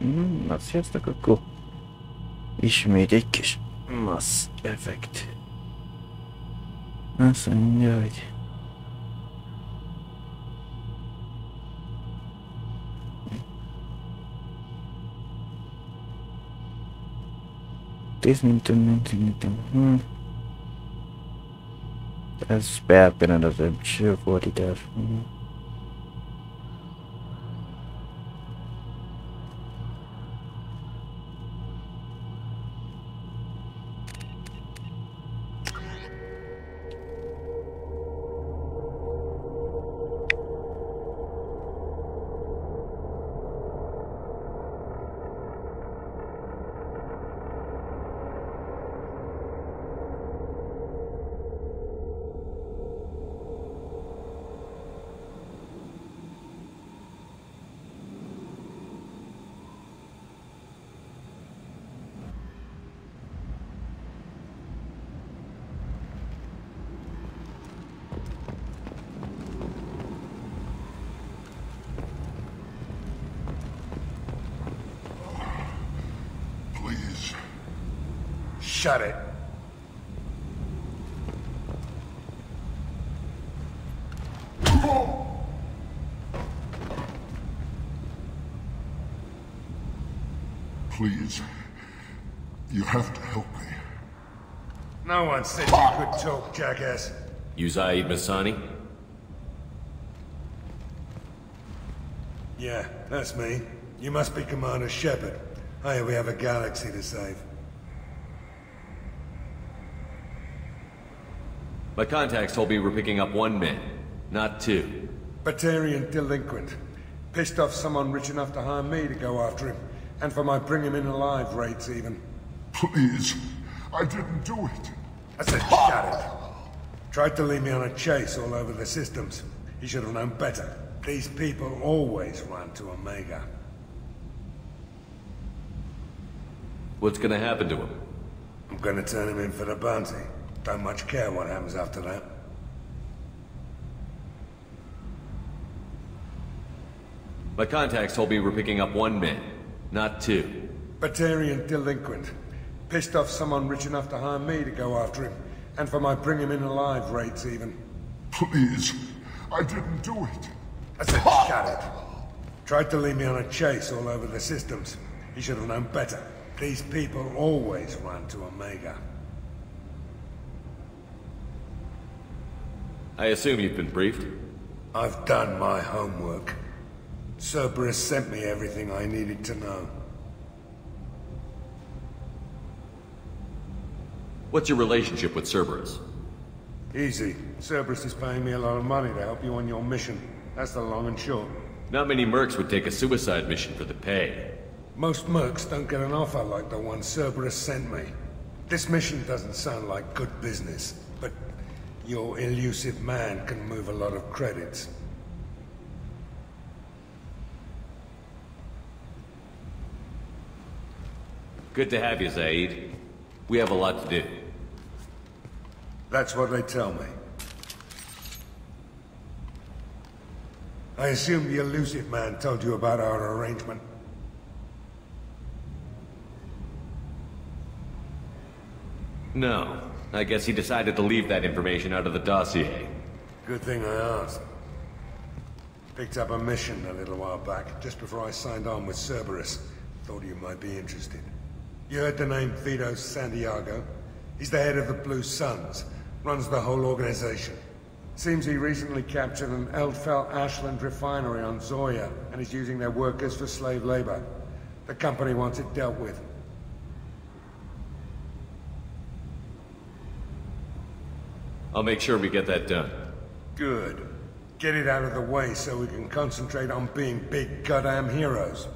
Na, sziasztok, akkor ismét egy kis massz effekt. Azt mondja, hogy ez per az fordítás. Shut it. Please. You have to help me. No one said you could talk, jackass. You Zaid Masani? Yeah, that's me. You must be Commander Shepard. Hey, we have a galaxy to save. My contacts told me we're picking up one man, not two. Batarian delinquent. Pissed off someone rich enough to hire me to go after him. And for my bring him in alive rates even. Please. I didn't do it. I said shut it. Tried to lead me on a chase all over the systems. He should have known better. These people always run to Omega. What's gonna happen to him? I'm gonna turn him in for the bounty. Don't much care what happens after that. My contacts told me we're picking up one man, not two. Batarian delinquent. Pissed off someone rich enough to hire me to go after him. And for my bring him in alive rates even. Please. I didn't do it. I said shut it. Tried to lead me on a chase all over the systems. He should have known better. These people always run to Omega. I assume you've been briefed? I've done my homework. Cerberus sent me everything I needed to know. What's your relationship with Cerberus? Easy. Cerberus is paying me a lot of money to help you on your mission. That's the long and short. Not many mercs would take a suicide mission for the pay. Most mercs don't get an offer like the one Cerberus sent me. This mission doesn't sound like good business, but your elusive man can move a lot of credits. Good to have you, Zaid. We have a lot to do. That's what they tell me. I assume the elusive man told you about our arrangement. No. I guess he decided to leave that information out of the dossier. Good thing I asked. Picked up a mission a little while back, just before I signed on with Cerberus. Thought you might be interested. You heard the name Vito Santiago? He's the head of the Blue Suns, runs the whole organization. Seems he recently captured an Eldfell Ashland refinery on Zoya, and is using their workers for slave labor. The company wants it dealt with. I'll make sure we get that done. Good. Get it out of the way so we can concentrate on being big goddamn heroes.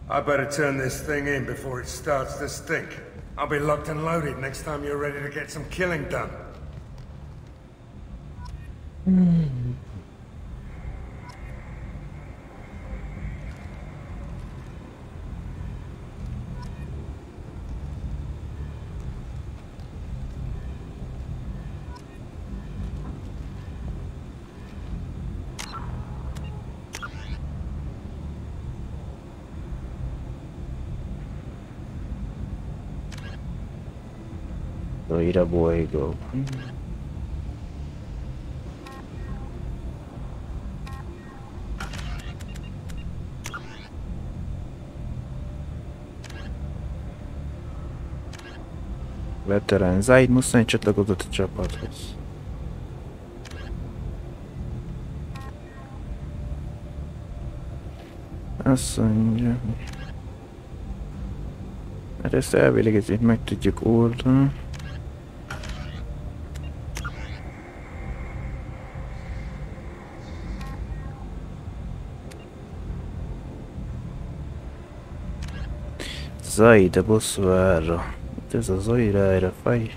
I better turn this thing in before it starts to stink. I'll be locked and loaded next time you're ready to get some killing done. Zoira bolygó. Veterán Zaid Muszány csatlakozott a csapathoz. Azt mondja, mert ezt elvileg ezért meg tudjuk oldani. Zaid a bosszúára. Itt ez a Zoirára faj.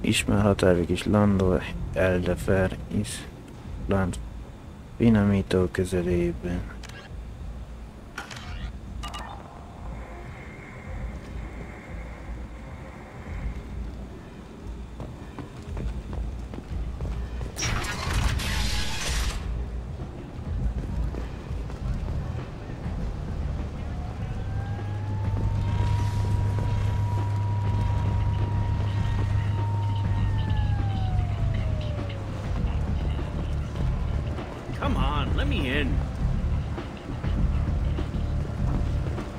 Ismer határvég is landol Eldefer is land finomító közelében. Come on, let me in.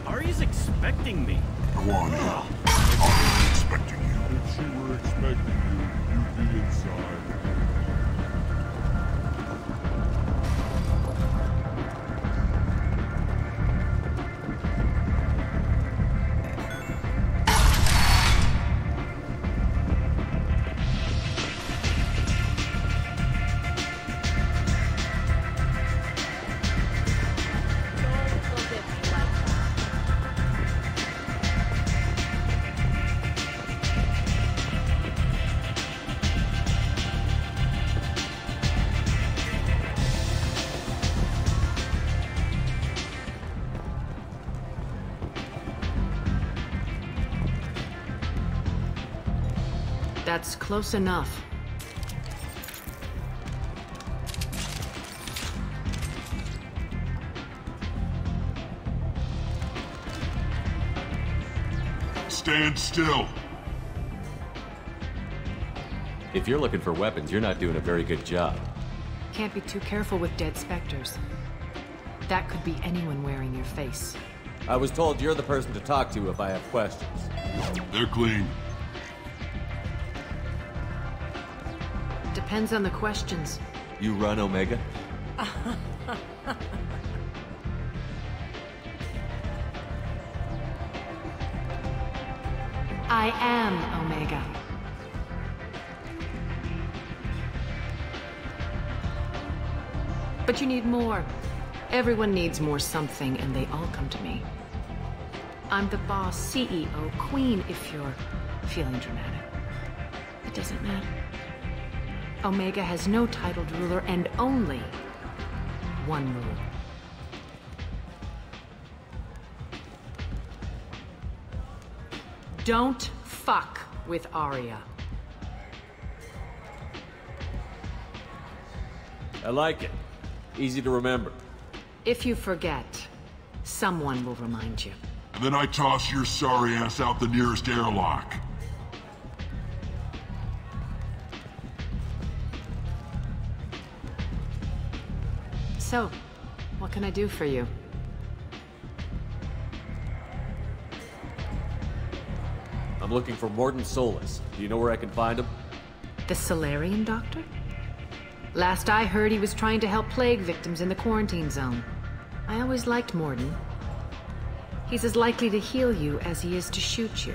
Ari's expecting me. Go on in. I'm expecting you. If she were expecting you, you'd be inside. That's close enough. Stand still. If you're looking for weapons, you're not doing a very good job. Can't be too careful with dead specters. That could be anyone wearing your face. I was told you're the person to talk to if I have questions. They're clean. Depends on the questions. You run Omega? I am Omega. But you need more. Everyone needs more something, and they all come to me. I'm the boss, CEO, queen, if you're feeling dramatic. It doesn't matter. Omega has no titled ruler and only one rule. Don't fuck with Arya. I like it. Easy to remember. If you forget, someone will remind you. And then I toss your sorry ass out the nearest airlock. So, what can I do for you? I'm looking for Mordin Solus. Do you know where I can find him? The Solarian doctor? Last I heard, he was trying to help plague victims in the quarantine zone. I always liked Mordin. He's as likely to heal you as he is to shoot you.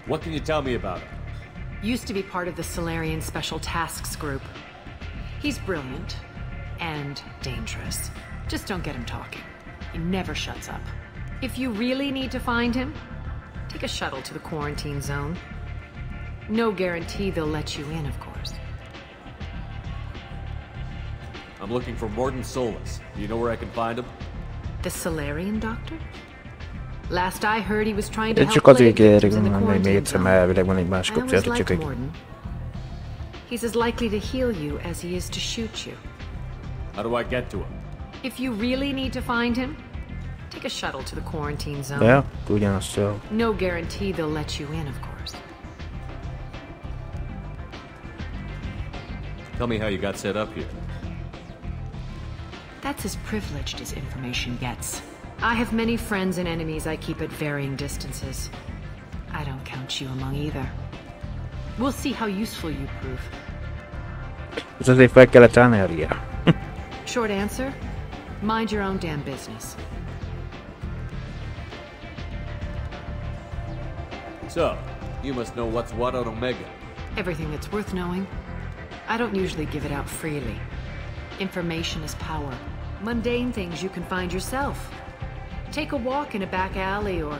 What can you tell me about him? Used to be part of the Solarian Special Tasks Group. He's brilliant and dangerous. Just don't get him talking. He never shuts up. If you really need to find him, take a shuttle to the quarantine zone. No guarantee they'll let you in, of course. I'm looking for Mordin Solus. Do you know where I can find him? The Solarian doctor? Last I heard, he was trying to Én help csak azért plague kérek, victims in the mondani, még quarantine egyszer, zone. mert elvileg van egy másik I opció, always csak liked egy... Mordin. He's as likely to heal you as he is to shoot you. How do I get to him? If you really need to find him, Take a shuttle to the quarantine zone. De, ugyanazt jó. No guarantee they'll let you in, of course. Tell me how you got set up here. That's as privileged as information gets. I have many friends and enemies I keep at varying distances. I don't count you among either. We'll see how useful you prove. Ez azért fel kellett energia. Short answer? Mind your own damn business. So, you must know what's what on Omega. Everything that's worth knowing. I don't usually give it out freely. Information is power. Mundane things you can find yourself. Take a walk in a back alley or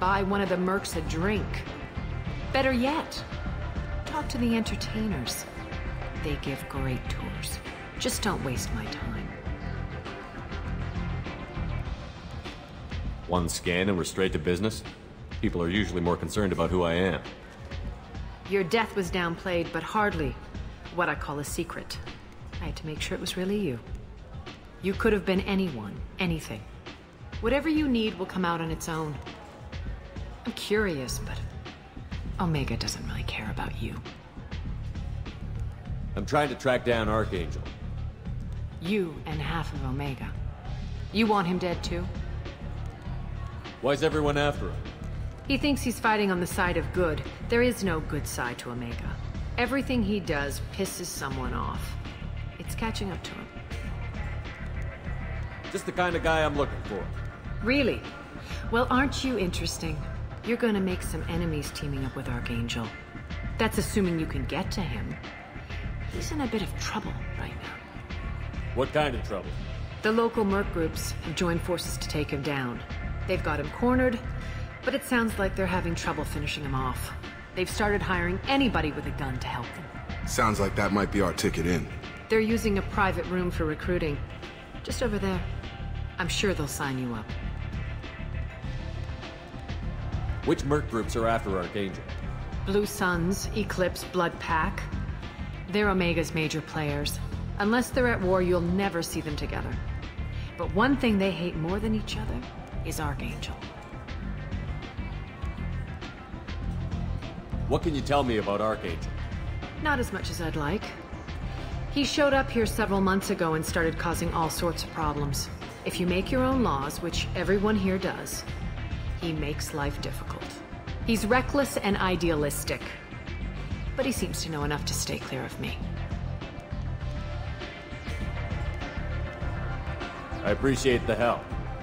buy one of the mercs a drink. Better yet, talk to the entertainers. They give great tours. Just don't waste my time. One scan and we're straight to business? People are usually more concerned about who I am. Your death was downplayed, but hardly what I call a secret. I had to make sure it was really you. You could have been anyone, anything. Whatever you need will come out on its own. I'm curious, but Omega doesn't really care about you. I'm trying to track down Archangel. You and half of Omega. You want him dead too? Why's everyone after him? He thinks he's fighting on the side of good. There is no good side to Omega. Everything he does pisses someone off. It's catching up to him. Just the kind of guy I'm looking for. Really? Well, aren't you interesting? You're gonna make some enemies teaming up with Archangel. That's assuming you can get to him. He's in a bit of trouble right now. What kind of trouble? The local merc groups have joined forces to take him down. They've got him cornered, but it sounds like they're having trouble finishing him off. They've started hiring anybody with a gun to help them. Sounds like that might be our ticket in. They're using a private room for recruiting. Just over there. I'm sure they'll sign you up. Which merc groups are after Archangel? Blue Suns, Eclipse, Blood Pack. They're Omega's major players. Unless they're at war, you'll never see them together. But one thing they hate more than each other is Archangel. What can you tell me about Archangel? Not as much as I'd like. He showed up here several months ago and started causing all sorts of problems. If you make your own laws, which everyone here does, he makes life difficult. He's reckless and idealistic. But he seems to know enough to stay clear of me. I appreciate the help.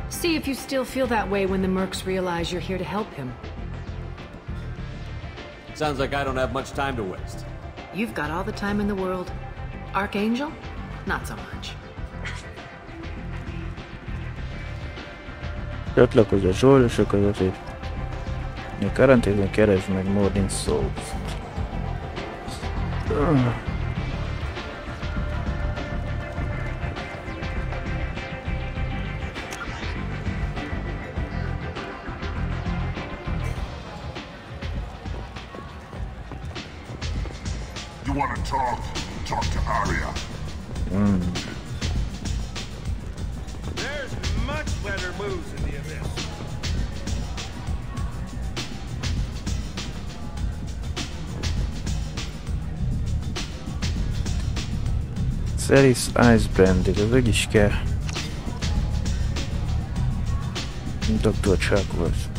See if you still feel that way when the mercs realize you're here to help him. Sounds like I don't have much time to waste. You've got all the time in the world. Archangel? Not so much. Csatlakozz a zsoldosokat azért. A karanténben keresd meg Mordin Souls. You want to talk? Talk to Arya. There's much better moves in the abyss. Series Ice Bandit, az meg is kell. Dr. Chuckworth.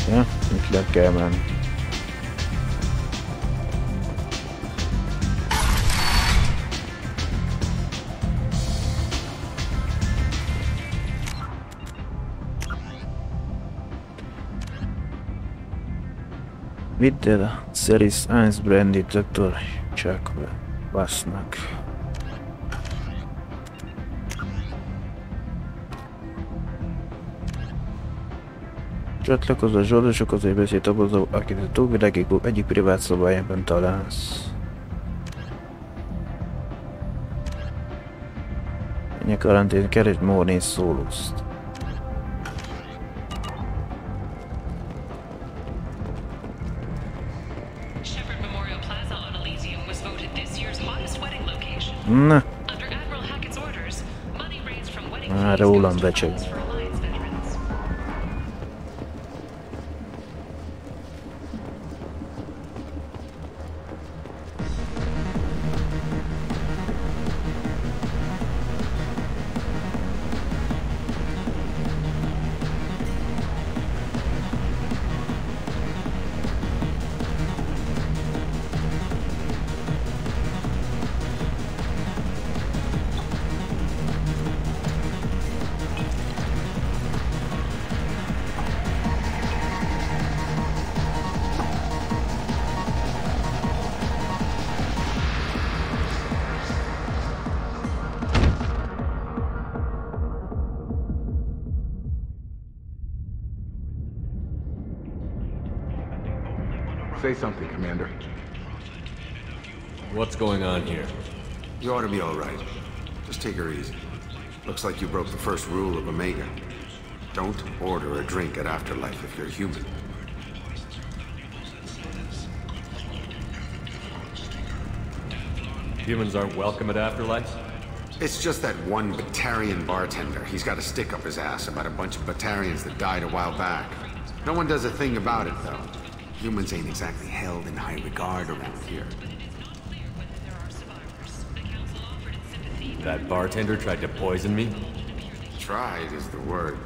Ja, itt le kell menni. Vidd el a Series 1 Brandy Dr. Chuck Bassnak. Csatlakozz a zsoldosokhoz és beszélj abban, akit a túlvilági egyik privát szobájában találsz. Ennyi karantén, keresd Morné Szóluszt. Na. Már rólam becseg. Say something, Commander. What's going on here? You ought to be all right. Just take her easy. Looks like you broke the first rule of Omega. Don't order a drink at Afterlife if you're human. Humans aren't welcome at Afterlife? It's just that one Batarian bartender. He's got a stick up his ass about a bunch of Batarians that died a while back. No one does a thing about it, though. Humans ain't exactly held in high regard around here. That bartender tried to poison me? Tried is the word.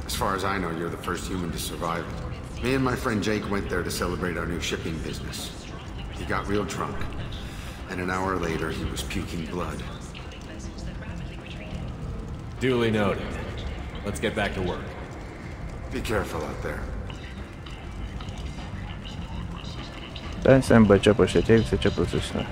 As far as I know, you're the first human to survive it. Me and my friend Jake went there to celebrate our new shipping business. He got real drunk, and an hour later he was puking blood. Duly noted. Let's get back to work. Be careful out there. Ten szembe csapos, egy évször csapos össze.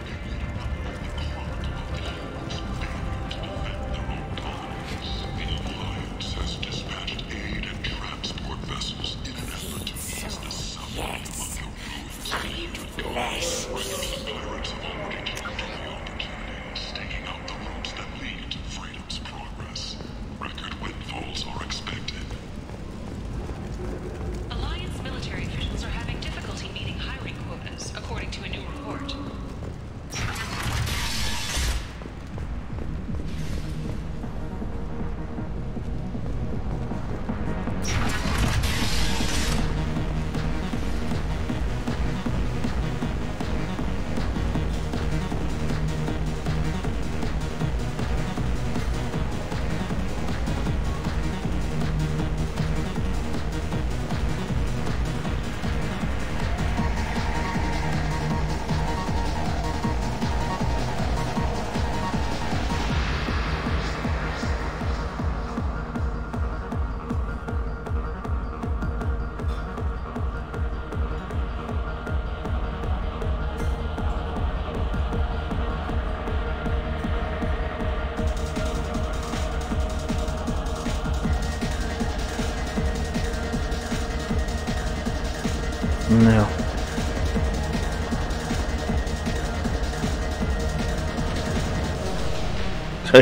No.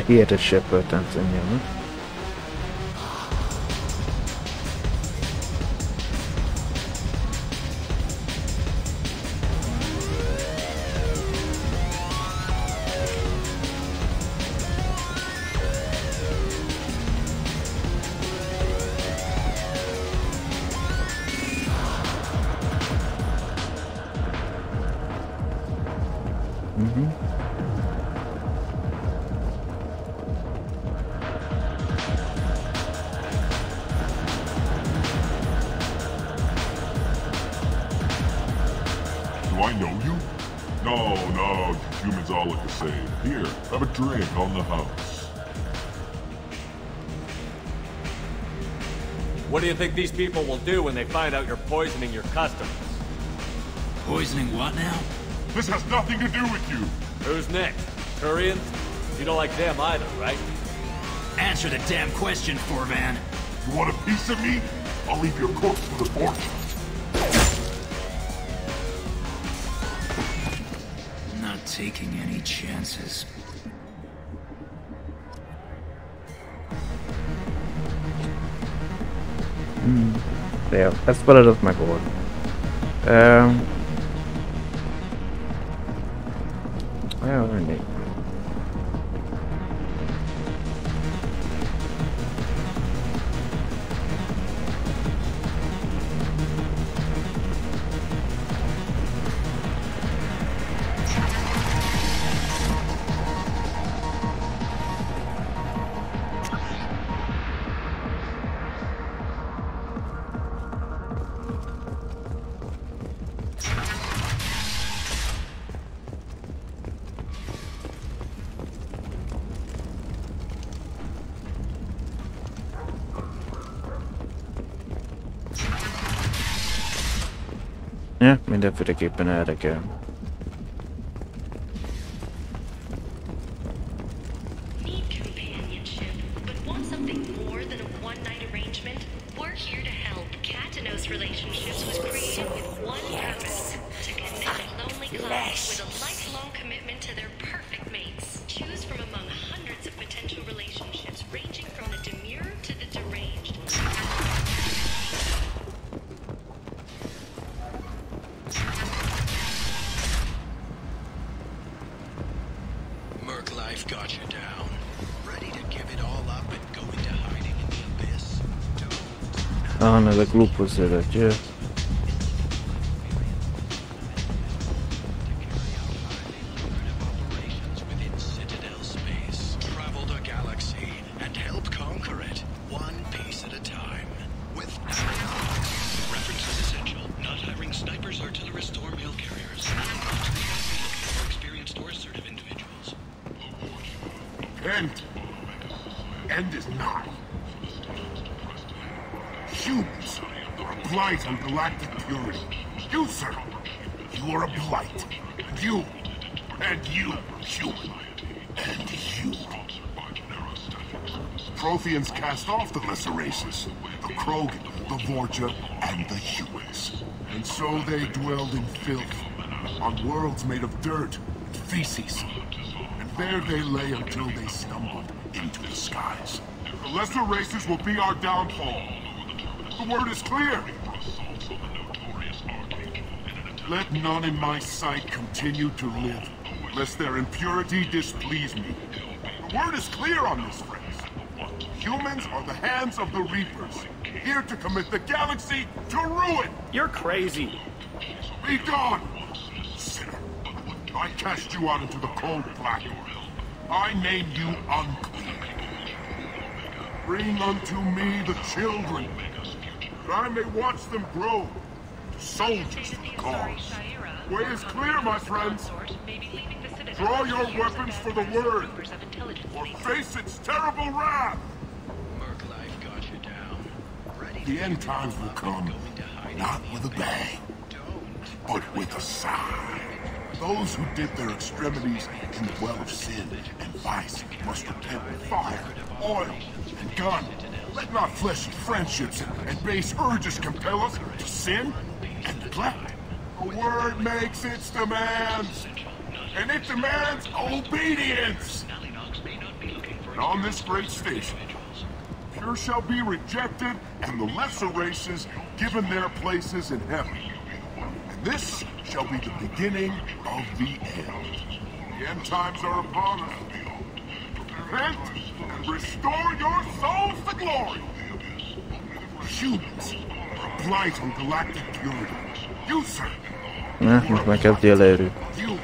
Hihetet seppeltem szemmel. Do I know you? No, humans all look the same. Here, have a drink on the house. What do you think these people will do when they find out you're poisoning your customers? Poisoning what now? This has nothing to do with you. Who's next? Turian? You don't like them either, right? Answer the damn question, Forvan. You want a piece of me? I'll leave your corpse for the fortune. Not taking any chances. Ja, ezt feladat megold. Ja, mindig. Ja, mindenféleképpen erre kell. Need companionship, but want something more than a one-night arrangement? We're here to help. Katanos Relationships was created with one purpose: to connect lonely clients with a lifelong commitment to their perfect mates. Choose from among hundreds of potential relationships, ranging from the demure to the deranged. Life got you down. Ready to give it all up and go into hiding in the abyss? Ah, ez a klubhoz szeretjük. End is nigh. Humans are a blight on galactic purity. You, sir, you are a blight. And you, human, and you. Protheans cast off the lesser races, the Krogan, the Vorja, and the humans. And so they dwelled in filth, on worlds made of dirt and feces. And there they lay until they stumbled into the skies. The lesser races will be our downfall. The word is clear. Let none in my sight continue to live, lest their impurity displease me. The word is clear on this, friends. Humans are the hands of the Reapers, here to commit the galaxy to ruin. You're crazy. Be gone, sinner. I cast you out into the cold black. I name you unclean. Bring unto me the children, that I may watch them grow to soldiers of the cause. Way is clear, my friends. Draw your weapons for the word, or face its terrible wrath. The end times will come, not with a bang, but with a sigh. Those who dip their extremities in the well of sin and vice must repent with fire, oil, and gun. Let not fleshy friendships and base urges compel us to sin and neglect. The word makes its demands, and it demands obedience. And on this great station, pure shall be rejected, and the lesser races given their places in heaven. And this shall be the beginning of the end. The end times are upon us. Repent and restore your souls to glory. Humans are a blight on galactic purity. You, sir. Most már kezdi előről. You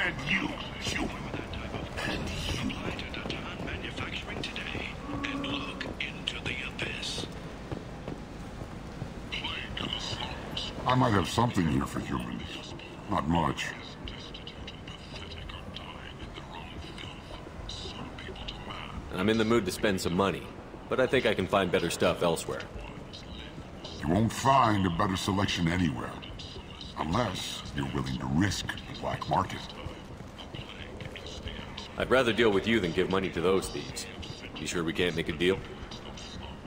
and you, human. And you. I might have something here for humans. Not much. I'm in the mood to spend some money, but I think I can find better stuff elsewhere. You won't find a better selection anywhere. Unless you're willing to risk the black market. I'd rather deal with you than give money to those thieves. You sure we can't make a deal?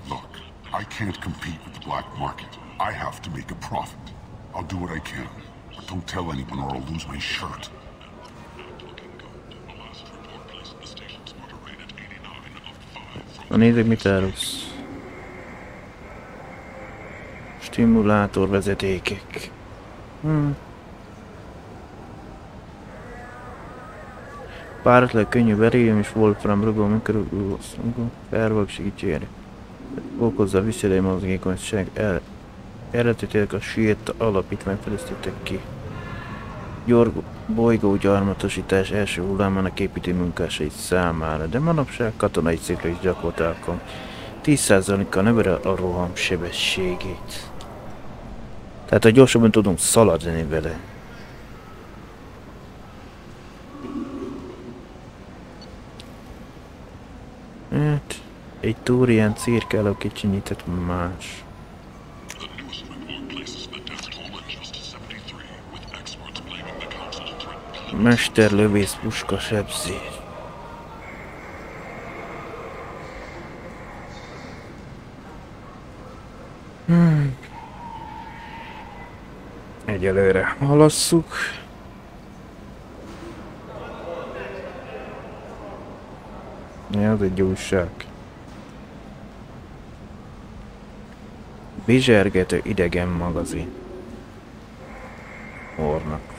Look, I can't compete with the black market. I have to make a profit. I'll do what I can, but don't tell anyone or I'll lose my shirt. Na nézzük, mit árulsz. Stimulátor vezetékek. Páratlan könnyű berélium és wolfram rugó mikrougó felvag segítségére. Okozza a viselői mozgékonyság. Eredetileg a Shield alapítványt fejlesztettek ki. Bolygó gyarmatosítás első hullámának építő munkásai számára, de manapság katonai célra is gyakorolt alkalom. 10%-kal növeli a roham sebességét. Tehát a gyorsabban tudunk szaladni vele. Hát, egy túrián cirkáló kicsinyített más. Mesterlövész puska sebzés. Egyelőre halasszuk. Ja, az egy újság. Bizsergető idegen magazin. Ornak.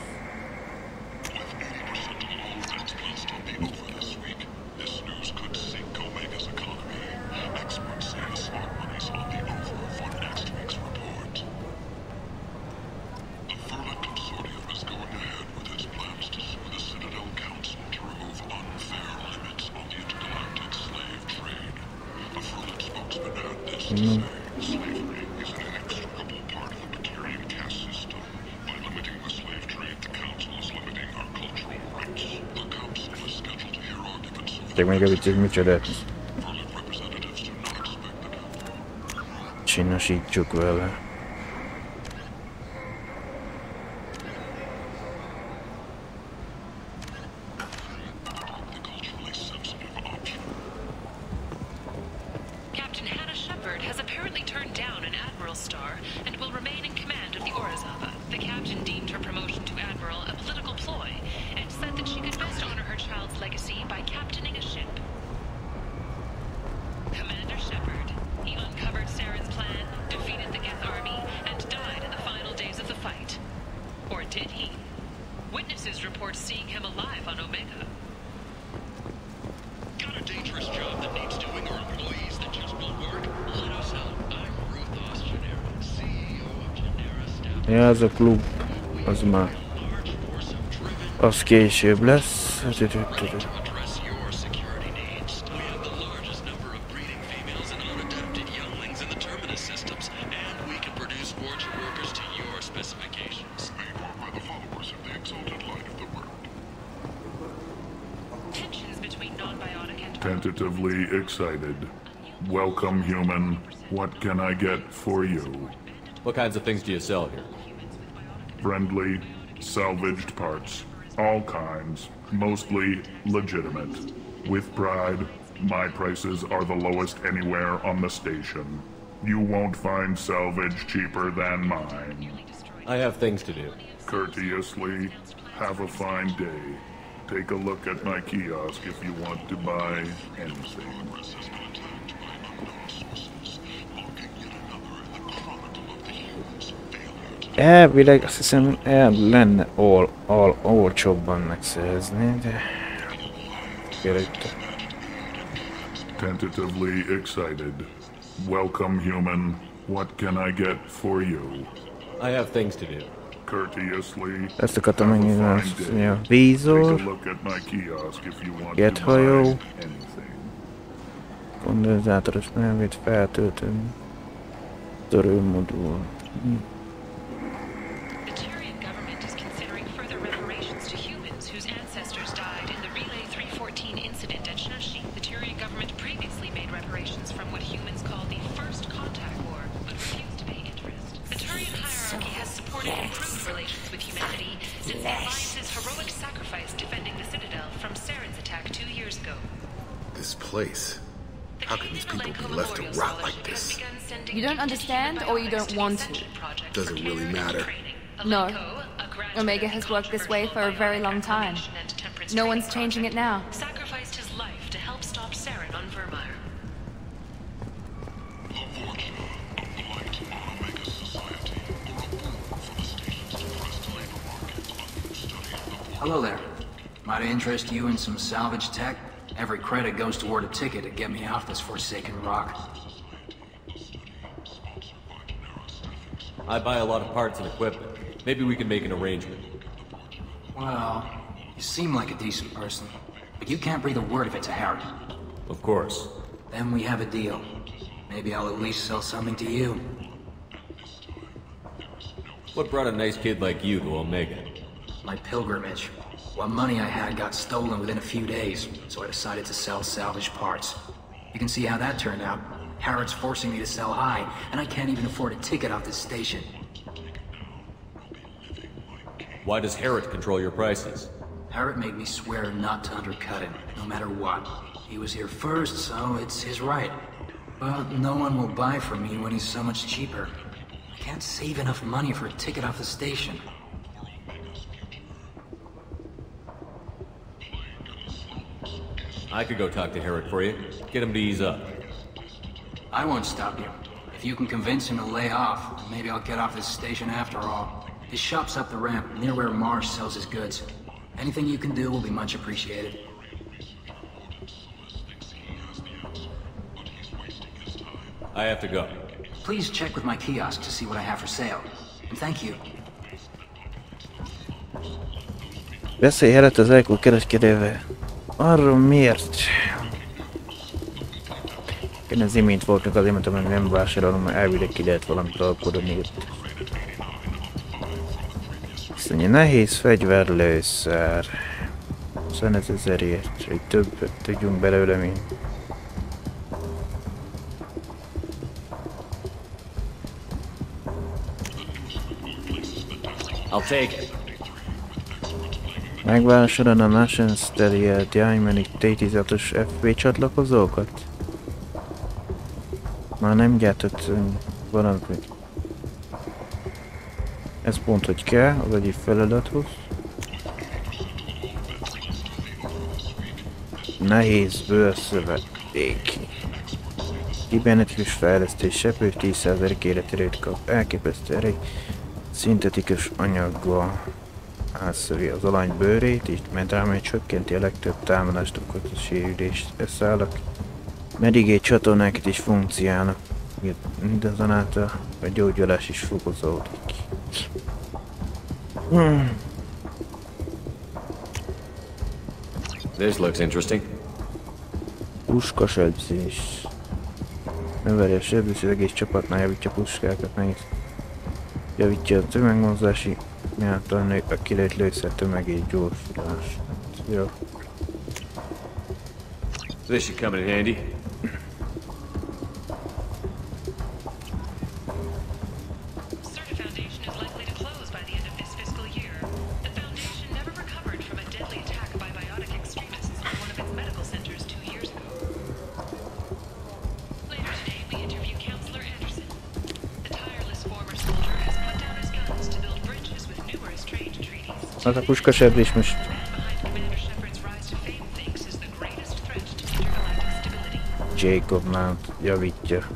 Megjavítjuk, micsoda. Csinosítsuk vele. Ja, az a klub, az már, az később lesz. Tentatively excited. Welcome, human. What can I get for you? What kinds of things do you sell here? Friendly, salvaged parts. All kinds. Mostly legitimate. With pride, my prices are the lowest anywhere on the station. You won't find salvage cheaper than mine. I have things to do. Courteously, have a fine day. Take a look at my kiosk if you want to buy anything. Elvileg azt hiszem lenne olcsóbban megszerezni, de kérlek. Tentatively excited. Welcome, human. What can I get for you? I have things to do. Courteously. Ezt akartam megnézni, a vízor, gethajó, kondenzátoros nyelvét feltölteni, törőmodul. How can these people be left to rot like this? You don't understand, or you don't want to? Doesn't really matter. No. Omega has worked this way for a very long time. No one's changing it now. Sacrificed his life to help stop Saren on Vermeer. Hello there. Might I interest you in some salvage tech? Every credit goes toward a ticket to get me off this forsaken rock. I buy a lot of parts and equipment. Maybe we can make an arrangement. Well, you seem like a decent person, but you can't breathe a word of it to Harry. Of course. Then we have a deal. Maybe I'll at least sell something to you. What brought a nice kid like you to Omega? My pilgrimage. What money I had got stolen within a few days, so I decided to sell salvage parts. You can see how that turned out. Harrod's forcing me to sell high, and I can't even afford a ticket off this station. Why does Harrod control your prices? Harrod made me swear not to undercut him, no matter what. He was here first, so it's his right. But no one will buy from me when he's so much cheaper. I can't save enough money for a ticket off the station. I could go talk to Harrod for you. Get him to ease up. I won't stop you. If you can convince him to lay off, maybe I'll get off this station after all. His shop's up the ramp, near where Marsh sells his goods. Anything you can do will be much appreciated. I have to go. Please check with my kiosk to see what I have for sale. And thank you. Beszélj helyett az elkereskedővel. Arról miért? Én az imént voltunk, azért mondtam, hogy nem vásárolom, mert elvileg ki lehet valamit alkodni itt. Azt mondja, nehéz fegyverlőszer. 25 000-ért, hogy többet tudjunk belőle, mint... I'll take it. Megvásárolod a Nations Terrier Diamond T16-os FP csatlakozókat? Már nem gyártott valamit. Ez pont, hogy kell az egyik feladathoz. Nehéz bőrszöveték. Kibernetikus fejlesztés sepő 10% életerőt kap. Elképesztő erő. Szintetikus anyaggal átszövi az alany bőrét, így medrámely csökkenti a legtöbb támadást okozó sérülést. Eszállak. Medigé csatornákat is funkciálnak. Mindazonáltal a gyógyulás is fokozódik. This looks interesting. Puskasebzés. Növeli a sebzés, az egész csapatnál javítja puskákat, nehéz. Javítja a tömegmozgási miáltal nő a kilőtt lőszer tömegét gyorsulás. Jó. This should come in handy. Az a puskasebzés most... Jacobnál javítja.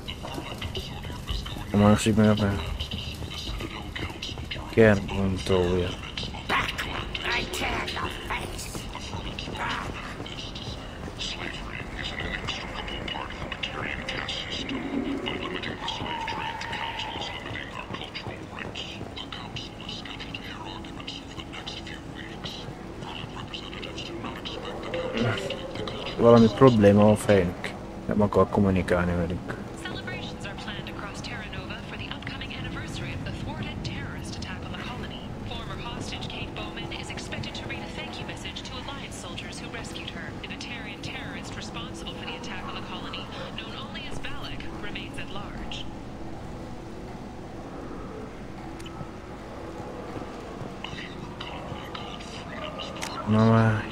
A másik meg a kertbontója. Valami probléma a fejünk. Nem akar kommunikálni velünk. Na már.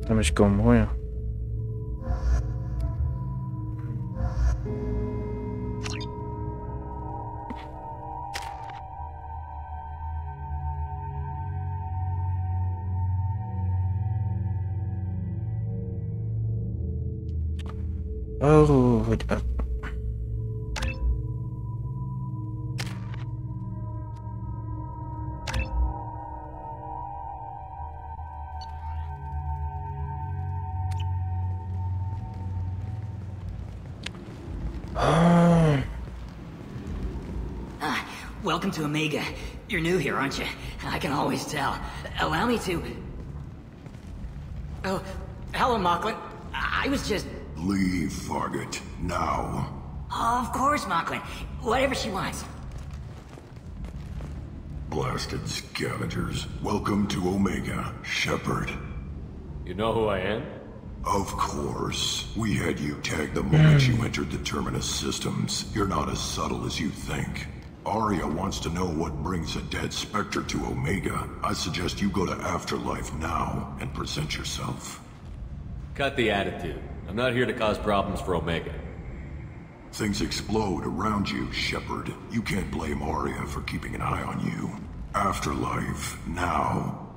Nem is komolyan. Oh, hogy... Welcome to Omega. You're new here, aren't you? I can always tell. Allow me to... Oh, hello, Mocklin. I was just... Leave, Fargate. Now. Oh, of course, Mocklin. Whatever she wants. Blasted scavengers. Welcome to Omega, Shepard. You know who I am? Of course. We had you tagged the moment you entered the Terminus systems. You're not as subtle as you think. Arya wants to know what brings a dead Spectre to Omega. I suggest you go to Afterlife now and present yourself. Cut the attitude. I'm not here to cause problems for Omega. Things explode around you, Shepard. You can't blame Arya for keeping an eye on you. Afterlife, now.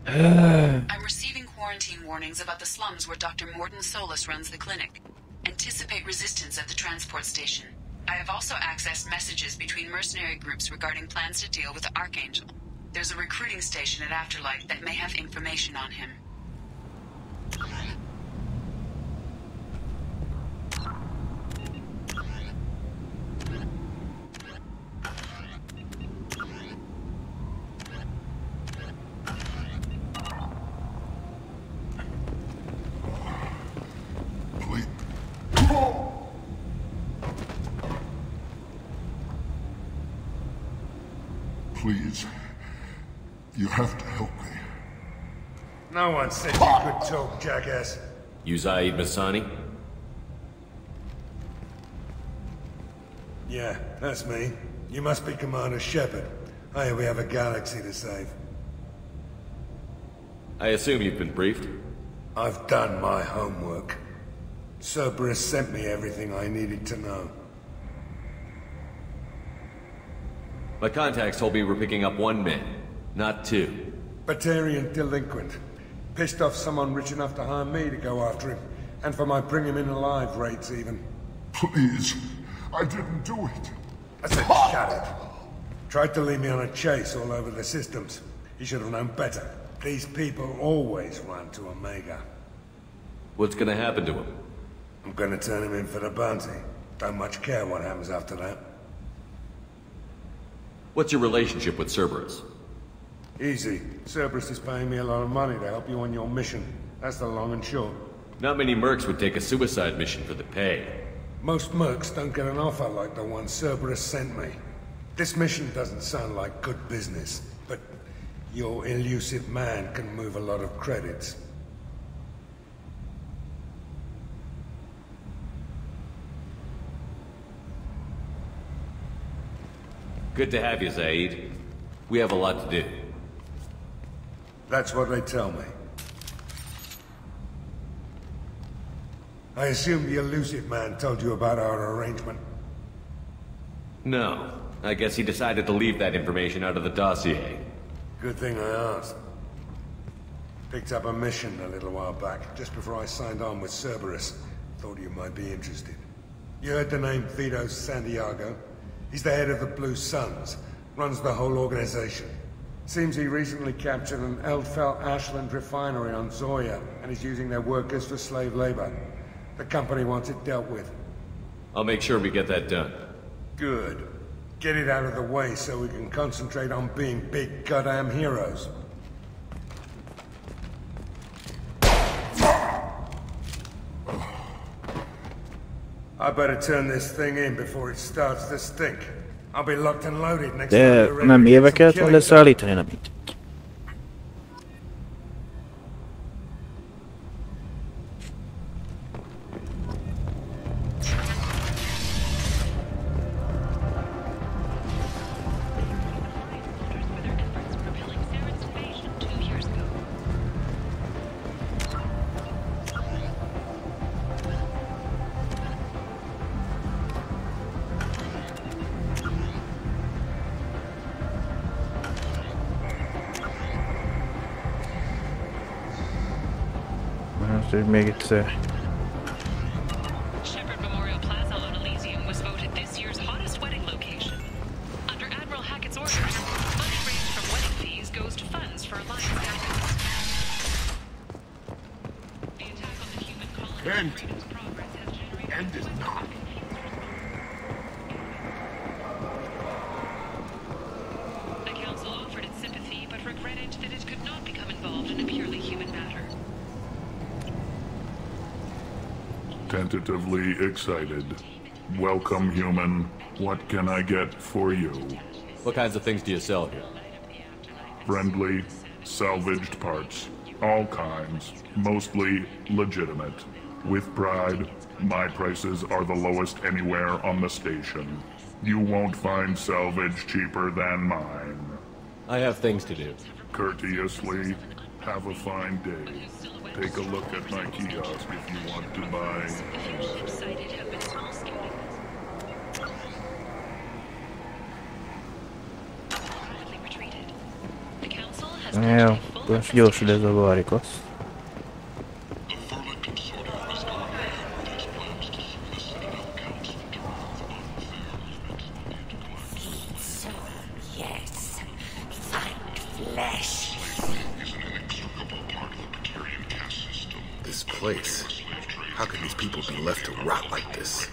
I'm receiving quarantine warnings about the slums where Dr. Mordin Solus runs the clinic. Anticipate resistance at the transport station. I have also accessed messages between mercenary groups regarding plans to deal with the Archangel. There's a recruiting station at Afterlife that may have information on him. Please. You have to help me. No one said you could talk, jackass. You Zaid Masani? Yeah, that's me. You must be Commander Shepard. I hear we have a galaxy to save. I assume you've been briefed? I've done my homework. Cerberus sent me everything I needed to know. My contacts told me we're picking up one man, not two. Batarian delinquent. Pissed off someone rich enough to hire me to go after him. And for my bring him in alive rates even. Please. I didn't do it. I said shut it. Tried to lead me on a chase all over the systems. He should have known better. These people always run to Omega. What's gonna happen to him? I'm gonna turn him in for the bounty. Don't much care what happens after that. What's your relationship with Cerberus? Easy. Cerberus is paying me a lot of money to help you on your mission. That's the long and short. Not many mercs would take a suicide mission for the pay. Most mercs don't get an offer like the one Cerberus sent me. This mission doesn't sound like good business, but your elusive man can move a lot of credits. Good to have you, Zaid. We have a lot to do. That's what they tell me. I assume the elusive man told you about our arrangement? No. I guess he decided to leave that information out of the dossier. Good thing I asked. Picked up a mission a little while back, just before I signed on with Cerberus. Thought you might be interested. You heard the name Vito Santiago? He's the head of the Blue Suns, runs the whole organization. Seems he recently captured an Eldfell Ashland refinery on Zoya, and he's using their workers for slave labor. The company wants it dealt with. I'll make sure we get that done. Good. Get it out of the way so we can concentrate on being big goddamn heroes. I better turn this thing in before it starts to stink. I'll be locked and loaded next time De you're ready nem to get éveket some van killing. leszállítani, nem így. hogy még egyszer. End is not. The council offered its sympathy, but regretted that it could not become involved in a purely human matter. Tentatively excited. Welcome, human. What can I get for you? What kinds of things do you sell here? Friendly, salvaged parts. All kinds. Mostly legitimate. With pride, my prices are the lowest anywhere on the station. You won't find salvage cheaper than mine. I have things to do. Courteously, have a fine day. Take a look at my kiosk if you want to buy. Jó, most gyorsul ez a varikosz. How can these people be left to rot like this?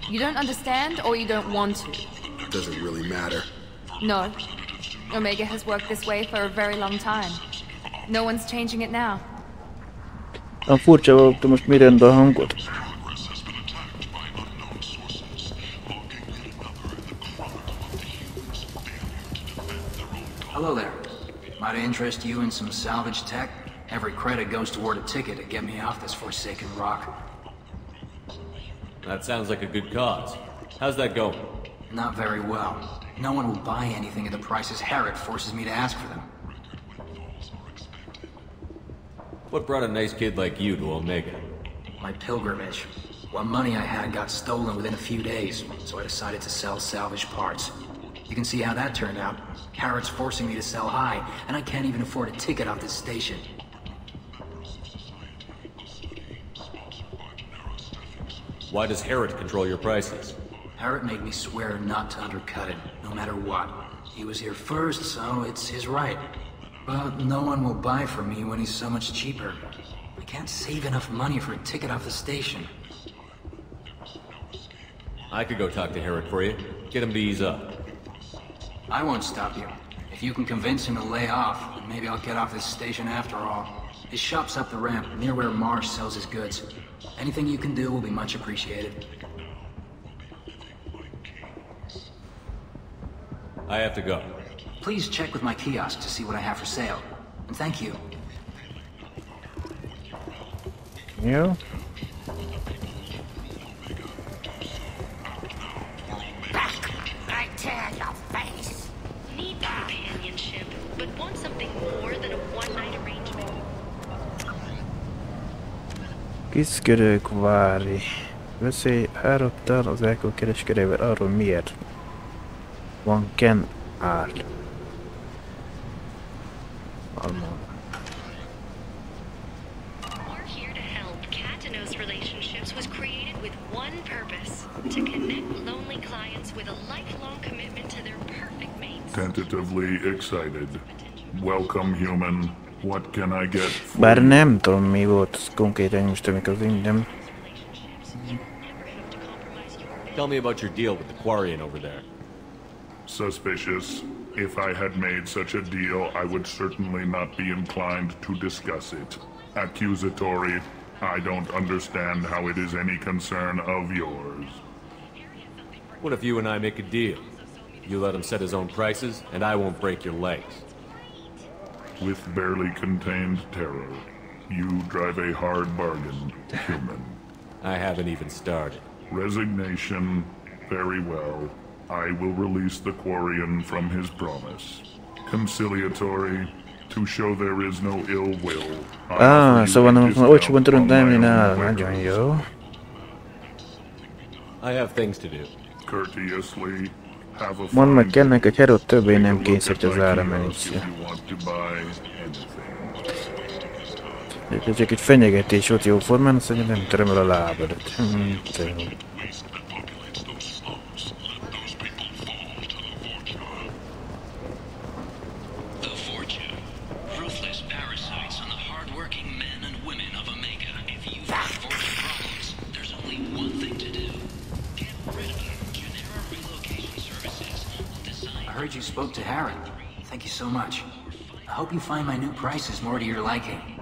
You don't understand, or you don't want to? It doesn't really matter. No. Omega has worked this way for a very long time. No one's changing it now. A furcsa volt, most mi rendben a hangod? Hello there. Might I interest you in some salvage tech? Every credit goes toward a ticket to get me off this forsaken rock. That sounds like a good cause. How's that going? Not very well. No one will buy anything at the prices Herod forces me to ask for them. What brought a nice kid like you to Omega? My pilgrimage. What money I had got stolen within a few days, so I decided to sell salvage parts. You can see how that turned out. Herod's forcing me to sell high, and I can't even afford a ticket off this station. Why does Herod control your prices? Herod made me swear not to undercut him, no matter what. He was here first, so it's his right. But no one will buy from me when he's so much cheaper. I can't save enough money for a ticket off the station. I could go talk to Herod for you. Get him to ease up. I won't stop you. If you can convince him to lay off, then maybe I'll get off this station after all. His shop's up the ramp, near where Marsh sells his goods. Anything you can do will be much appreciated. I have to go. Please check with my kiosk to see what I have for sale. And thank you. Jó. Right to your face. Need companionship, but want something more than a one-night arrangement. Kiszkörökvári. Veszély áraptál az elkölkereskedővel arról miért van Ken ár. We're here to help. Kiadó's relationships was created with one purpose: to connect lonely clients with a lifelong commitment to their perfect mates. Tentatively excited. Welcome, human. What can I get for Bár nem tudom mi volt konkrétan most, amikor az ingem. Tell me about your deal with the Quarian over there. Suspicious. If I had made such a deal, I would certainly not be inclined to discuss it. Accusatory. I don't understand how it is any concern of yours. What if you and I make a deal? You let him set his own prices, and I won't break your legs. With barely contained terror, you drive a hard bargain, human. I haven't even started. Resignation. Very well. I will release the Quarian from his promise. Conciliatory. To show there is no ill will. Szóval nem olcsóban tudunk lenni nála. Nagyon jó. I have things to do. Courteously. Mondd meg Kennek, hogy Herod többé nem kényszerít az áremelésre. Ez csak egy fenyegetés volt jó formán, azt mondja, nem töröm el a lábadat. I heard you spoke to Harry. Thank you so much. I hope you find my new prices more to your liking.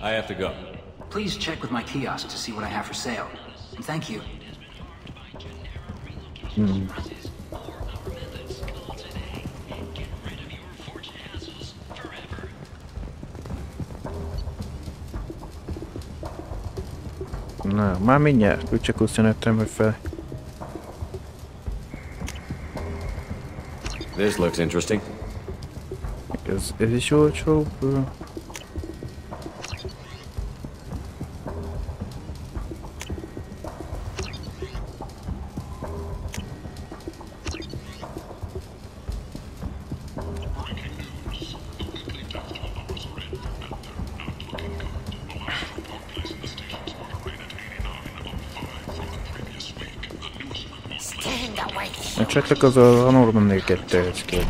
I have to go. Please check with my kiosk to see what I have for sale. And thank you. Na, már mindjárt, úgy csak 25-en vagy fel. This looks interesting. Ez is olcsóbb. Csak az a Norman 2-hez kell.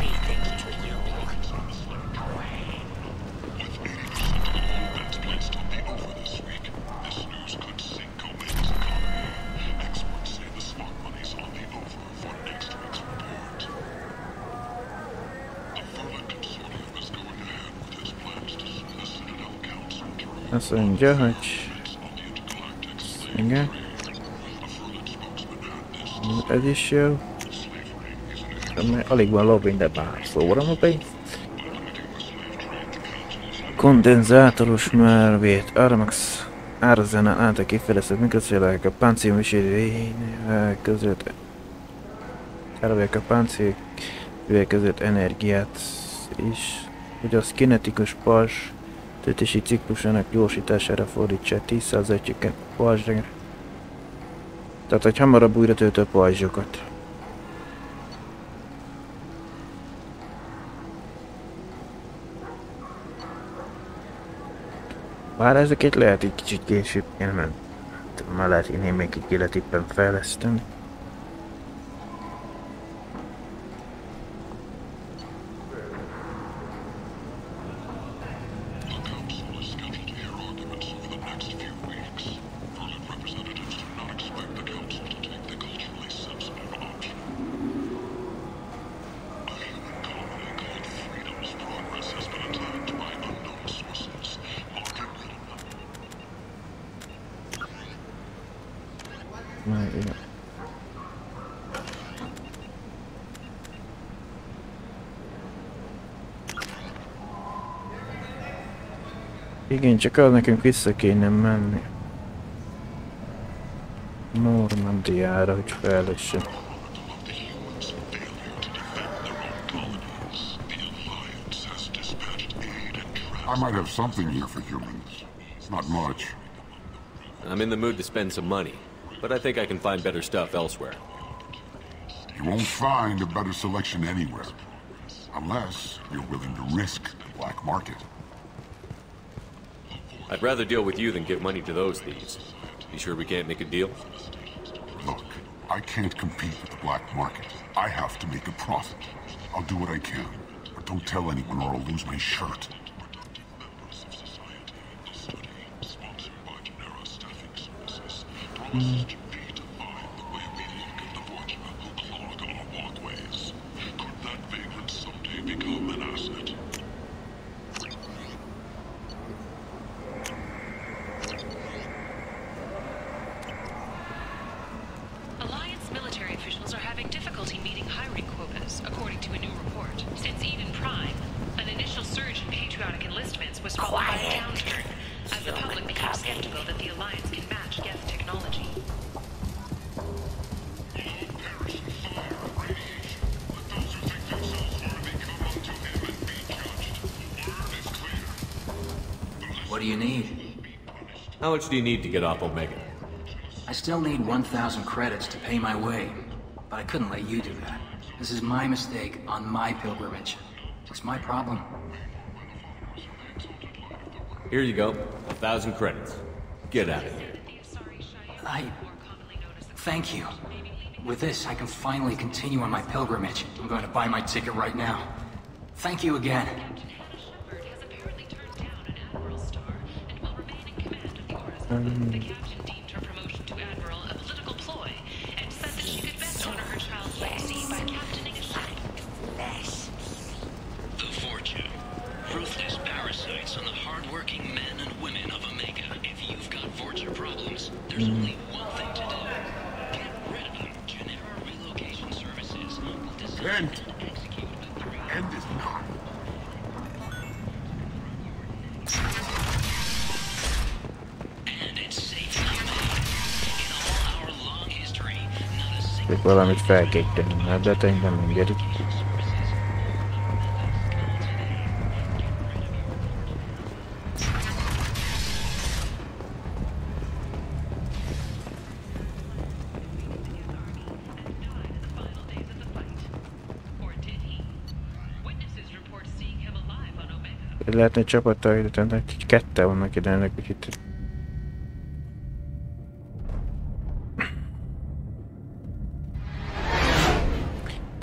Azt mondja, hogy... Igen. Ez is jó. Alig van lobby, de már szóram a pénzt. Kondenzátoros márvét, Armax árazánál által kifejlesztett mikrocellák a páncélműsérvények között. Elvek a páncélművek között energiát is, hogy az kinetikus pajzs töltési ciklusának gyorsítására fordítsa 10% csökken pajzsra. Tehát, hogy hamarabb újra töltő pajzsokat. Bár ezeket lehet egy kicsit később, mert már lehet én még egy ki lehet éppen fejleszteni. Igen, csak az nekünk vissza kéne menni Normandiára, hogy fejlessen. I might have something here for humans. Not much. I'm in the mood to spend some money, but I think I can find better stuff elsewhere. You won't find a better selection anywhere. Unless you're willing to risk the black market. I'd rather deal with you than give money to those thieves. You sure we can't make a deal? Look, I can't compete with the black market. I have to make a profit. I'll do what I can, but don't tell anyone or I'll lose my shirt. What do you need? How much do you need to get off Omega? I still need 1,000 credits to pay my way, but I couldn't let you do that. This is my mistake on my pilgrimage. It's my problem. Here you go. 1,000 credits. Get out of here. Thank you. With this, I can finally continue on my pilgrimage. I'm going to buy my ticket right now. Thank you again. The captain deemed her promotion to admiral a political ploy and said that she could best honor her child's legacy by captaining a ship. The fortune. Ruthless parasites on the hard-working men and women of Omega. If you've got fortune problems, there's only one thing to do. Get rid of them. Genera relocation services will design and execute a 3 End is not. Még valamit fel kell tenni, mert de engem nem engedik. Lehetne csapattal ide tenni, hogy kette vannak ide ennek, hogy itt.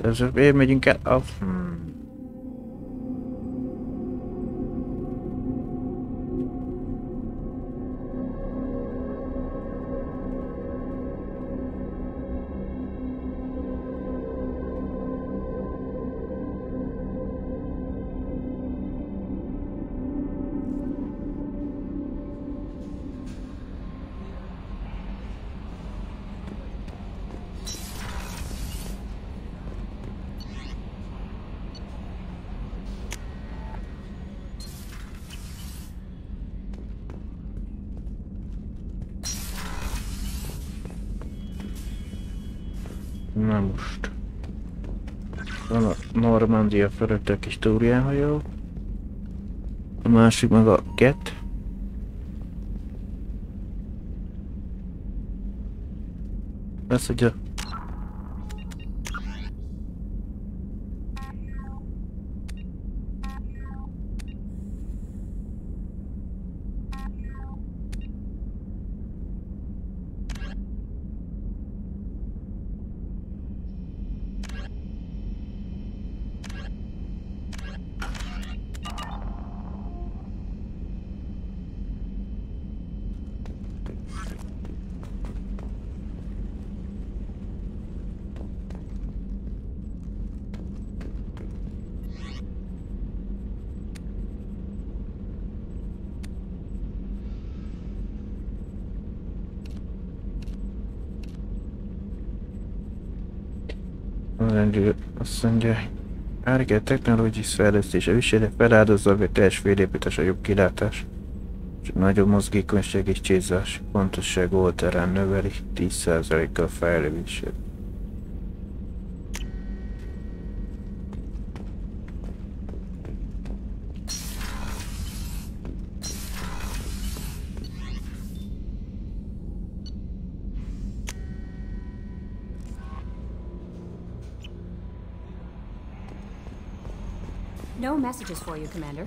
Ezért miért megyünk el? Na most. Van a Normandia fölött a kis túriánhajó. A másik meg a Get. Ez ugye... Azt mondja, Árike technológiai fejlesztése visére feláldozza a teljes félépítés a jobb kilátás, és a nagyobb mozgékonyság és célzás pontosság olterán növeli 10%-kal fejlődését. No messages for you, Commander.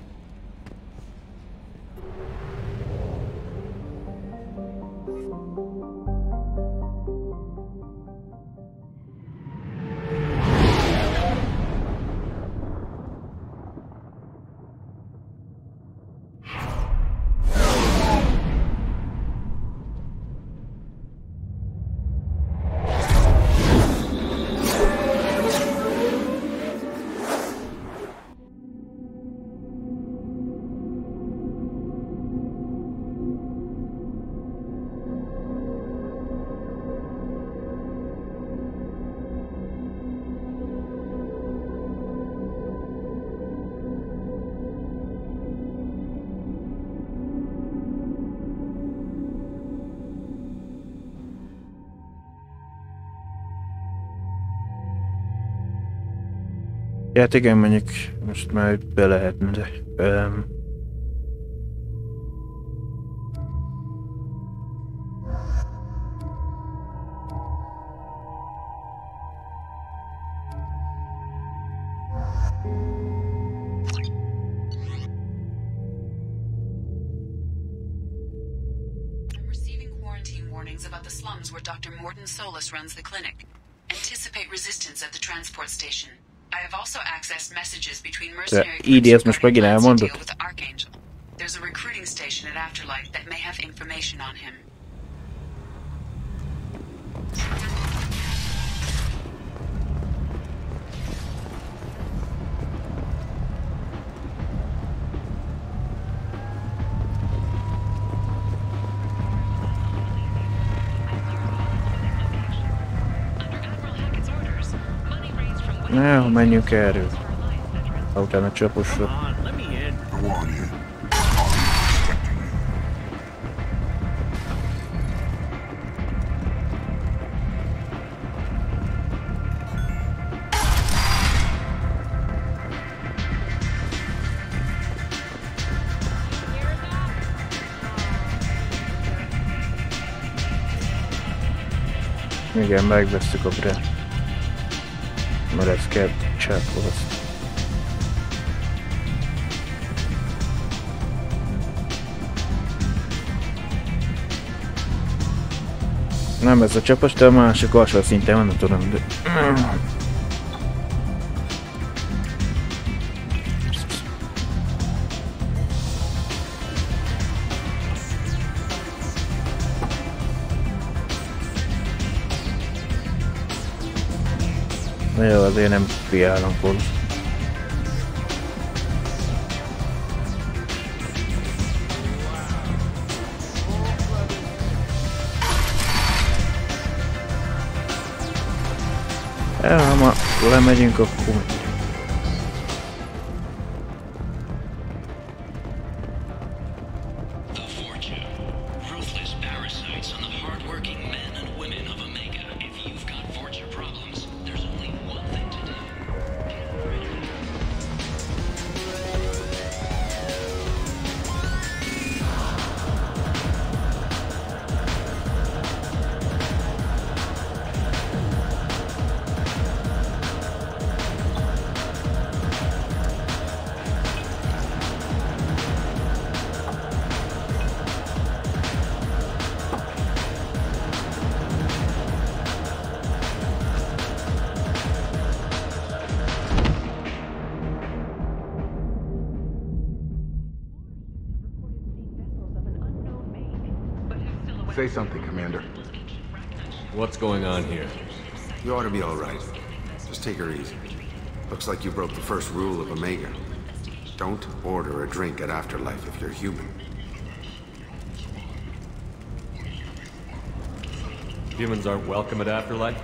Hát igen, mondjuk most már be lehetne, de... warnings about the slums where Dr. Morden Solus runs the clinic. Anticipate resistance at the transport station. I have also accessed messages between mercenary groups regarding plans to deal with the Archangel. There's a recruiting station at Afterlife that may have information on him. Na, menjünk erről. Ha utána csaposra. Igen, megvesztük a bre. Mert ez kell csápolsz. Nem ez a csapos, de a másik alsó szinten van, nem tudom, de... Na jó, azért nem piálom pont. Ha ma lemegyünk, akkor... Say something, Commander. What's going on here? You ought to be all right. Just take her easy. Looks like you broke the first rule of Omega. Don't order a drink at Afterlife if you're human. Humans aren't welcome at Afterlife?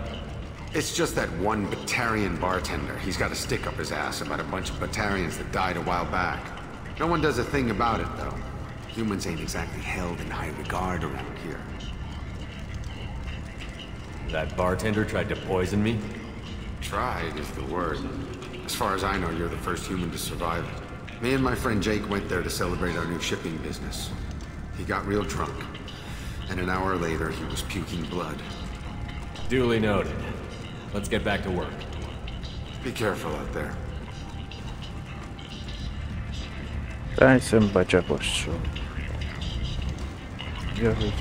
It's just that one Batarian bartender. He's got a stick up his ass about a bunch of Batarians that died a while back. No one does a thing about it, though. Humans ain't exactly held in high regard around here. That bartender tried to poison me? Tried is the word. As far as I know, you're the first human to survive it. Me and my friend Jake went there to celebrate our new shipping business. He got real drunk, and an hour later he was puking blood. Duly noted. Let's get back to work. Be careful out there. Daj becsapasson. Jöhet.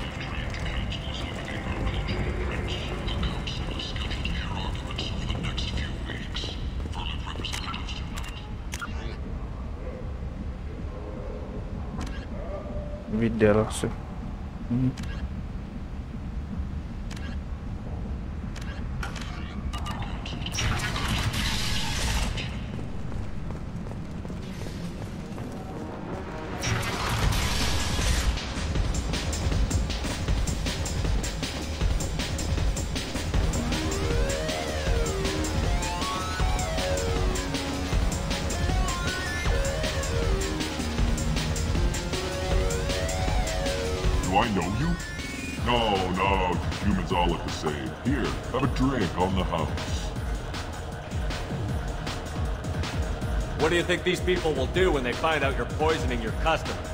Vidd el azt. Do I know you? No, humans all look the same. Here, have a drink on the house. What do you think these people will do when they find out you're poisoning your customers?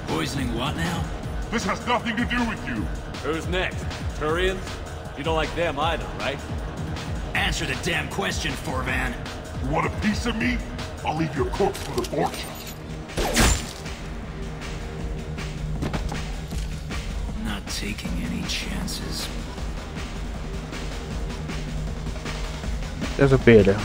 Poisoning what now? This has nothing to do with you. Who's next? Turians? You don't like them either, right? Answer the damn question, Forvan. You want a piece of me? I'll leave your corpse for the fortune. Not taking any chances. Ez a példa.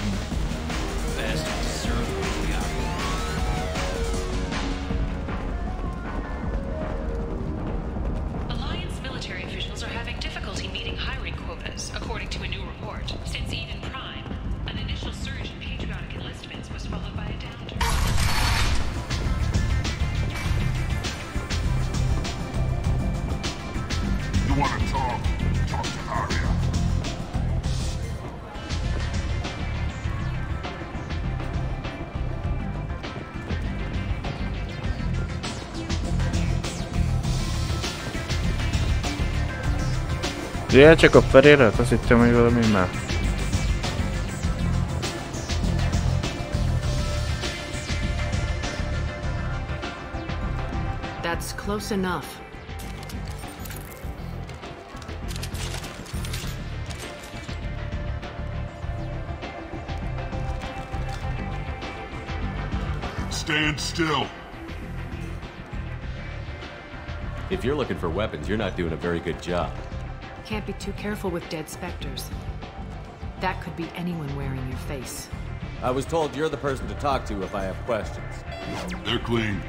Alliance military officials are having difficulty meeting hiring quotas, according to a new report. Since Eden Prime, an initial surge in patriotic enlistments was followed by a downturn. You want to talk? Talk to Arya. Ja, csak a Ferére-t, azt hittem, hogy valami más. That's close enough. Stand still. If you're looking for weapons, you're not doing a very good job. Can't be too careful with dead specters. That could be anyone wearing your face. I was told you're the person to talk to if I have questions. They're clean.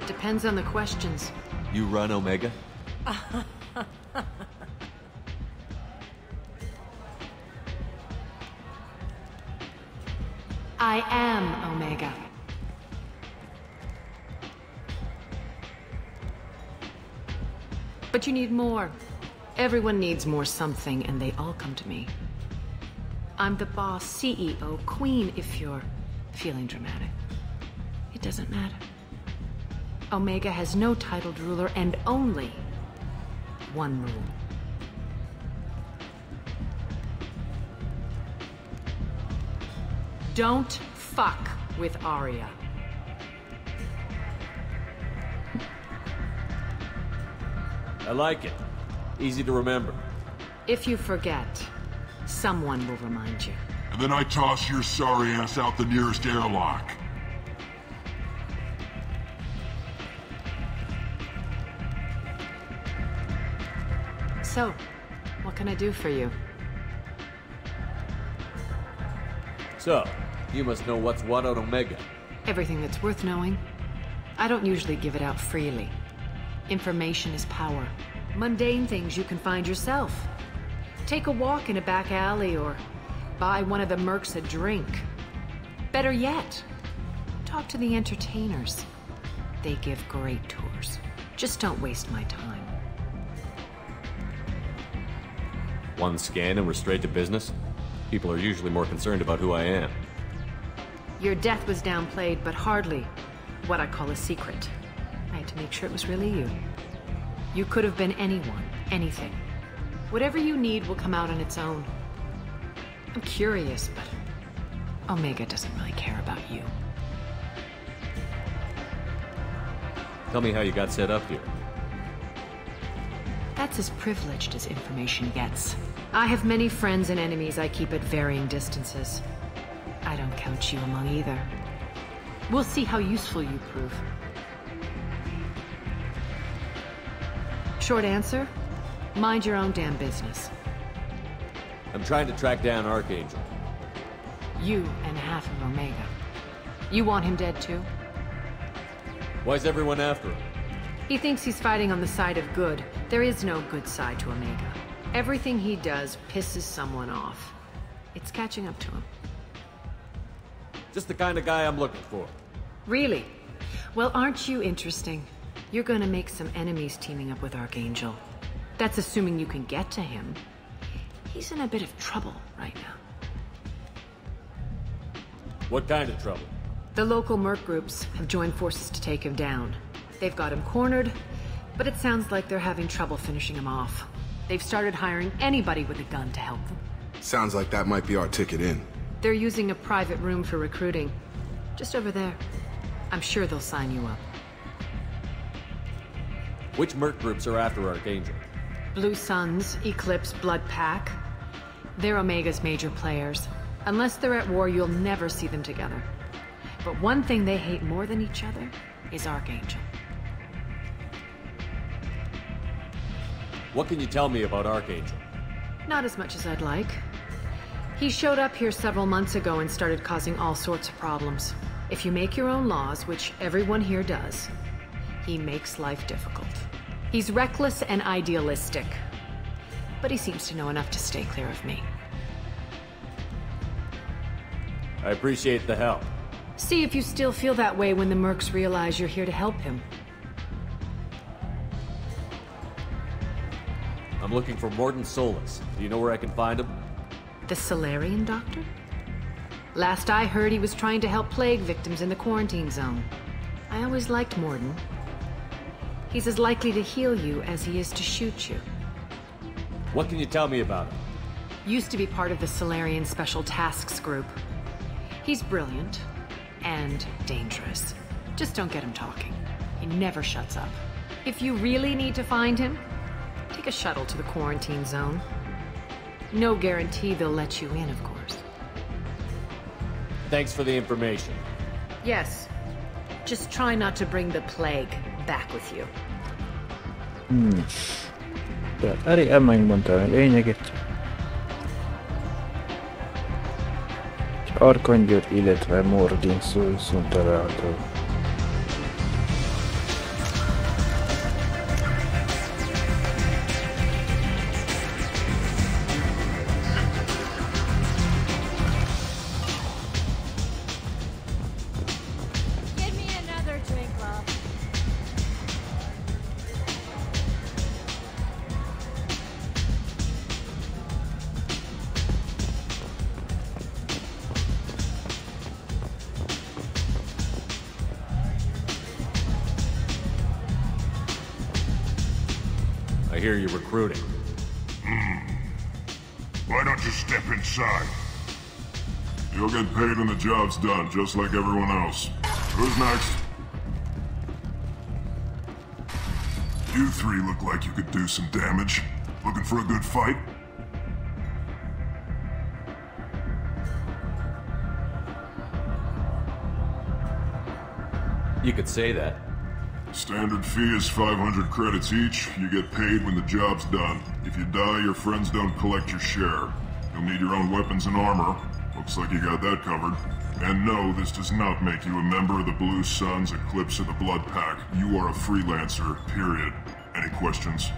Depends on the questions. You run Omega? I am Omega. But you need more. Everyone needs more something, and they all come to me. I'm the boss, CEO, queen, if you're feeling dramatic. It doesn't matter. Omega has no titled ruler and only one rule. Don't fuck with Arya. I like it. Easy to remember. If you forget, someone will remind you. And then I toss your sorry ass out the nearest airlock. So, what can I do for you? So, you must know what's what on Omega. Everything that's worth knowing. I don't usually give it out freely. Information is power. Mundane things you can find yourself. Take a walk in a back alley or buy one of the mercs a drink. Better yet, talk to the entertainers. They give great tours. Just don't waste my time. One scan and we're straight to business? People are usually more concerned about who I am. Your death was downplayed, but hardly what I call a secret. I had to make sure it was really you. You could have been anyone, anything. Whatever you need will come out on its own. I'm curious, but Omega doesn't really care about you. Tell me how you got set up here. That's as privileged as information gets. I have many friends and enemies I keep at varying distances. I don't count you among either. We'll see how useful you prove. Short answer, mind your own damn business. I'm trying to track down Archangel. You and half of Omega. You want him dead too? Why's everyone after him? He thinks he's fighting on the side of good. There is no good side to Omega. Everything he does pisses someone off. It's catching up to him. Just the kind of guy I'm looking for. Really? Well, aren't you interesting? You're gonna make some enemies teaming up with Archangel. That's assuming you can get to him. He's in a bit of trouble right now. What kind of trouble? The local merc groups have joined forces to take him down. They've got him cornered, but it sounds like they're having trouble finishing him off. They've started hiring anybody with a gun to help them. Sounds like that might be our ticket in. They're using a private room for recruiting. Just over there. I'm sure they'll sign you up. Which merc groups are after Archangel? Blue Suns, Eclipse, Blood Pack. They're Omega's major players. Unless they're at war, you'll never see them together. But one thing they hate more than each other is Archangel. What can you tell me about Archangel? Not as much as I'd like. He showed up here several months ago and started causing all sorts of problems. If you make your own laws, which everyone here does, he makes life difficult. He's reckless and idealistic, but he seems to know enough to stay clear of me. I appreciate the help. See if you still feel that way when the mercs realize you're here to help him. I'm looking for Morden Solus. Do you know where I can find him? The Solarian doctor? Last I heard, he was trying to help plague victims in the quarantine zone. I always liked Morden. He's as likely to heal you as he is to shoot you. What can you tell me about him? Used to be part of the Solarian Special Tasks Group. He's brilliant and dangerous. Just don't get him talking. He never shuts up. If you really need to find him, take a shuttle to the quarantine zone. No guarantee they'll let you in, of course. Thanks for the information. Yes. Just try not to bring the plague back with you. Tehát elég megmondtam a lényeget. Arkangyal, illetve Morden Soluson található. I hear you're recruiting. Why don't you step inside? You'll get paid when the job's done, just like everyone else. Who's next? You three look like you could do some damage. Looking for a good fight? You could say that. Standard fee is 500 credits each. You get paid when the job's done. If you die, your friends don't collect your share. You'll need your own weapons and armor. Looks like you got that covered. And no, this does not make you a member of the Blue Suns, Eclipse, or the Blood Pack. You are a freelancer, period. Any questions?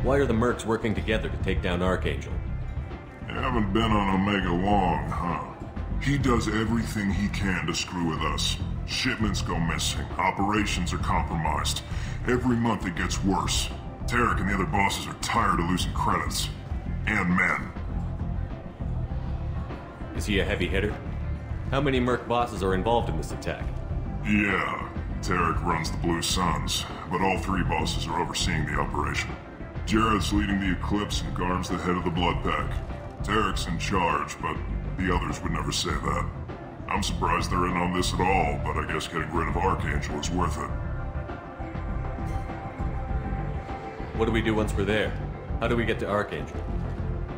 Why are the mercs working together to take down Archangel? You haven't been on Omega long, huh? He does everything he can to screw with us. Shipments go missing, operations are compromised. Every month it gets worse. Tarek and the other bosses are tired of losing credits. And men. Is he a heavy hitter? How many merc bosses are involved in this attack? Yeah, Tarek runs the Blue Suns, but all three bosses are overseeing the operation. Jared's leading the Eclipse and Garm's the head of the Blood Pack. Tarek's in charge, but the others would never say that. I'm surprised they're in on this at all, but I guess getting rid of Archangel is worth it. What do we do once we're there? How do we get to Archangel?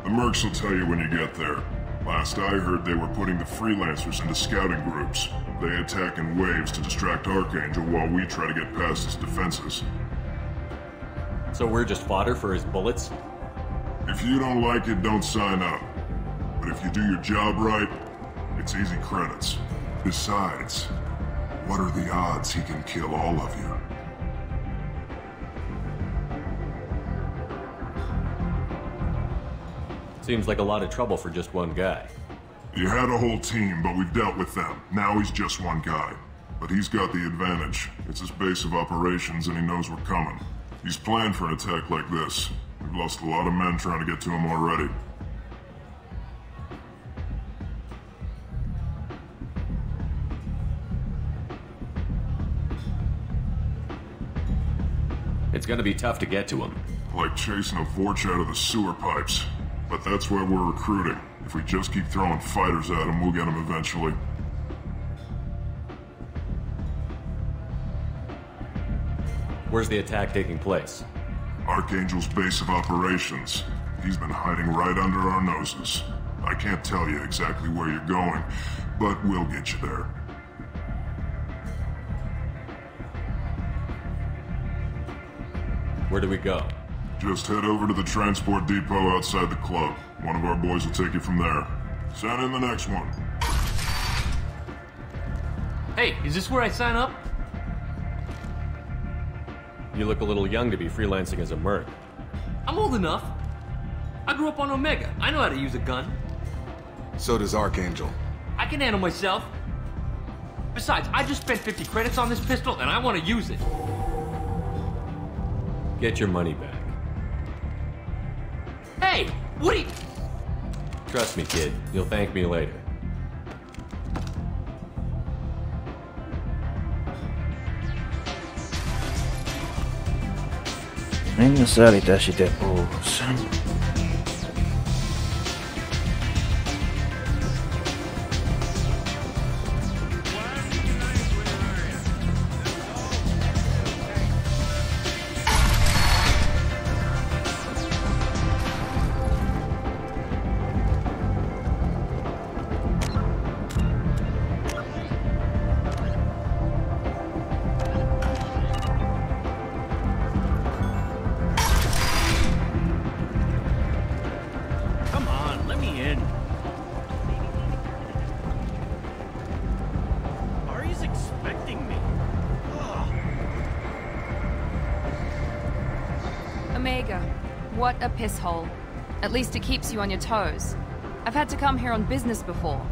The mercs will tell you when you get there. Last I heard, they were putting the freelancers into scouting groups. They attack in waves to distract Archangel while we try to get past his defenses. So we're just fodder for his bullets? If you don't like it, don't sign up. But if you do your job right, it's easy credits. Besides, what are the odds he can kill all of you? Seems like a lot of trouble for just one guy. You had a whole team, but we've dealt with them. Now he's just one guy. But he's got the advantage. It's his base of operations and he knows we're coming. He's planned for an attack like this. We've lost a lot of men trying to get to him already. It's gonna be tough to get to him. Like chasing a Vorch out of the sewer pipes. But that's why we're recruiting. If we just keep throwing fighters at him, we'll get him eventually. Where's the attack taking place? Archangel's base of operations. He's been hiding right under our noses. I can't tell you exactly where you're going, but we'll get you there. Where do we go? Just head over to the transport depot outside the club. One of our boys will take you from there. Send in the next one. Hey, is this where I sign up? You look a little young to be freelancing as a merc. I'm old enough. I grew up on Omega. I know how to use a gun. So does Archangel. I can handle myself. Besides, I just spent 50 credits on this pistol, and I want to use it. Get your money back. Hey, what are you... Trust me, kid. You'll thank me later. Menj a szállítási depóhoz. Omega, what a piss hole. At least it keeps you on your toes. I've had to come here on business before.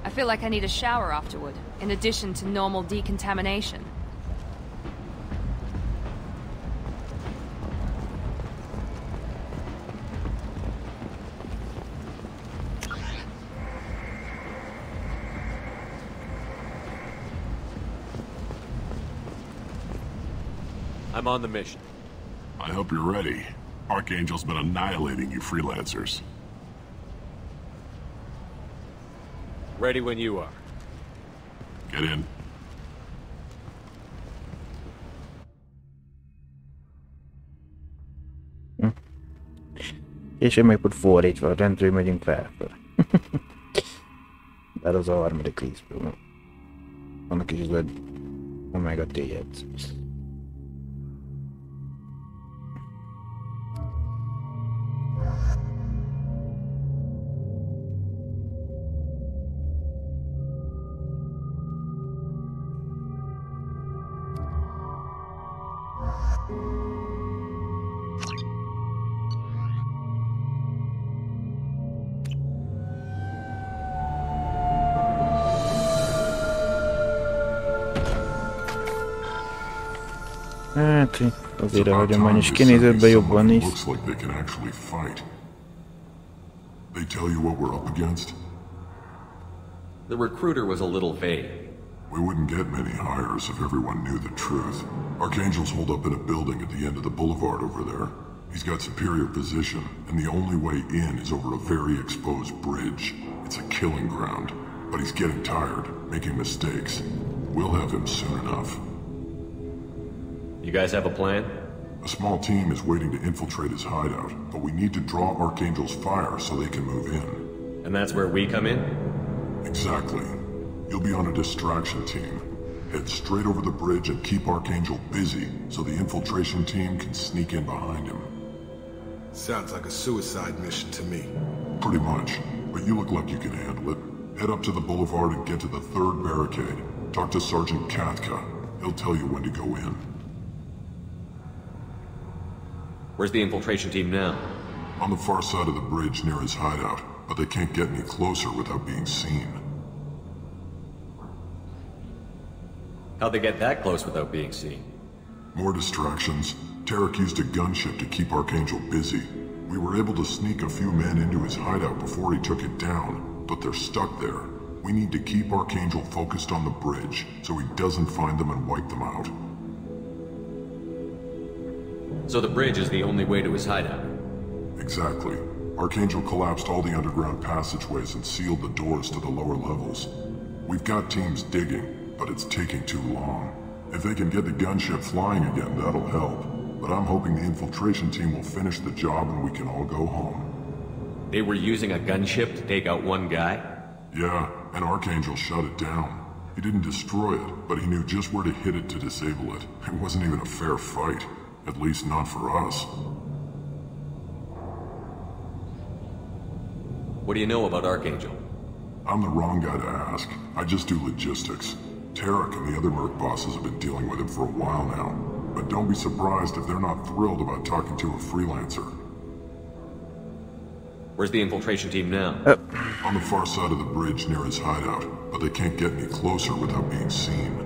I feel like I need a shower afterward, in addition to normal decontamination. I'm on the mission. I hope you're ready. Archangel's been annihilating you freelancers. Ready when you are. Get in. És én meg pont fordítva, rendről megyünk felfel. Bár az a harmadik részből. Annak is az Omega T-jegyz. Hát, azért a hagyomány is kinézetben jobban néz. Looks like they can actually fight. They tell you what we're up against? The recruiter was a little vague. We wouldn't get many hires if everyone knew the truth. Archangel's holed up in a building at the end of the boulevard over there. He's got superior position, and the only way in is over a very exposed bridge. It's a killing ground, but he's getting tired, making mistakes. We'll have him soon enough. You guys have a plan? A small team is waiting to infiltrate his hideout, but we need to draw Archangel's fire so they can move in. And that's where we come in? Exactly. You'll be on a distraction team. Head straight over the bridge and keep Archangel busy so the infiltration team can sneak in behind him. Sounds like a suicide mission to me. Pretty much, but you look like you can handle it. Head up to the boulevard and get to the third barricade. Talk to Sergeant Katka. He'll tell you when to go in. Where's the infiltration team now? On the far side of the bridge near his hideout, but they can't get any closer without being seen. How'd they get that close without being seen? More distractions. Tarek used a gunship to keep Archangel busy. We were able to sneak a few men into his hideout before he took it down, but they're stuck there. We need to keep Archangel focused on the bridge, so he doesn't find them and wipe them out. So the bridge is the only way to his hideout? Exactly. Archangel collapsed all the underground passageways and sealed the doors to the lower levels. We've got teams digging, but it's taking too long. If they can get the gunship flying again, that'll help. But I'm hoping the infiltration team will finish the job and we can all go home. They were using a gunship to take out one guy? Yeah, and Archangel shut it down. He didn't destroy it, but he knew just where to hit it to disable it. It wasn't even a fair fight. At least not for us. What do you know about Archangel? I'm the wrong guy to ask. I just do logistics. Tarek and the other merc bosses have been dealing with him for a while now. But don't be surprised if they're not thrilled about talking to a freelancer. Where's the infiltration team now? On the far side of the bridge near his hideout, but they can't get any closer without being seen.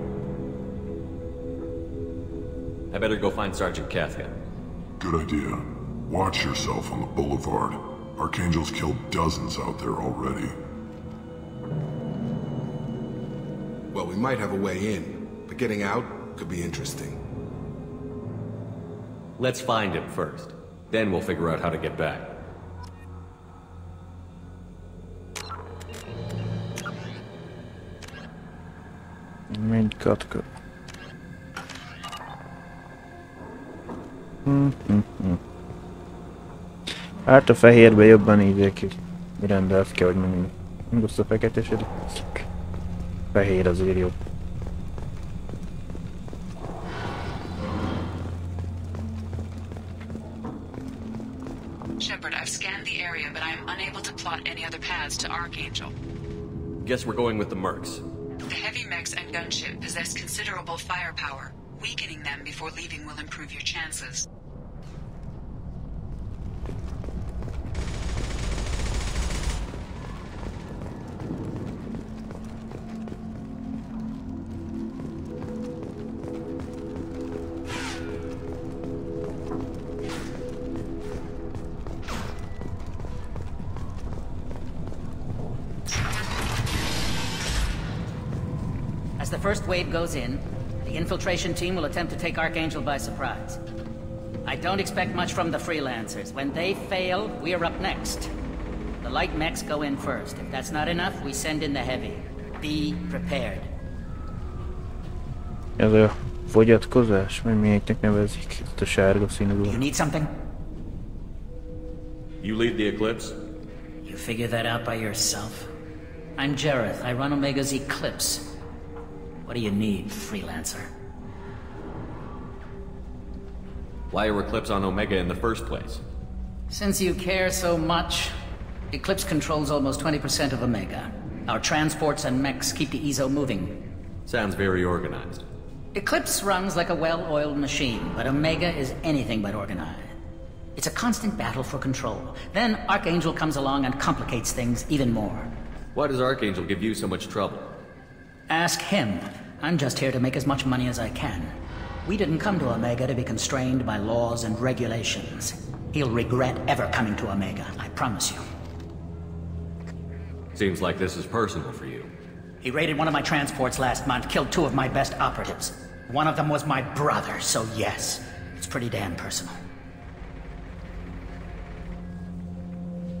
I better go find Sergeant Kafka. Good idea. Watch yourself on the boulevard. Archangel's killed dozens out there already. Well, we might have a way in, but getting out could be interesting. Let's find him first. Then we'll figure out how to get back. Mind katka. Hát a fehérbe jobban írják, Miranda, azt kell, hogy mondjam. Nem rossz a feketesedik. Fehér azért jobb. Shepard, I've scanned the area, but I am unable to plot any other paths to Archangel. Guess we're going with the mercs. The heavy mechs and gunship possess considerable firepower. Weakening them before leaving will improve your chances. As the first wave goes in, the infiltration team will attempt to take Archangel by surprise. I don't expect much from the freelancers. When they fail, we're up next. The light mechs go in first. If that's not enough, we send in the heavy. Be prepared. Ez a fogyatkozás, vagy milyeknek nevezik, ezt a sárga színű. You need something? You lead the Eclipse? You figure that out by yourself? I'm Jareth. I run Omega's Eclipse. What do you need, freelancer? Why are Eclipse on Omega in the first place? Since you care so much, Eclipse controls almost 20% of Omega. Our transports and mechs keep the EZO moving. Sounds very organized. Eclipse runs like a well-oiled machine, but Omega is anything but organized. It's a constant battle for control. Then Archangel comes along and complicates things even more. Why does Archangel give you so much trouble? Ask him. I'm just here to make as much money as I can. We didn't come to Omega to be constrained by laws and regulations. He'll regret ever coming to Omega, I promise you. Seems like this is personal for you. He raided one of my transports last month, killed 2 of my best operatives. One of them was my brother, so yes, it's pretty damn personal.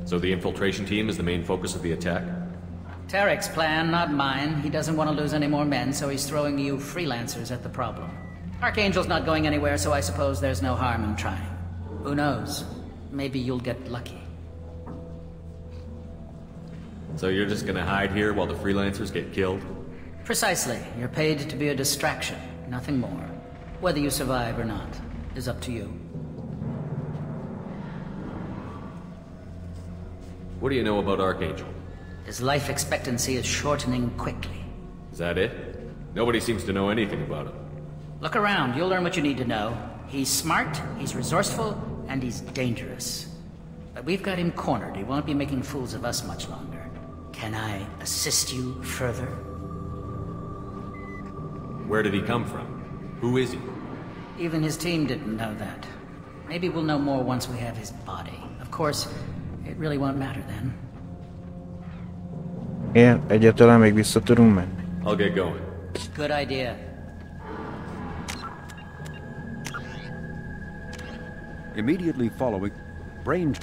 So the infiltration team is the main focus of the attack? Tarek's plan, not mine. He doesn't want to lose any more men, so he's throwing you freelancers at the problem. Archangel's not going anywhere, so I suppose there's no harm in trying. Who knows? Maybe you'll get lucky. So you're just gonna hide here while the freelancers get killed? Precisely. You're paid to be a distraction, nothing more. Whether you survive or not is up to you. What do you know about Archangel? His life expectancy is shortening quickly. Is that it? Nobody seems to know anything about him. Look around, you'll learn what you need to know. He's smart, he's resourceful, and he's dangerous. But we've got him cornered. He won't be making fools of us much longer. Can I assist you further? Where did he come from? Who is he? Even his team didn't know that. Maybe we'll know more once we have his body. Of course, it really won't matter then. Igen, egyáltalán még vissza tudunk menni. I'll get going. Good idea. Immediately following, brain...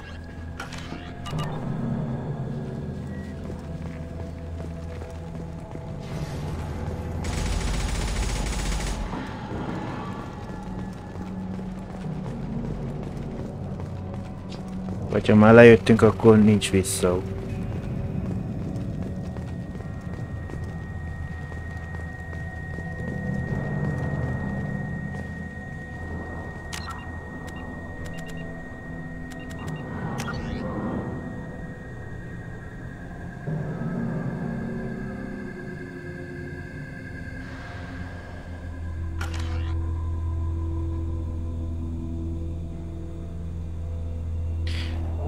Vagy ha már lejöttünk, akkor nincs vissza.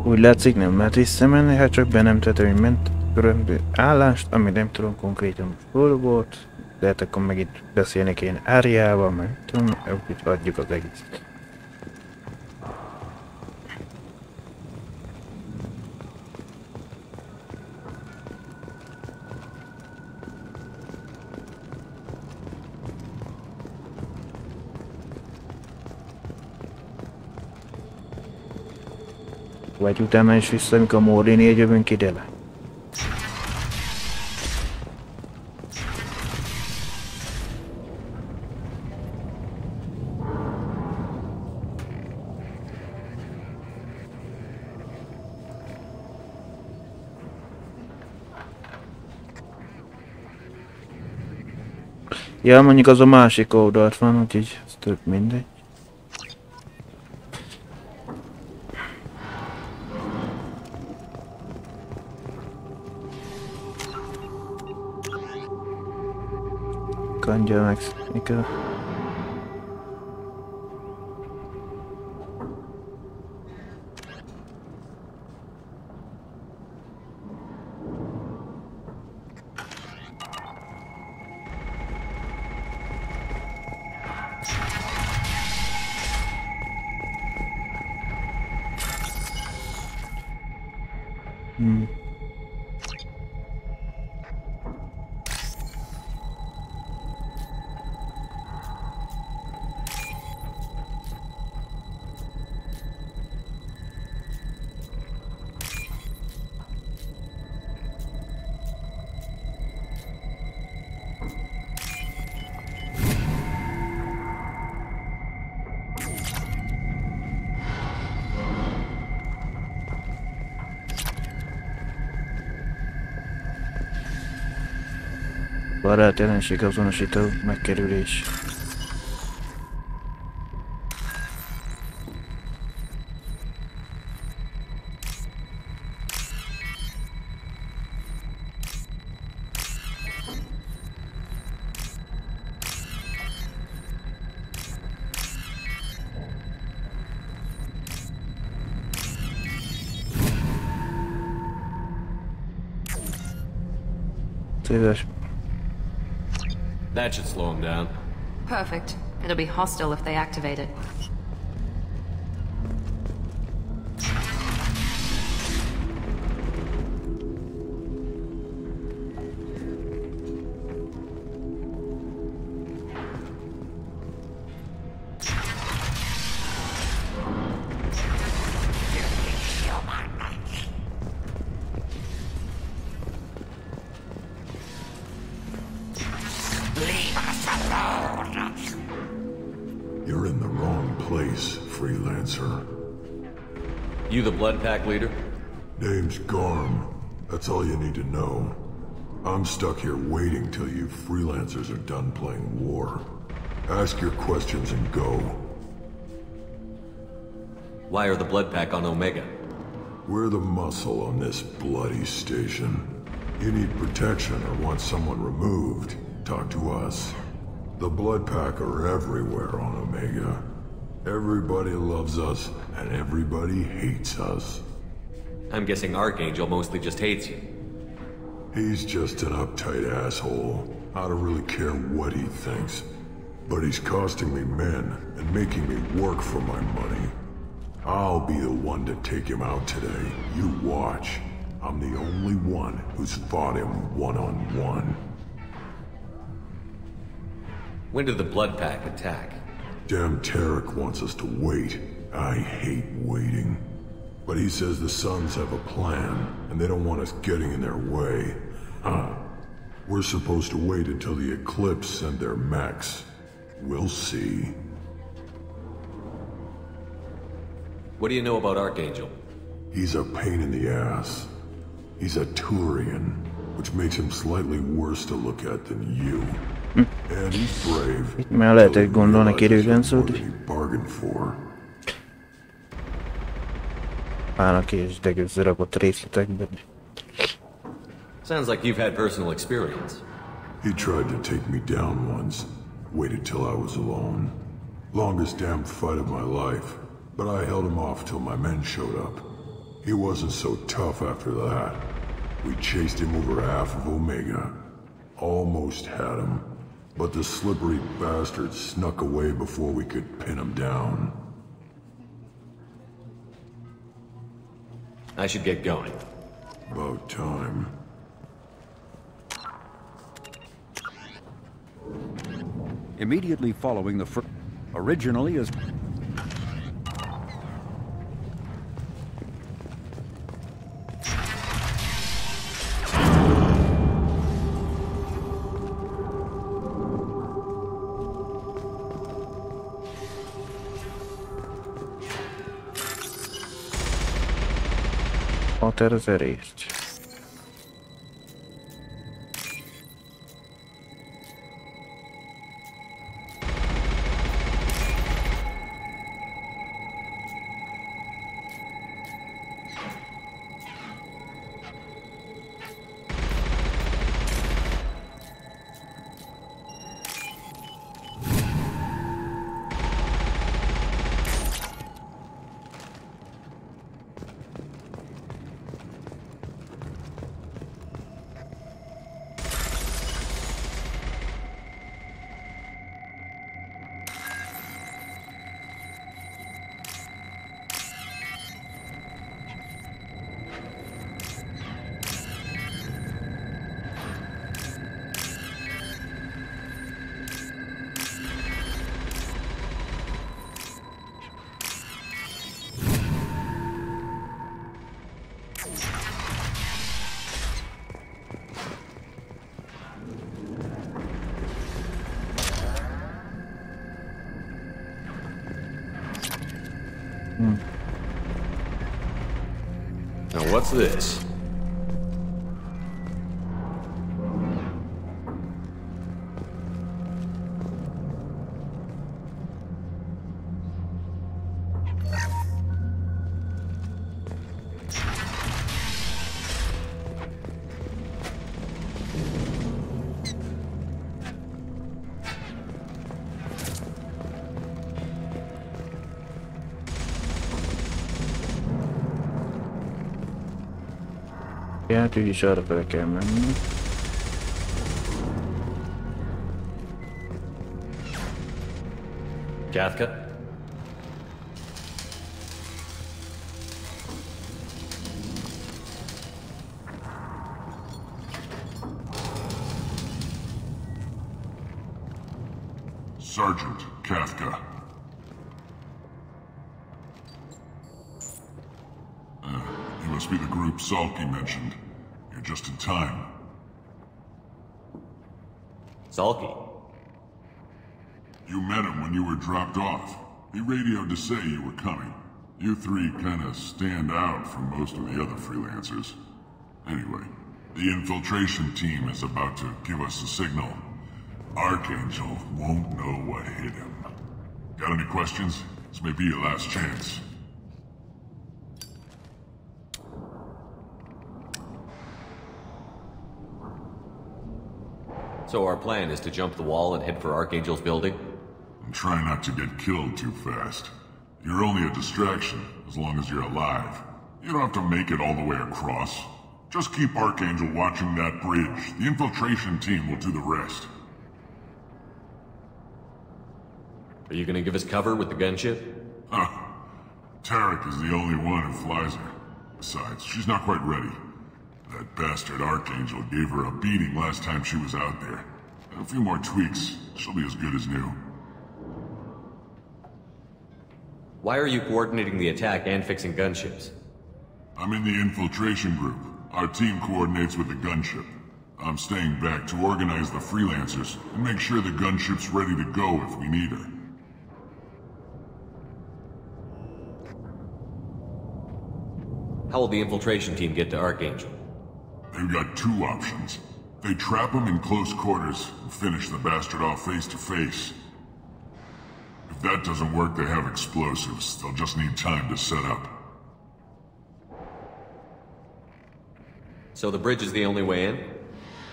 Úgy látszik, nem lehet visszamenni, hát csak be nem tettem, hogy ment körülbelül állást, ami nem tudom konkrétan hol volt, de hát akkor megint beszélni kéne Áriával, meg tudom, úgyhogy adjuk az egészet. Vagy utána is vissza, amikor a Mórinél jövünk ide le. Ja, mondjuk az a másik oldalt van, úgyhogy ez több mindegy. Kandja meg Mika. Barát jelenség azonosító megkerülés. Széves. That should slow him down. Perfect. It'll be hostile if they activate it. You're in the wrong place, freelancer. You the Blood Pack leader? Name's Garm. That's all you need to know. I'm stuck here waiting till you freelancers are done playing war. Ask your questions and go. Why are the Blood Pack on Omega? We're the muscle on this bloody station. You need protection or want someone removed, talk to us. The Blood Pack are everywhere on Omega. Everybody loves us, and everybody hates us. I'm guessing Archangel mostly just hates you. He's just an uptight asshole. I don't really care what he thinks. But he's costing me men, and making me work for my money. I'll be the one to take him out today. You watch. I'm the only one who's fought him one-on-one. When did the Blood Pack attack? Damn Tarek wants us to wait. I hate waiting. But he says the Suns have a plan, and they don't want us getting in their way. We're supposed to wait until the Eclipse send their mechs. We'll see. What do you know about Archangel? He's a pain in the ass. He's a Turian, which makes him slightly worse to look at than you. And he's brave. Itt már lehetett gondolni kerülben szót. Bargained for. Állnak és degőzzerakott részletekben. Sounds like you've had personal experience. He tried to take me down once. Waited till I was alone. Longest damn fight of my life. But I held him off till my men showed up. He wasn't so tough after that. We chased him over half of Omega. Almost had him. But the slippery bastard snuck away before we could pin him down. I should get going. About time. Immediately following the originally as a terzelést. Now what's this? Hát úgy is arra fel kell menni. Kathka? Sergeant Kathka. You must be the group Salky mentioned. You're just in time. Salky? You met him when you were dropped off. He radioed to say you were coming. You three kinda stand out from most of the other freelancers. Anyway, the infiltration team is about to give us a signal. Archangel won't know what hit him. Got any questions? This may be your last chance. So our plan is to jump the wall and head for Archangel's building? And try not to get killed too fast. You're only a distraction, as long as you're alive. You don't have to make it all the way across. Just keep Archangel watching that bridge. The infiltration team will do the rest. Are you gonna give us cover with the gunship? Huh. Tarek is the only one who flies her. Besides, she's not quite ready. That bastard Archangel gave her a beating last time she was out there. A few more tweaks, she'll be as good as new. Why are you coordinating the attack and fixing gunships? I'm in the infiltration group. Our team coordinates with the gunship. I'm staying back to organize the freelancers and make sure the gunship's ready to go if we need her. How will the infiltration team get to Archangel? They've got two options. They trap him in close quarters and finish the bastard off face to face. If that doesn't work, they have explosives. They'll just need time to set up. So the bridge is the only way in?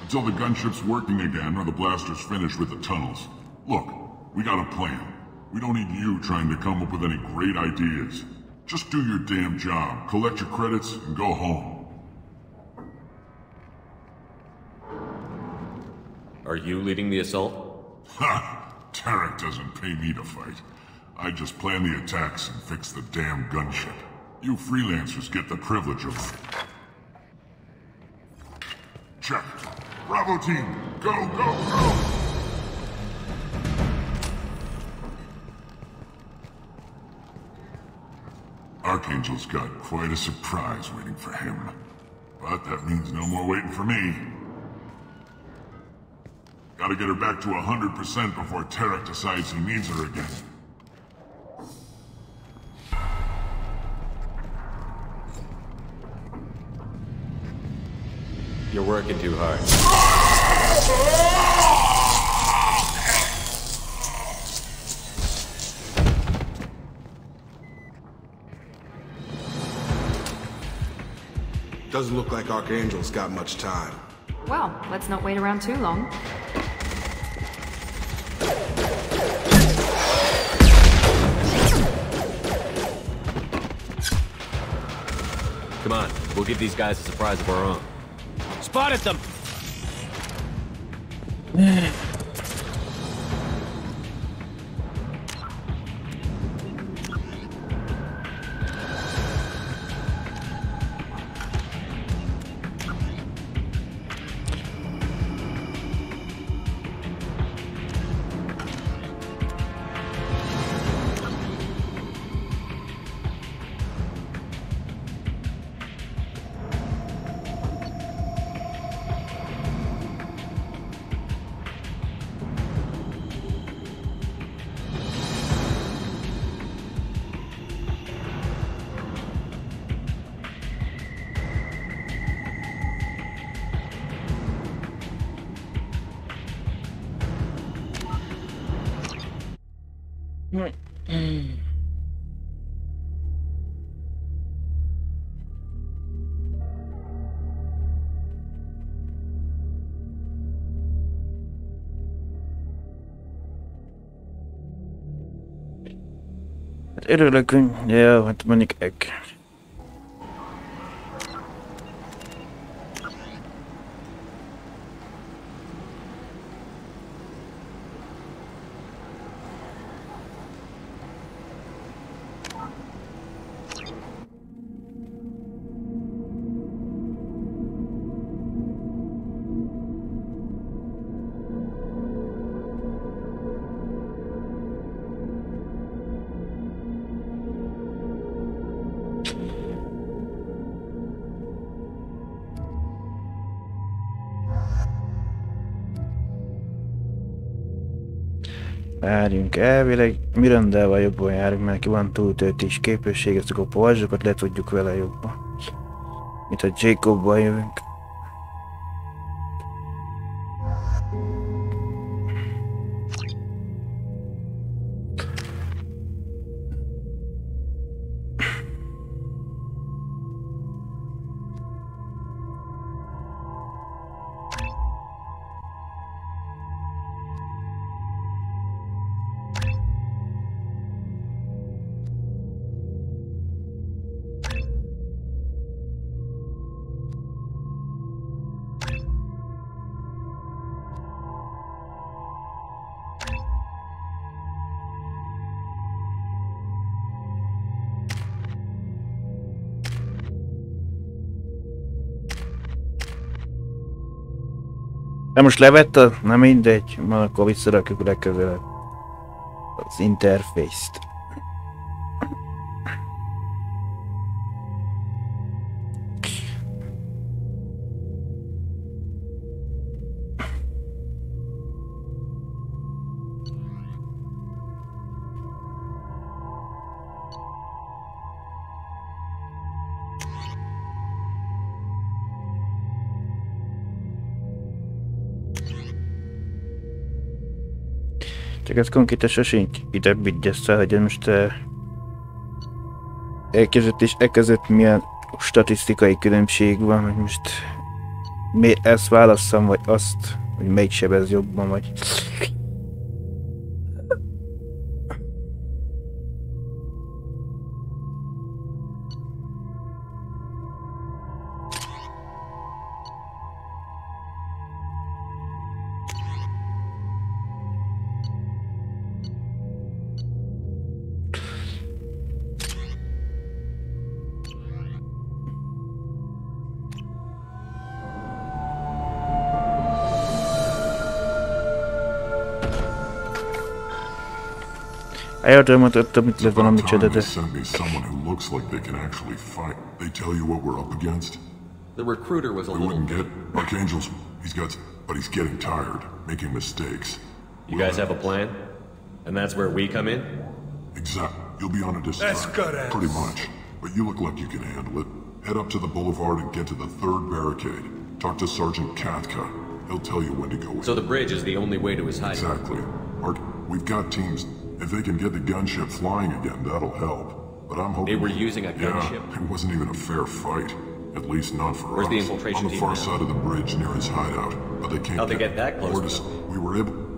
Until the gunship's working again or the blasters finish with the tunnels. Look, we got a plan. We don't need you trying to come up with any great ideas. Just do your damn job, collect your credits, and go home. Are you leading the assault? Ha! Tarek doesn't pay me to fight. I just plan the attacks and fix the damn gunship. You freelancers get the privilege of... Check. Bravo team, go, go, go! Archangel's got quite a surprise waiting for him. But that means no more waiting for me. Gotta get her back to 100% before Tarek decides he needs her again. You're working too hard. Doesn't look like Archangel's got much time. Well, let's not wait around too long. Come on, we'll give these guys a surprise of our own. Spotted them! Örülök, hogy... Ja, hát mondjuk várjunk, elvileg Mirandával jobban járunk, mert ki van túltöltés képesség, ezt a pajzsokat le tudjuk vele jobban. Mint ha Jacobbal jövünk. De most levette? Na mindegy, már akkor visszarakjuk legközelebb az interfészt. Csak ez konkrétan sincs ide vigyesszel, hogy most elkezdett és között milyen statisztikai különbség van, hogy most ezt válasszam, vagy azt, hogy melyik sebez jobban, vagy... Eltömötöttem, itt lett valami About csoda, time de... they sent me someone who looks like they can actually fight. They tell you what we're up against? The recruiter was a We little... wouldn't get Archangel's. But he's getting tired, making mistakes. You guys have a plan? And that's where we come in? Exactly. You'll be on a distance. That's good, Ed. Pretty much. But you look like you can handle it. Head up to the boulevard and get to the 3rd barricade. Talk to Sergeant Katka. He'll tell you when to go in. So the bridge is the only way to his hideout? Exactly. We've got teams. If they can get the gunship flying again, that'll help. But I'm hoping... They were using a gunship? Yeah, it wasn't even a fair fight. At least not for us. Where's the infiltration on the team far now? side of the bridge near his hideout. But they can't How'd they get that close?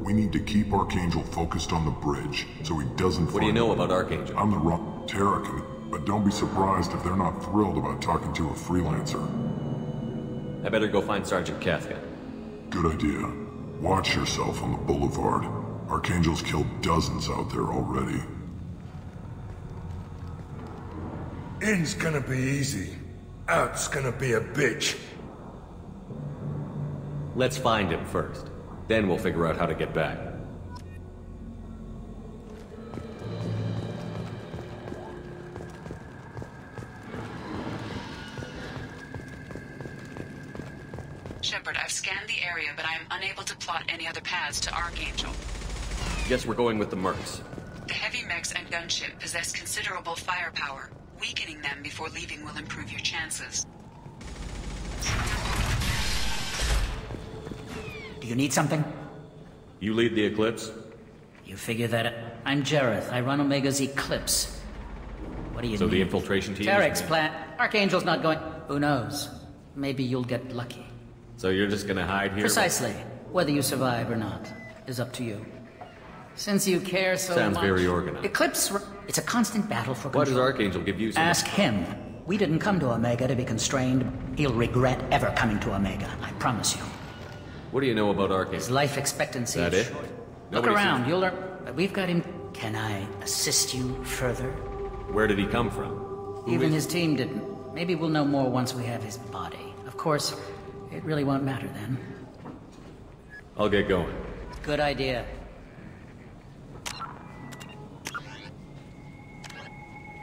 We need to keep Archangel focused on the bridge, so he doesn't... What do you know about Archangel? I'm the wrong... Terrakin. But don't be surprised if they're not thrilled about talking to a freelancer. I better go find Sergeant Katka. Good idea. Watch yourself on the boulevard. Archangel's killed dozens out there already. In's gonna be easy. Out's gonna be a bitch. Let's find him first. Then we'll figure out how to get back. Shepard, I've scanned the area, but I am unable to plot any other paths to Archangel. Guess we're going with the mercs. The heavy mechs and gunship possess considerable firepower. Weakening them before leaving will improve your chances. Do you need something? You lead the Eclipse? You figure that... I'm Jareth. I run Omega's Eclipse. What do you So need? the infiltration team Tarek's is... plan... Archangel's not going... Who knows? Maybe you'll get lucky. So you're just gonna hide here? Precisely. Whether you survive or not is up to you. Since you care so Sounds much... very organized. Eclipse... It's a constant battle for control. What does Archangel give you so Ask him. We didn't come to Omega to be constrained. He'll regret ever coming to Omega. I promise you. What do you know about Archangel? His life expectancy That is it? short. Nobody Look around. seems- You'll learn... But we've got him... Can I assist you further? Where did he come from? Who Even is- his team didn't. Maybe we'll know more once we have his body. Of course, it really won't matter then. I'll get going. Good idea.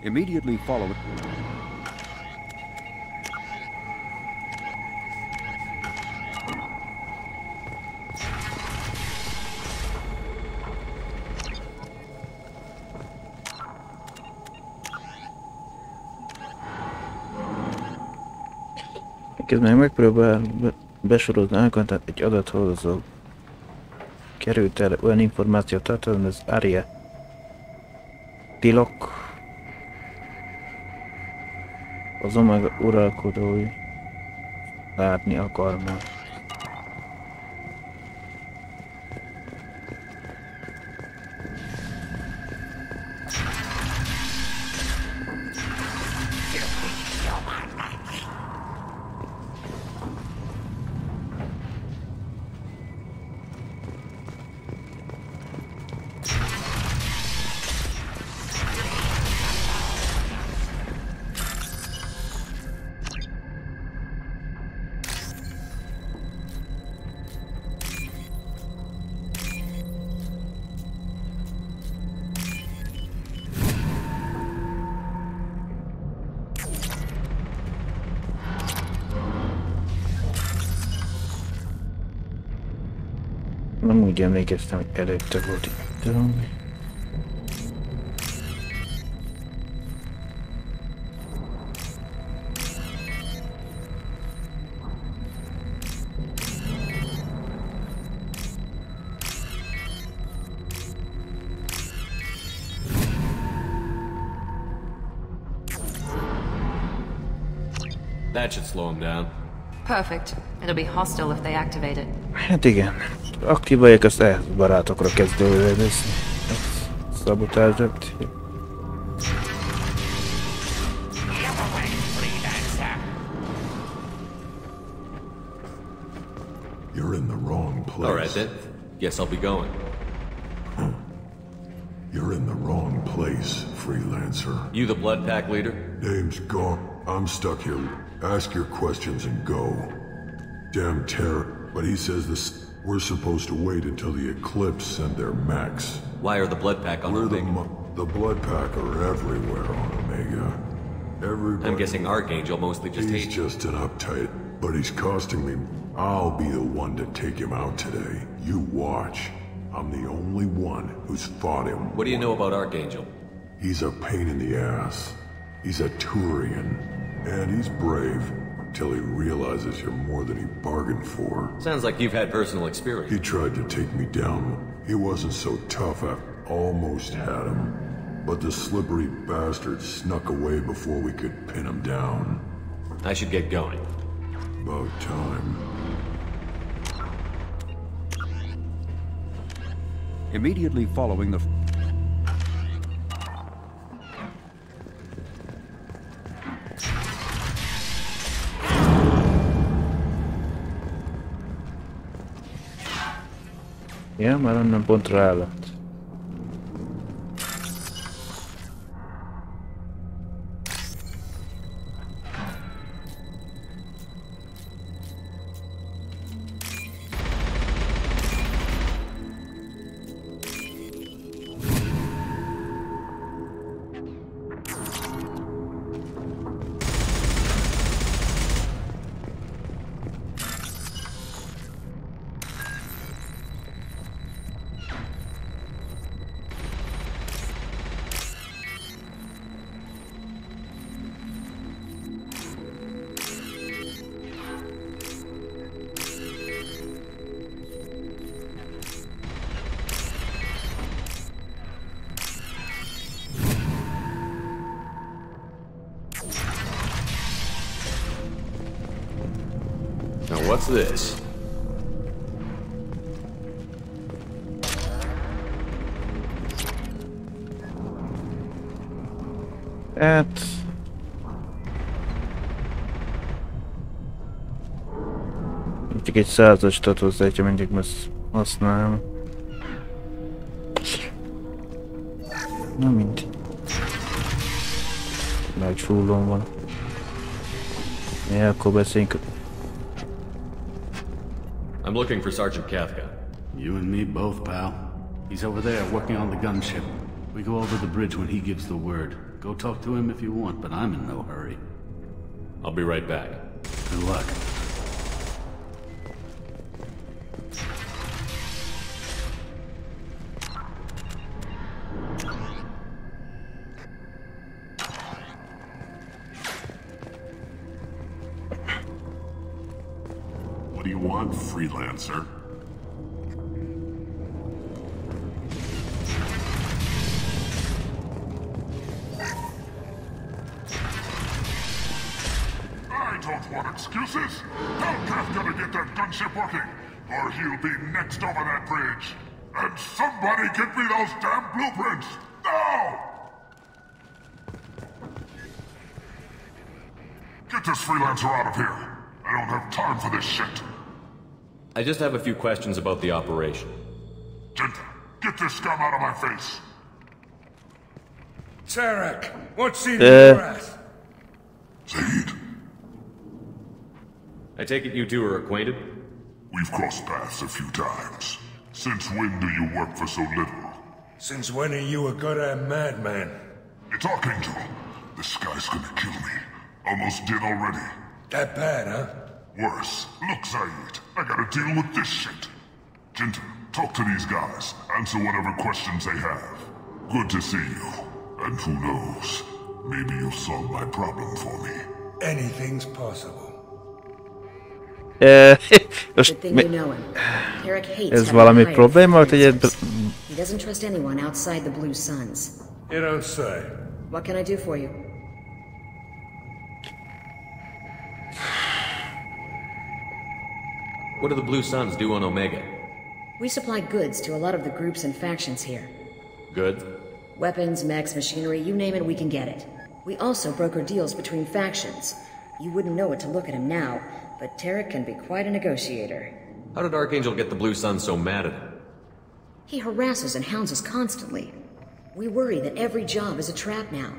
Immediately following... Közben megpróbál besorozni elkontát egy adathozó. Került el olyan információt tartalmaz, az Arya Tilok az Omega uralkodói látni akar már. Nem úgy emlékeztem, hogy előtte volt itt valami. That should slow him down. Perfect. It'll be hostile if they activate it. Hát igen. Aktiválják, azt ehhez barátokra kezd előredezni. Szabotázsat. You're in the wrong place. All right then. Guess I'll be going. You're in the wrong place, freelancer. You the blood pack leader? Name's gone. I'm stuck here. Ask your questions and go. Damn terror. But he says this. We're supposed to wait until the Eclipse send their mechs. Why are the blood pack on the thing? The blood pack are everywhere on Omega. Everybody... I'm guessing Archangel mostly just hates you. He's just an uptight, but he's costing me. I'll be the one to take him out today. You watch. I'm the only one who's fought him. What do you know about Archangel? He's a pain in the ass. He's a Turian. And he's brave, till he realizes you're more than he bargained for. Sounds like you've had personal experience. He tried to take me down. He wasn't so tough, I almost had him. But the slippery bastard snuck away before we could pin him down. I should get going. About time. Immediately following the... Ja, már onnan pont rá lett. Now what's this? Hát... Csak egy 100-as tatoz, hogyha mindig most használom. Na mindegy. Nagy fullon van. Ja, akkor beszéljünk. I'm looking for Sergeant Kafka. You and me both, pal. He's over there working on the gunship. We go over the bridge when he gives the word. Go talk to him if you want, but I'm in no hurry. I'll be right back. Good luck. What do you want, freelancer? I don't want excuses. Tell Kafka to get that gunship working, or he'll be next over that bridge. And somebody get me those damn blueprints! Now! Get this freelancer out of here. I don't have time for this shit. I just have a few questions about the operation. Genta, get this scum out of my face. Tarek, what's in your ass? Zaid, I take it you two are acquainted? we've crossed paths a few times. Since when do you work for so little? Since when are you a goddamn madman? It's Archangel. This guy's gonna kill me. Almost did already. That bad, huh? Worse. Look, Zaid, I gotta deal with this shit. Genta, talk to these guys. Answer whatever questions they have. Good to see you. And who knows, maybe you'll solve my problem for me. Anything's possible. Most Good thing you know him. Tarek hates ez having valami hired probléma, hogy egy... He doesn't trust anyone outside the Blue Suns. You don't say. What can I do for you? What do the Blue Suns do on Omega? We supply goods to a lot of the groups and factions here. Good? Weapons, mechs, machinery, you name it, we can get it. We also broker deals between factions. You wouldn't know it to look at him now, but Tarek can be quite a negotiator. How did Archangel get the Blue Suns so mad at him? He harasses and hounds us constantly. We worry that every job is a trap now.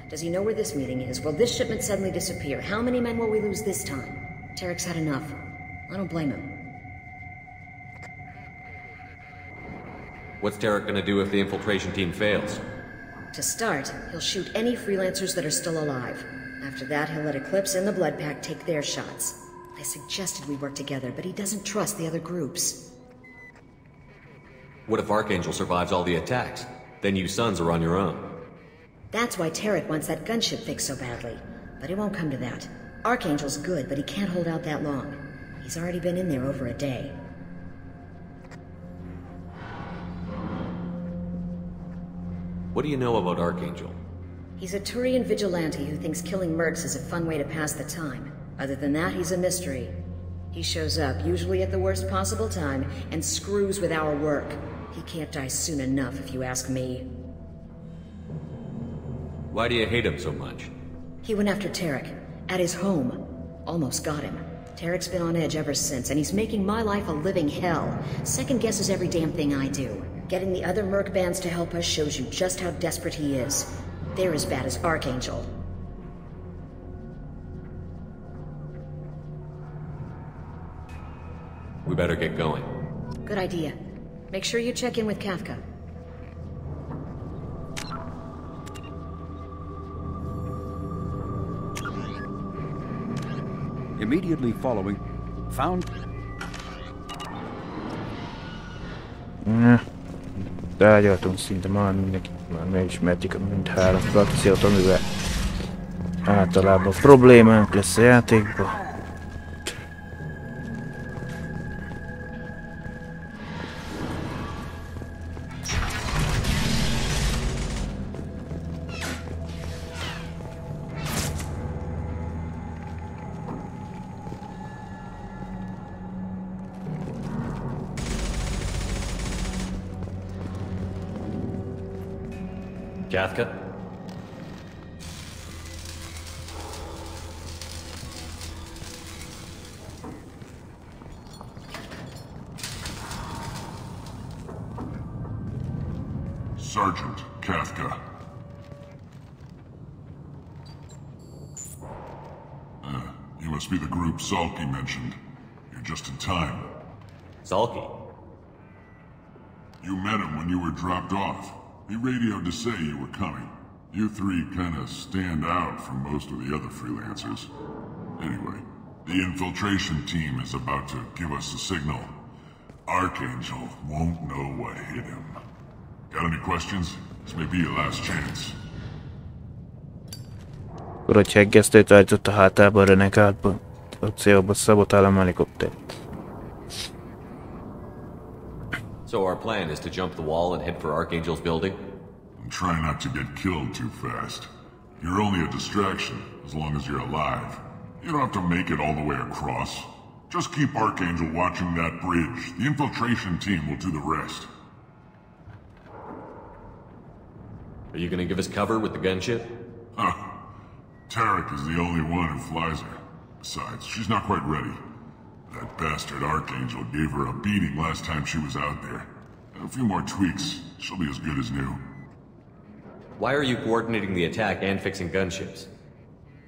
Does he know where this meeting is? Will this shipment suddenly disappear? How many men will we lose this time? Tarek's had enough. I don't blame him. What's Tarek gonna do if the infiltration team fails? To start, he'll shoot any freelancers that are still alive. After that, he'll let Eclipse and the Blood Pack take their shots. I suggested we work together, but he doesn't trust the other groups. What if Archangel survives all the attacks? Then you sons are on your own. That's why Tarek wants that gunship fixed so badly. But it won't come to that. Archangel's good, but he can't hold out that long. He's already been in there over a day. What do you know about Archangel? He's a Turian vigilante who thinks killing mercs is a fun way to pass the time. Other than that, he's a mystery. He shows up, usually at the worst possible time, and screws with our work. He can't die soon enough, if you ask me. Why do you hate him so much? He went after Tarek, at his home. Almost got him. Tarek's been on edge ever since, and he's making my life a living hell. Second guesses every damn thing I do. Getting the other merc bands to help us shows you just how desperate he is. They're as bad as Archangel. We better get going. Good idea. Make sure you check in with Kafka. Immediately following, found... Tárgyaltunk szinte már mindenki, már megismertük a mindhárom frakciót, amivel általában problémánk lesz a játékban. Kafka? Sergeant Kafka. You must be the group Salky mentioned. You're just in time. Salky? You met him when you were dropped off. He radioed to say you were coming. You three kinda stand out from most of the other freelancers. Anyway, the infiltration team is about to give us a signal. Archangel won't know what hit him. Got any questions? This may be your last chance. Akkor, hogyha eggesztőt állított a hátába a renegádban, a célba szabotálom a helikoptert. So our plan is to jump the wall and head for Archangel's building? And try not to get killed too fast. You're only a distraction, as long as you're alive. You don't have to make it all the way across. Just keep Archangel watching that bridge. The infiltration team will do the rest. Are you gonna give us cover with the gunship? Huh. Tarek is the only one who flies her. Besides, she's not quite ready. That bastard Archangel gave her a beating last time she was out there. A few more tweaks, she'll be as good as new. Why are you coordinating the attack and fixing gunships?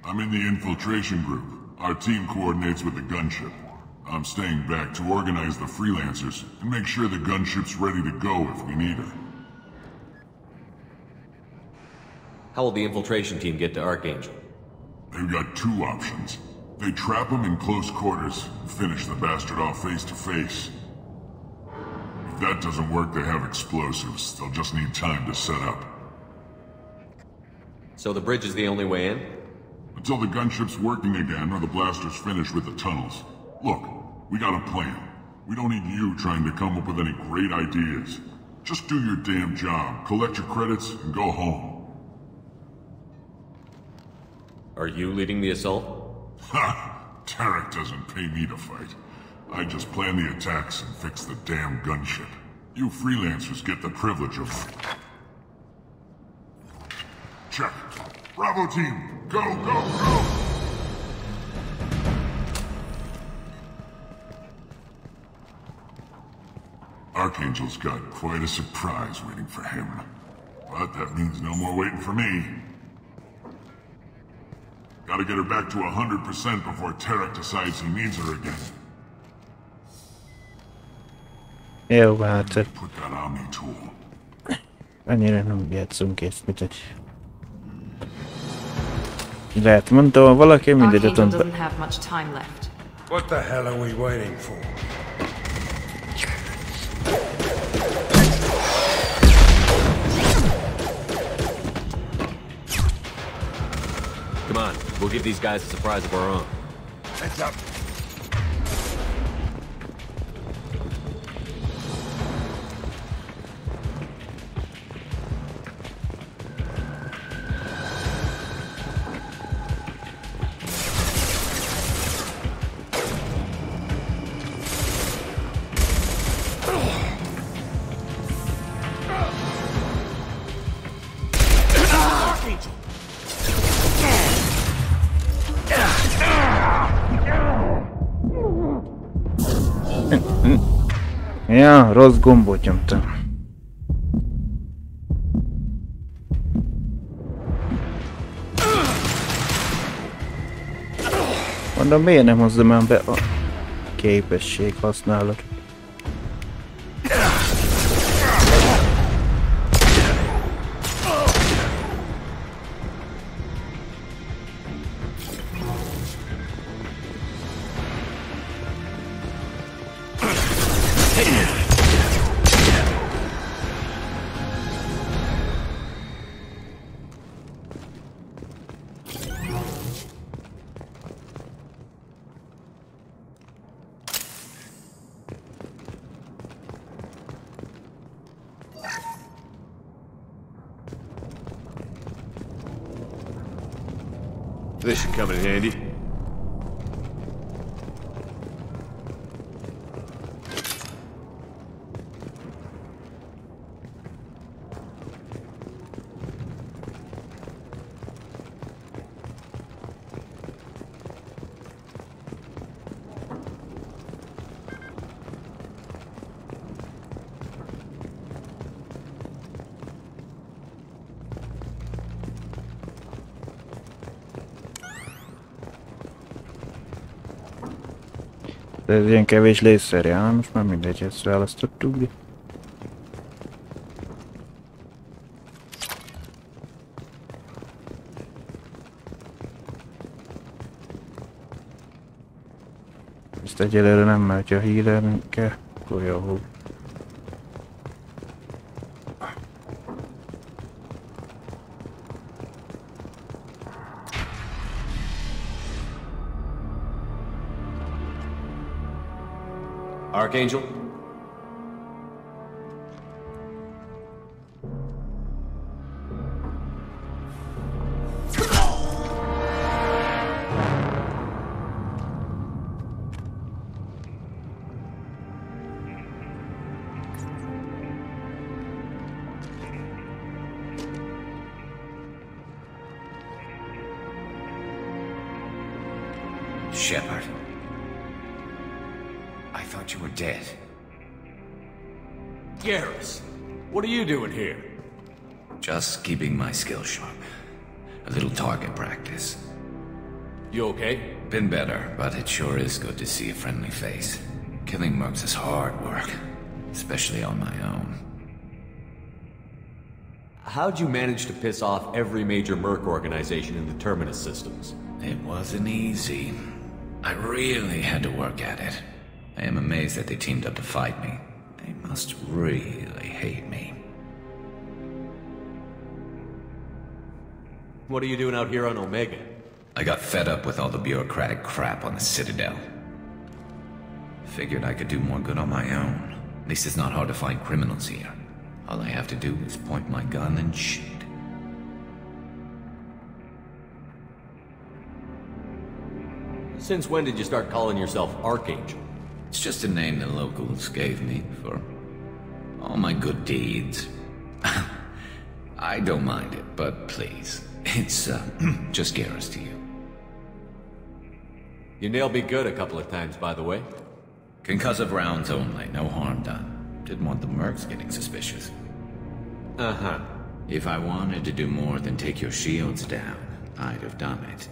I'm in the infiltration group. Our team coordinates with the gunship. I'm staying back to organize the freelancers and make sure the gunship's ready to go if we need her. How will the infiltration team get to Archangel? They've got two options. They trap him in close quarters and finish the bastard off face to face. If that doesn't work, they have explosives. They'll just need time to set up. So the bridge is the only way in? Until the gunship's working again or the blasters finish with the tunnels. Look, we got a plan. We don't need you trying to come up with any great ideas. Just do your damn job, collect your credits, and go home. Are you leading the assault? Ha! Tarek doesn't pay me to fight. I just plan the attacks and fix the damn gunship. You freelancers get the privilege of... Check. Bravo team, go, go, go! Archangel's got quite a surprise waiting for him. But that means no more waiting for me. Gotta get her back to 100% before Tarek decides he needs her again. Jó, hát... Put that Omni tool. Ennyire nem játszunk ezt, mit egy... Lehet, mondta valaki, mindegy, Archangel doesn't have much time left. What the hell are we waiting for? Come on, we'll give these guys a surprise of our own. Heads up. Ja, rossz gombot nyomtam. Mondom, miért nem hozzam már be a képesség használat? This should come in handy. De ez ilyen kevés létszerű, most már mindegy, ezt választottuk. Ezt egyelőre nem, mert ha hílelnünk kell, akkor jó. Archangel? Shepard. I thought you were dead. Garrus, what are you doing here? Just keeping my skills sharp. A little target practice. You okay? Been better, but it sure is good to see a friendly face. Killing mercs is hard work, especially on my own. How'd you manage to piss off every major merc organization in the Terminus systems? It wasn't easy. I really had to work at it. I am amazed that they teamed up to fight me. They must really hate me. What are you doing out here on Omega? I got fed up with all the bureaucratic crap on the Citadel. Figured I could do more good on my own. At least it's not hard to find criminals here. All I have to do is point my gun and shoot. Since when did you start calling yourself Archangel? It's just a name the locals gave me for all my good deeds. I don't mind it, but please, it's just Garrus to you. You nailed me good a couple of times, by the way. Concussive rounds only, no harm done. Didn't want the mercs getting suspicious. Uh-huh. If I wanted to do more than take your shields down, I'd have done it.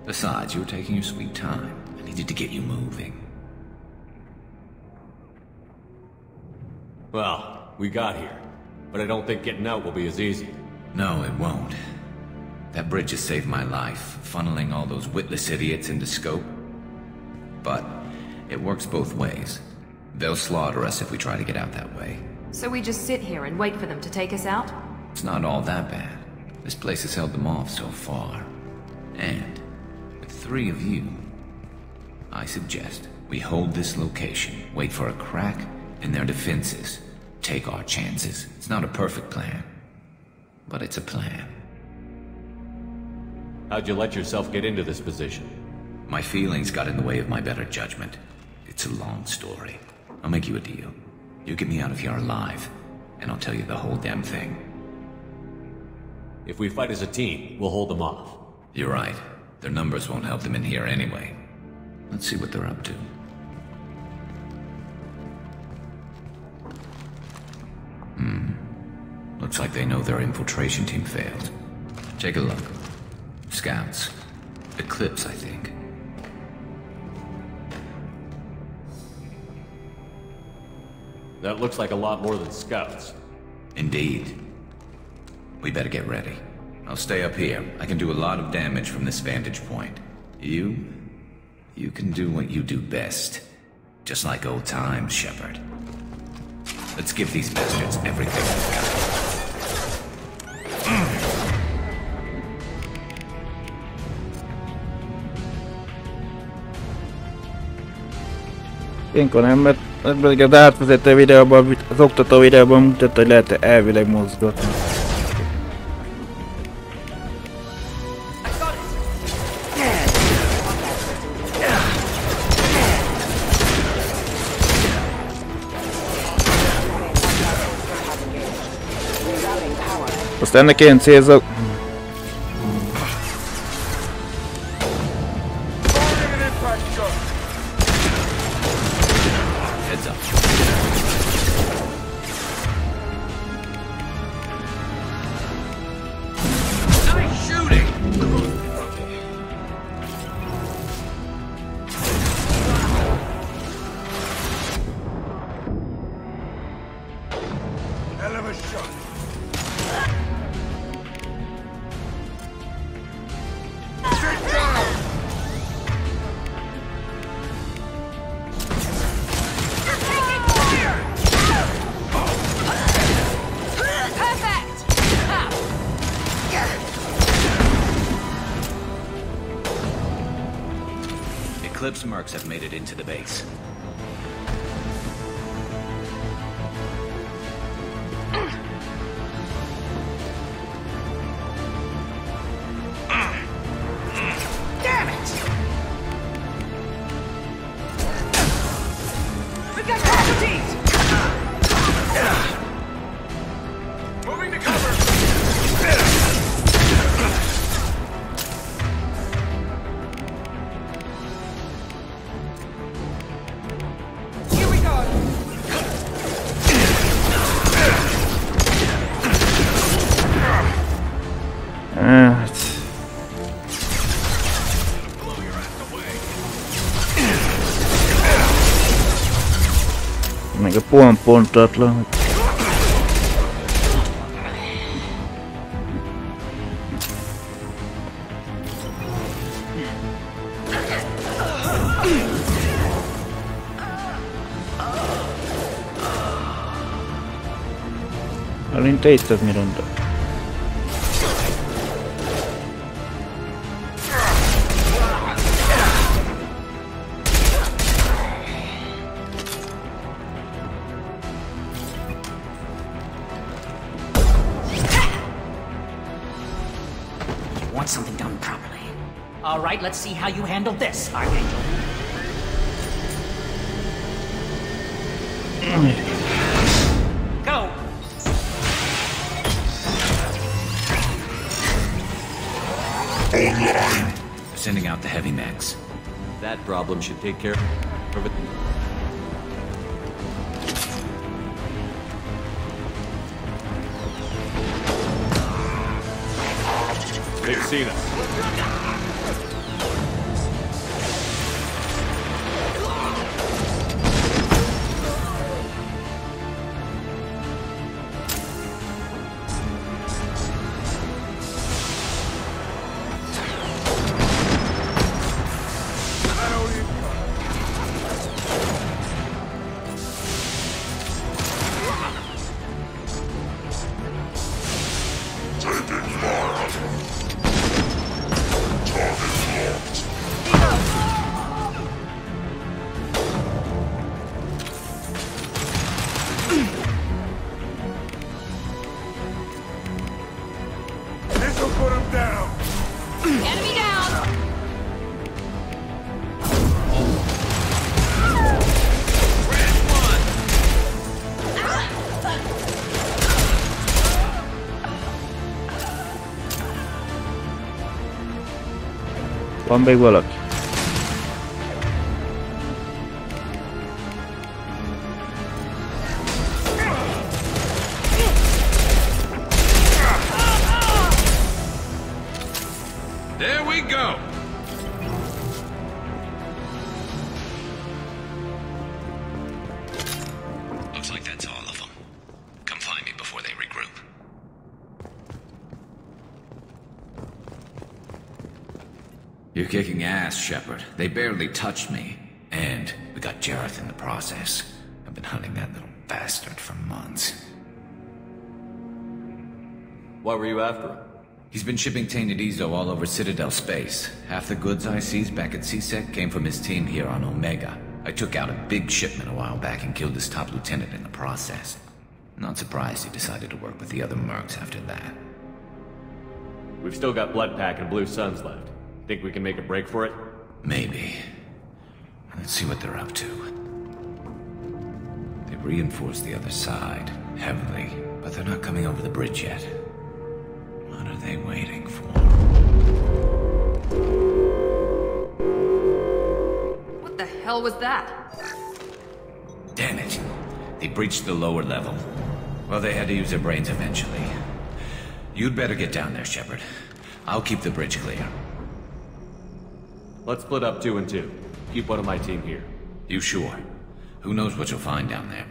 Besides, you were taking your sweet time. I needed to get you moving. Well, we got here. but I don't think getting out will be as easy. No, it won't. That bridge has saved my life, funneling all those witless idiots into scope. But it works both ways. They'll slaughter us if we try to get out that way. So we just sit here and wait for them to take us out? It's not all that bad. This place has held them off so far. And with 3 of you, I suggest we hold this location, wait for a crack in their defenses, take our chances. It's not a perfect plan, but it's a plan. How'd you let yourself get into this position? My feelings got in the way of my better judgment. It's a long story. I'll make you a deal. You get me out of here alive, and I'll tell you the whole damn thing. If we fight as a team, we'll hold them off. You're right. Their numbers won't help them in here anyway. Let's see what they're up to. Looks like they know their infiltration team failed. Take a look. Scouts. Eclipse, I think. That looks like a lot more than scouts. Indeed. We better get ready. I'll stay up here. I can do a lot of damage from this vantage point. You can do what you do best. Just like old times, Shepard. Let's give these bastards everything we've got. Ilyenkor nem, mert ez pedig az átvezető videóban, az oktató videóban mutatta, hogy lehet elvileg mozgatni. Azt ennek ilyen célzok. Eclipse mercs have made it into the base. Damn it! We've got casualties! Moving to cover! Meg a pontatlan. Alinte itt mi ronda. Want something done properly. All right, let's see how you handle this, Archangel. Go! Online. Sending out the heavy mechs. That problem should take care of it. They've seen us. Van még valaki? There we go. Looks like that's all of them. Come find me before they regroup. You're kicking ass, Shepard. They barely touched me. And we got Jareth in the process. I've been hunting that little bastard for months. Why were you after him? He's been shipping tainted Ezo all over Citadel space. Half the goods I seized back at CSEC came from his team here on Omega. I took out a big shipment a while back and killed his top lieutenant in the process. Not surprised he decided to work with the other mercs after that. We've still got Bloodpack and Blue Suns left. Think we can make a break for it? Maybe. Let's see what they're up to. They've reinforced the other side, heavily, but they're not coming over the bridge yet. What are they waiting for? What the hell was that? Damn it. They breached the lower level. Well, they had to use their brains eventually. You'd better get down there, Shepard. I'll keep the bridge clear. Let's split up 2 and 2. Keep one of my team here. You sure? Who knows what you'll find down there?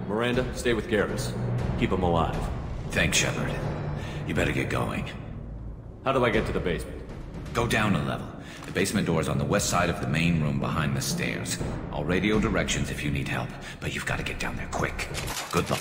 Miranda, stay with Garrus. Keep him alive. Thanks, Shepard. You better get going. How do I get to the basement? Go down a level. The basement door's on the west side of the main room behind the stairs. I'll radio directions if you need help, but you've got to get down there quick. Good luck.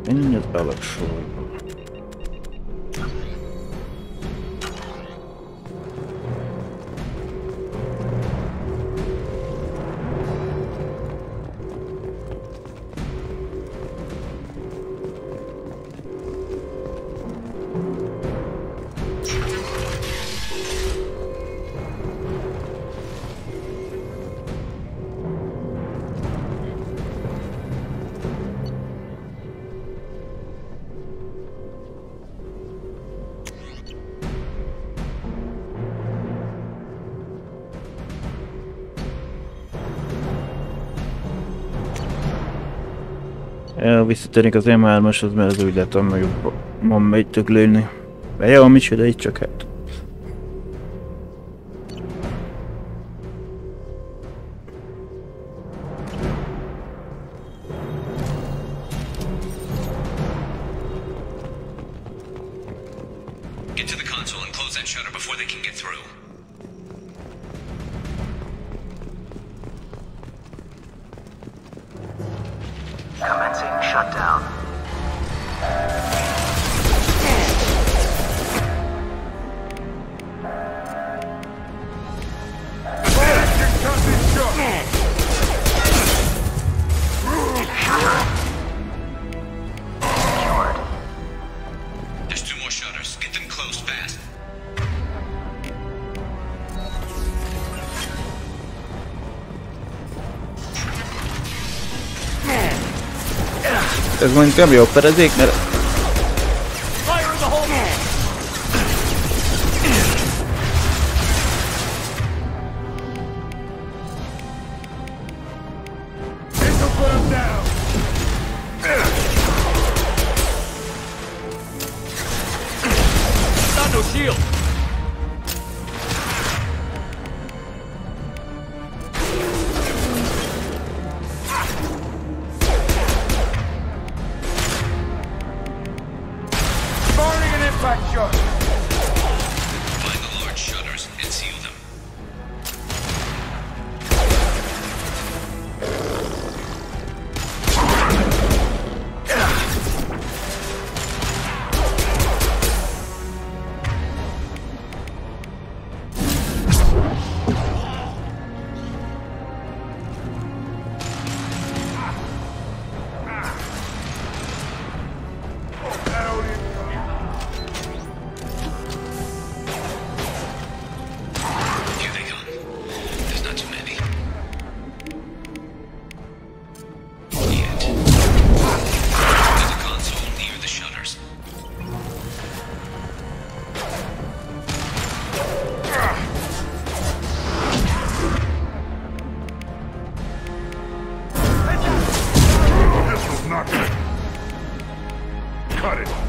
Mennyit alak sorba. Visszatérnék az M3-ashoz, mert az úgy látom, hogy van megy tök lőni. De jó, micsoda, így csak hát. Get to the console and close that shutter before they can get through. Commencing shutdown. There's 2 more shutters. Get them closed fast. Ez mondjuk nem jó perezék, mert... No shield! Firing an impact shot! Find the large shutters and seal them. cut it.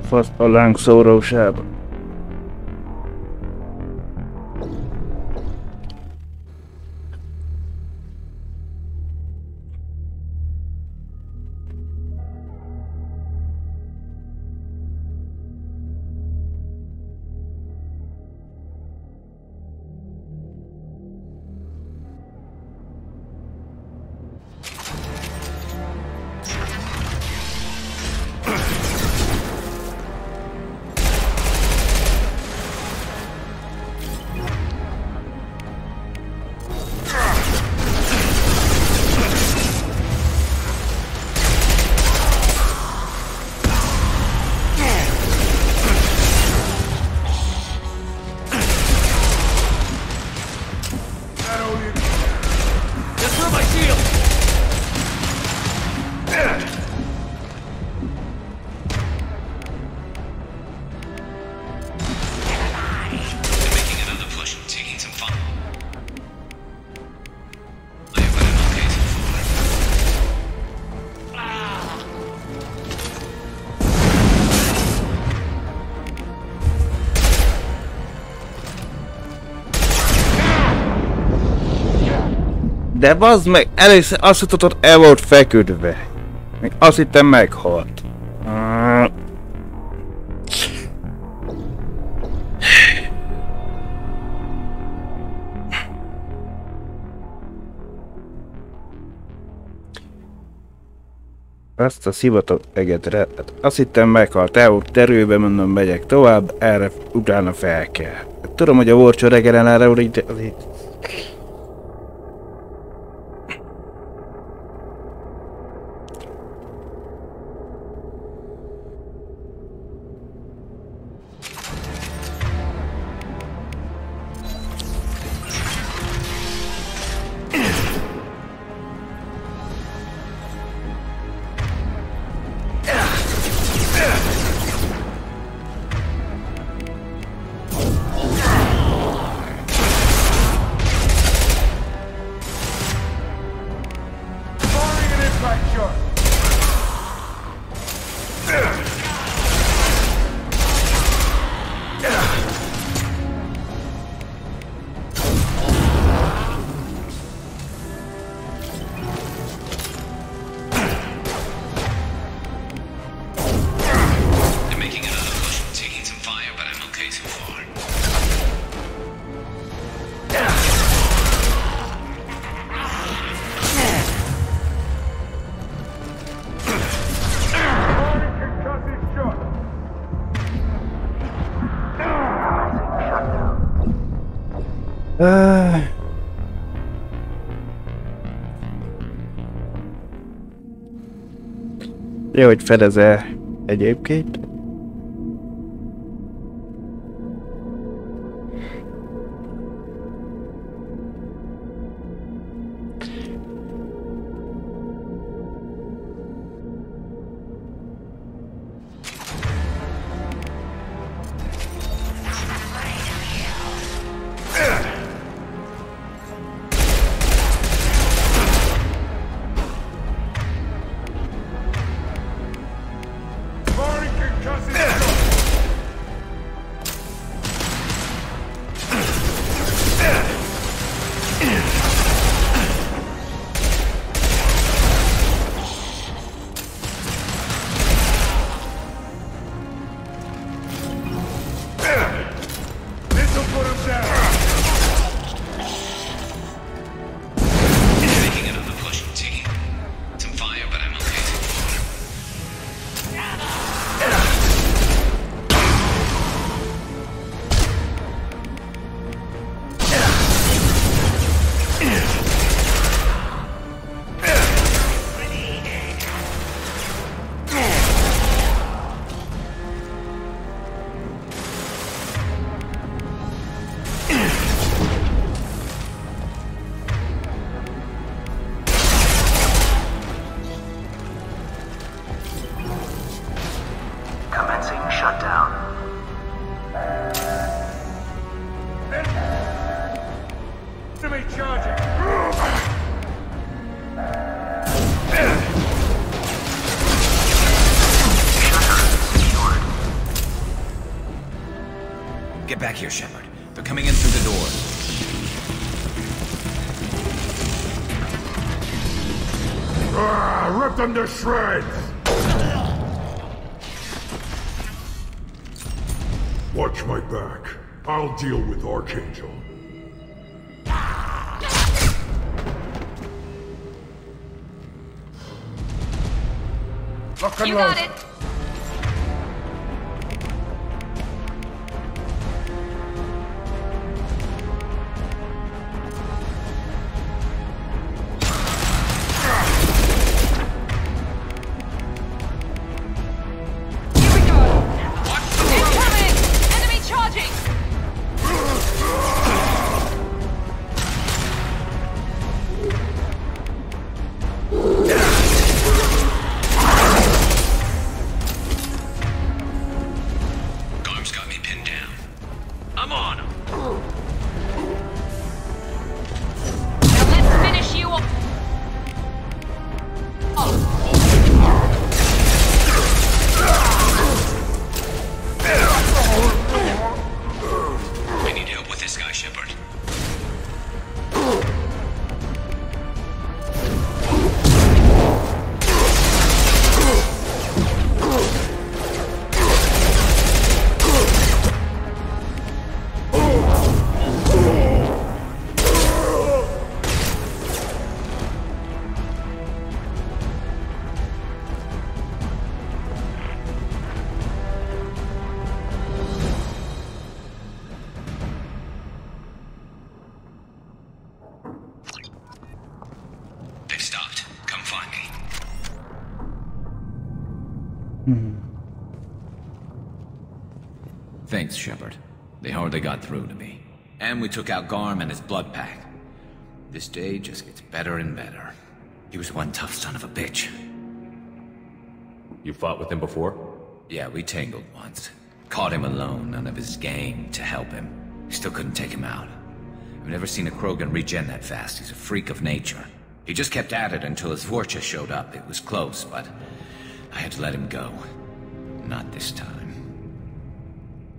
fasz a lángszórósába. De bazd meg, először azt tudod, el volt feküdve. Még azt hittem meghalt. Azt a szivatok egedre, azt hittem meghalt, el volt terőbe, mondom, megyek tovább, erre utána fel kell. Tudom, hogy a Warcsó reggelen erre úr itt... Jó, hogy fedezel egyébként. Get back here, Shepard. They're coming in through the door. Rip them to shreds! Watch my back. I'll deal with Archangel. Lock and You load. got it. Thanks, Shepard. They hardly got through to me. And we took out Garm and his blood pack. This day just gets better and better. He was one tough son of a bitch. You fought with him before? Yeah, we tangled once. Caught him alone, none of his gang to help him. Still couldn't take him out. I've never seen a Krogan regen that fast. He's a freak of nature. He just kept at it until his Vorcha showed up. It was close, but I had to let him go. Not this time.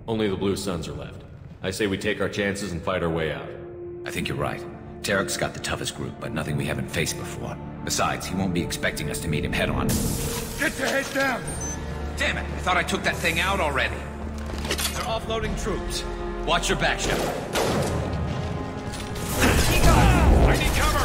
Only the Blue Suns are left. I say we take our chances and fight our way out. I think you're right. Tarek's got the toughest group, but nothing we haven't faced before. Besides, he won't be expecting us to meet him head-on. Get your head down! Damn it! I thought I took that thing out already. They're offloading troops. Watch your back, Shepard. I need cover!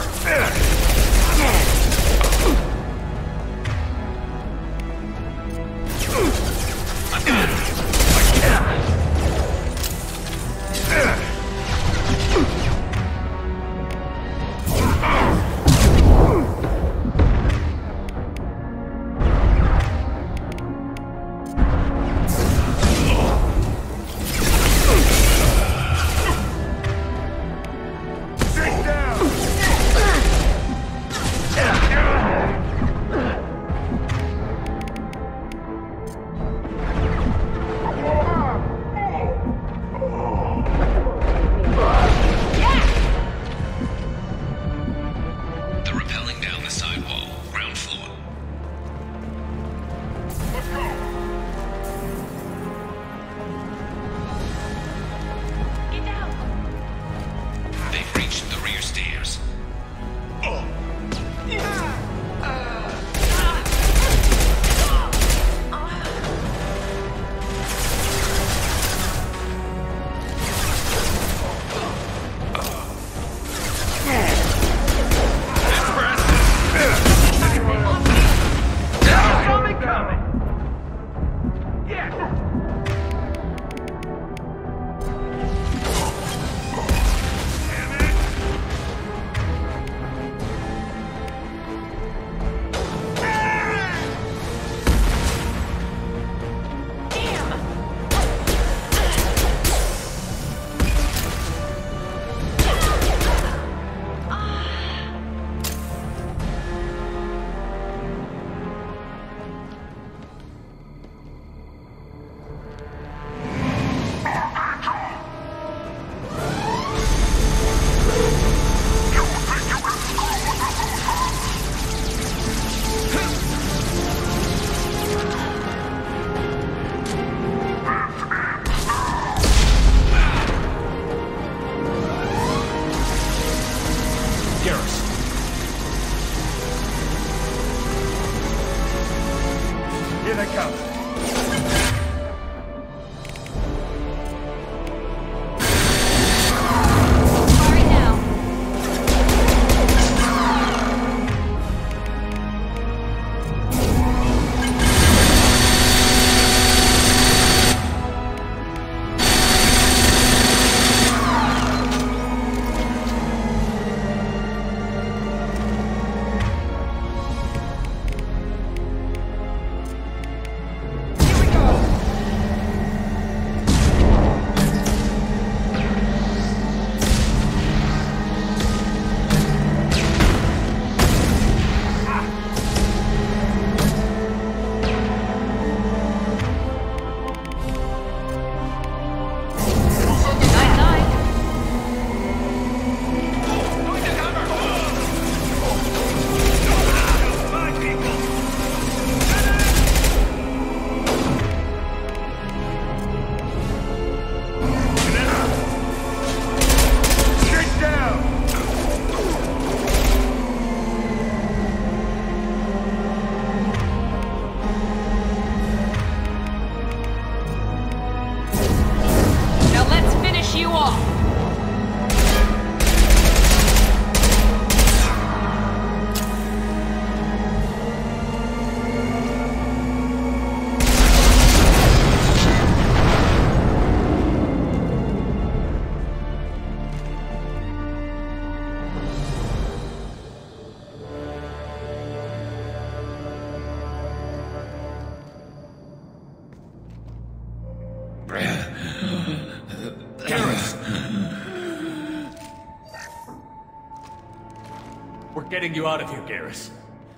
We're getting you out of here, Garrus.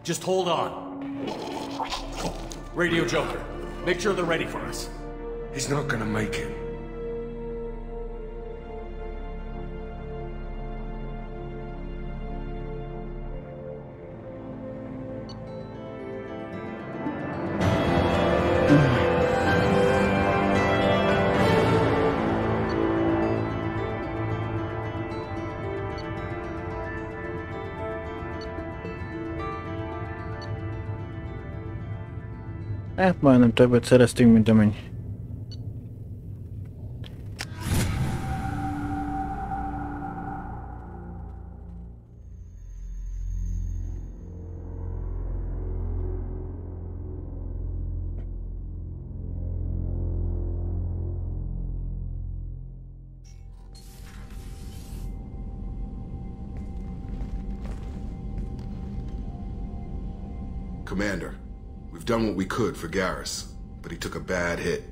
Just hold on. Radio Joker, make sure they're ready for us. He's not gonna make it. Hát majdnem többet szereztünk, mint amennyi. Commander, we've done what we could for Garrus, but he took a bad hit.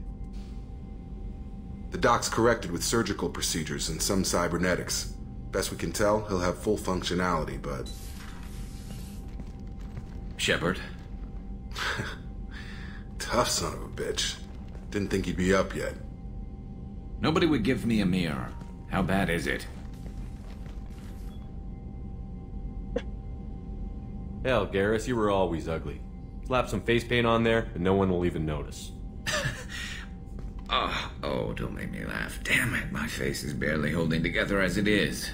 The doc's corrected with surgical procedures and some cybernetics. Best we can tell, he'll have full functionality, but... Shepard? Tough son of a bitch. Didn't think he'd be up yet. Nobody would give me a mirror. How bad is it? Hell, Garrus, you were always ugly. Slap some face paint on there, and no one will even notice. Oh, don't make me laugh. Damn it, my face is barely holding together as it is.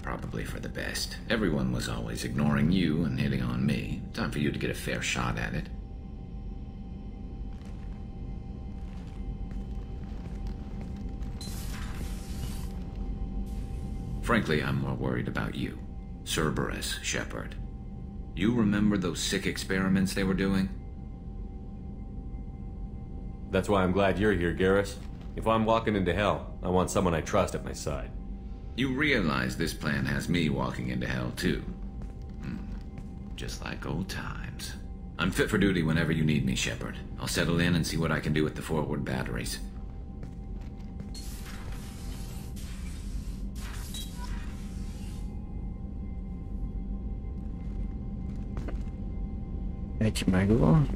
Probably for the best. Everyone was always ignoring you and hitting on me. Time for you to get a fair shot at it. Frankly, I'm more worried about you. Cerberus, Shepard. You remember those sick experiments they were doing? That's why I'm glad you're here, Garrus. If I'm walking into hell, I want someone I trust at my side. You realize this plan has me walking into hell, too. Just like old times. I'm fit for duty whenever you need me, Shepard. I'll settle in and see what I can do with the forward batteries. Egy megvan.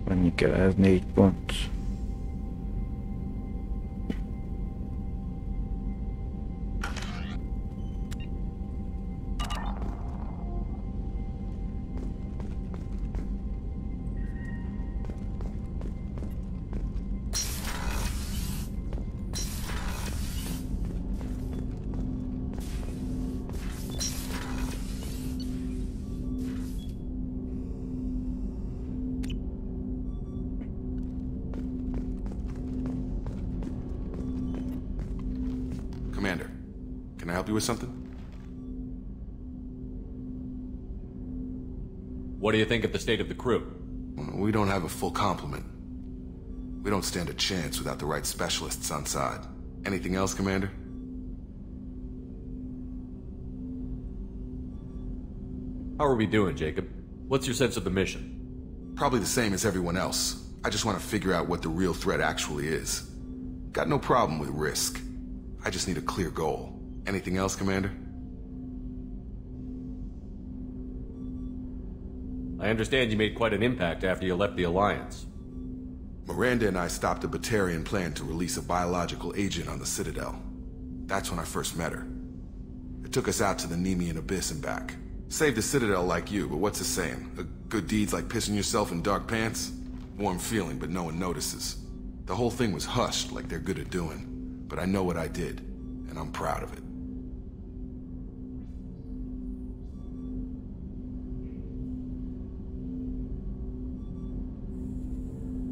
Annyi kell, ez 4 pont. Commander, can I help you with something? What do you think of the state of the crew? We don't have a full complement. We don't stand a chance without the right specialists on side. Anything else, Commander? How are we doing, Jacob? What's your sense of the mission? Probably the same as everyone else. I just want to figure out what the real threat actually is. Got no problem with risk. I just need a clear goal. Anything else, Commander? I understand you made quite an impact after you left the Alliance. Miranda and I stopped a Batarian plan to release a biological agent on the Citadel. That's when I first met her. It took us out to the Nemean Abyss and back. Saved the Citadel like you, but what's the saying? A good deed's like pissing yourself in dark pants? Warm feeling, but no one notices. The whole thing was hushed like they're good at doing. But I know what I did, and I'm proud of it.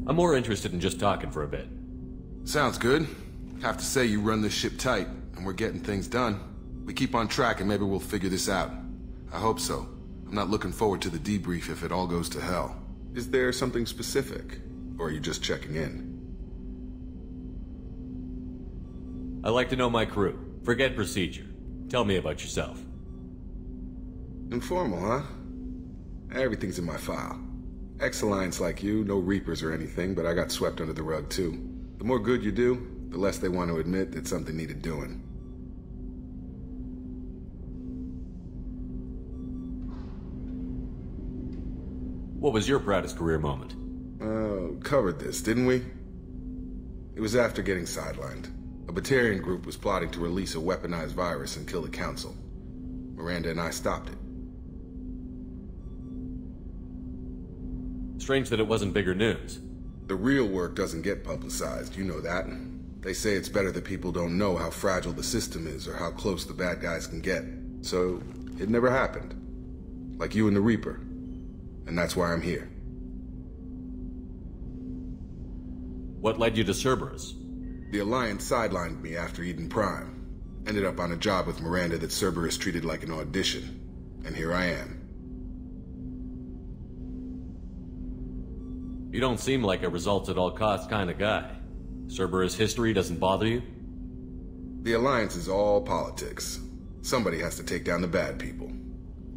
I'm more interested in just talking for a bit. Sounds good. Have to say you run this ship tight, and we're getting things done. We keep on track and maybe we'll figure this out. I hope so. I'm not looking forward to the debrief if it all goes to hell. Is there something specific? Or are you just checking in? I like to know my crew. Forget procedure. Tell me about yourself. Informal, huh? Everything's in my file. Ex-Alliance like you, no Reapers or anything, but I got swept under the rug too. The more good you do, the less they want to admit that something needed doing. What was your proudest career moment? Covered this, didn't we? It was after getting sidelined. A Batarian group was plotting to release a weaponized virus and kill the Council. Miranda and I stopped it. Strange that it wasn't bigger news. The real work doesn't get publicized, you know that. They say it's better that people don't know how fragile the system is or how close the bad guys can get. So, it never happened. Like you and the Reaper. And that's why I'm here. What led you to Cerberus? The Alliance sidelined me after Eden Prime. Ended up on a job with Miranda that Cerberus treated like an audition. And here I am. You don't seem like a results-at-all-costs kind of guy. Cerberus history doesn't bother you? The Alliance is all politics. Somebody has to take down the bad people.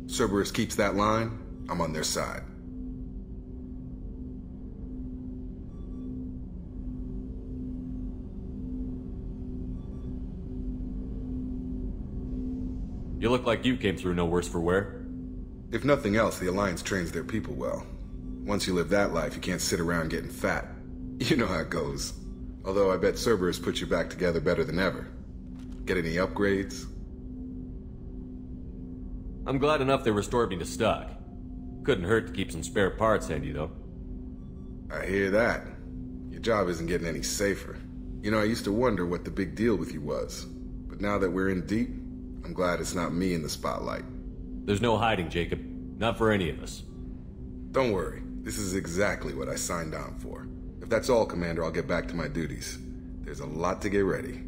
Cerberus keeps that line, I'm on their side. You look like you came through no worse for wear. If nothing else, the Alliance trains their people well. Once you live that life, you can't sit around getting fat. You know how it goes. Although I bet Cerberus puts you back together better than ever. Get any upgrades? I'm glad enough they restored me to stock. Couldn't hurt to keep some spare parts handy, though. I hear that. Your job isn't getting any safer. You know, I used to wonder what the big deal with you was. But now that we're in deep, I'm glad it's not me in the spotlight. There's no hiding, Jacob. Not for any of us. Don't worry. This is exactly what I signed on for. If that's all, Commander, I'll get back to my duties. There's a lot to get ready.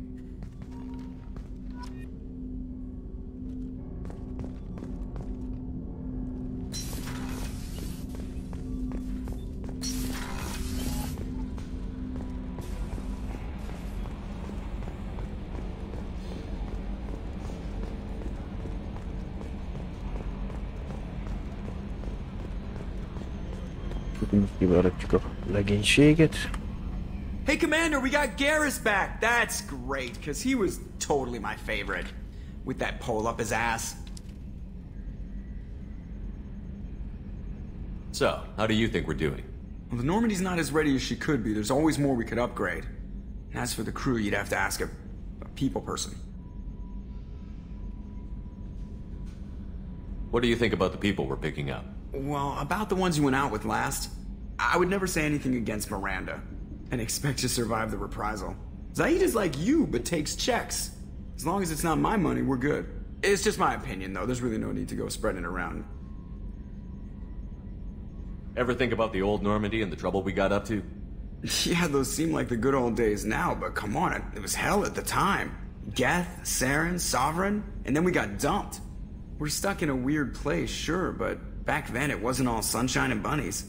Kiváratjuk a legénységet. Hey, Commander, we got Garrus back. That's great, because he was totally my favorite. With that pole up his ass. So, how do you think we're doing? Well, the Normandy's not as ready as she could be. There's always more we could upgrade. And as for the crew, you'd have to ask a people person. What do you think about the people we're picking up? Well, about the ones you went out with last, I would never say anything against Miranda, and expect to survive the reprisal. Zaid is like you, but takes checks. As long as it's not my money, we're good. It's just my opinion, though. There's really no need to go spreading it around. Ever think about the old Normandy and the trouble we got up to? Yeah, those seem like the good old days now, but come on, it was hell at the time. Geth, Saren, Sovereign, and then we got dumped. We're stuck in a weird place, sure, but back then it wasn't all sunshine and bunnies.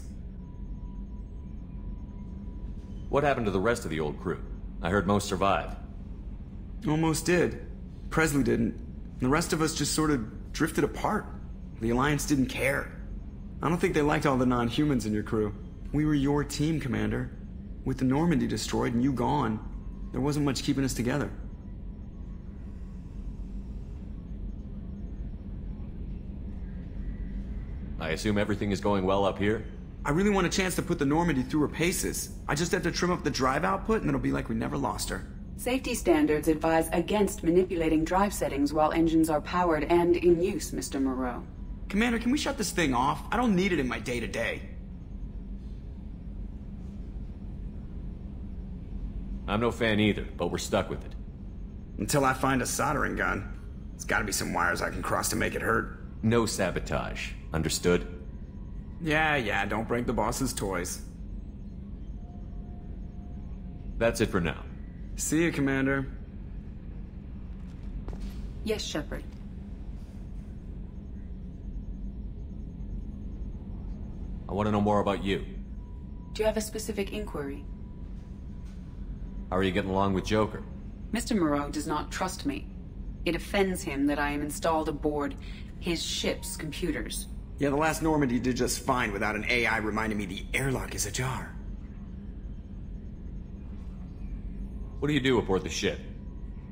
What happened to the rest of the old crew? I heard most survived. Almost did. Presley didn't. The rest of us just sort of drifted apart. The Alliance didn't care. I don't think they liked all the non-humans in your crew. We were your team, Commander. With the Normandy destroyed and you gone, there wasn't much keeping us together. I assume everything is going well up here? I really want a chance to put the Normandy through her paces. I just have to trim up the drive output and it'll be like we never lost her. Safety standards advise against manipulating drive settings while engines are powered and in use, Mr. Moreau. Commander, can we shut this thing off? I don't need it in my day-to-day. I'm no fan either, but we're stuck with it. Until I find a soldering gun. There's gotta be some wires I can cross to make it hurt. No sabotage. Understood? Yeah, don't break the boss's toys. That's it for now. See you, Commander. Yes, Shepard. I want to know more about you. Do you have a specific inquiry? How are you getting along with Joker? Mr. Moreau does not trust me. It offends him that I am installed aboard his ship's computers. Yeah, the last Normandy did just fine without an AI reminding me the airlock is ajar. What do you do aboard the ship?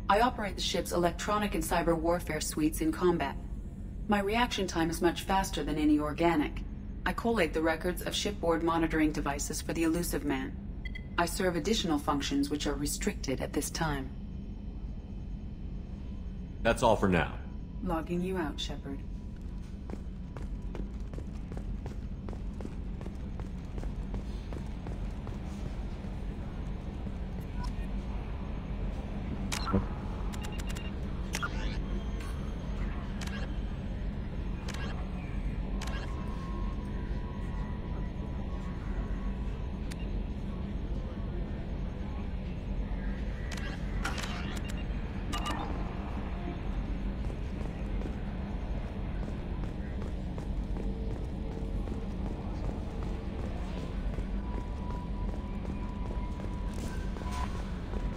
I operate the ship's electronic and cyber warfare suites in combat. My reaction time is much faster than any organic. I collate the records of shipboard monitoring devices for the Elusive Man. I serve additional functions which are restricted at this time. That's all for now. Logging you out, Shepard.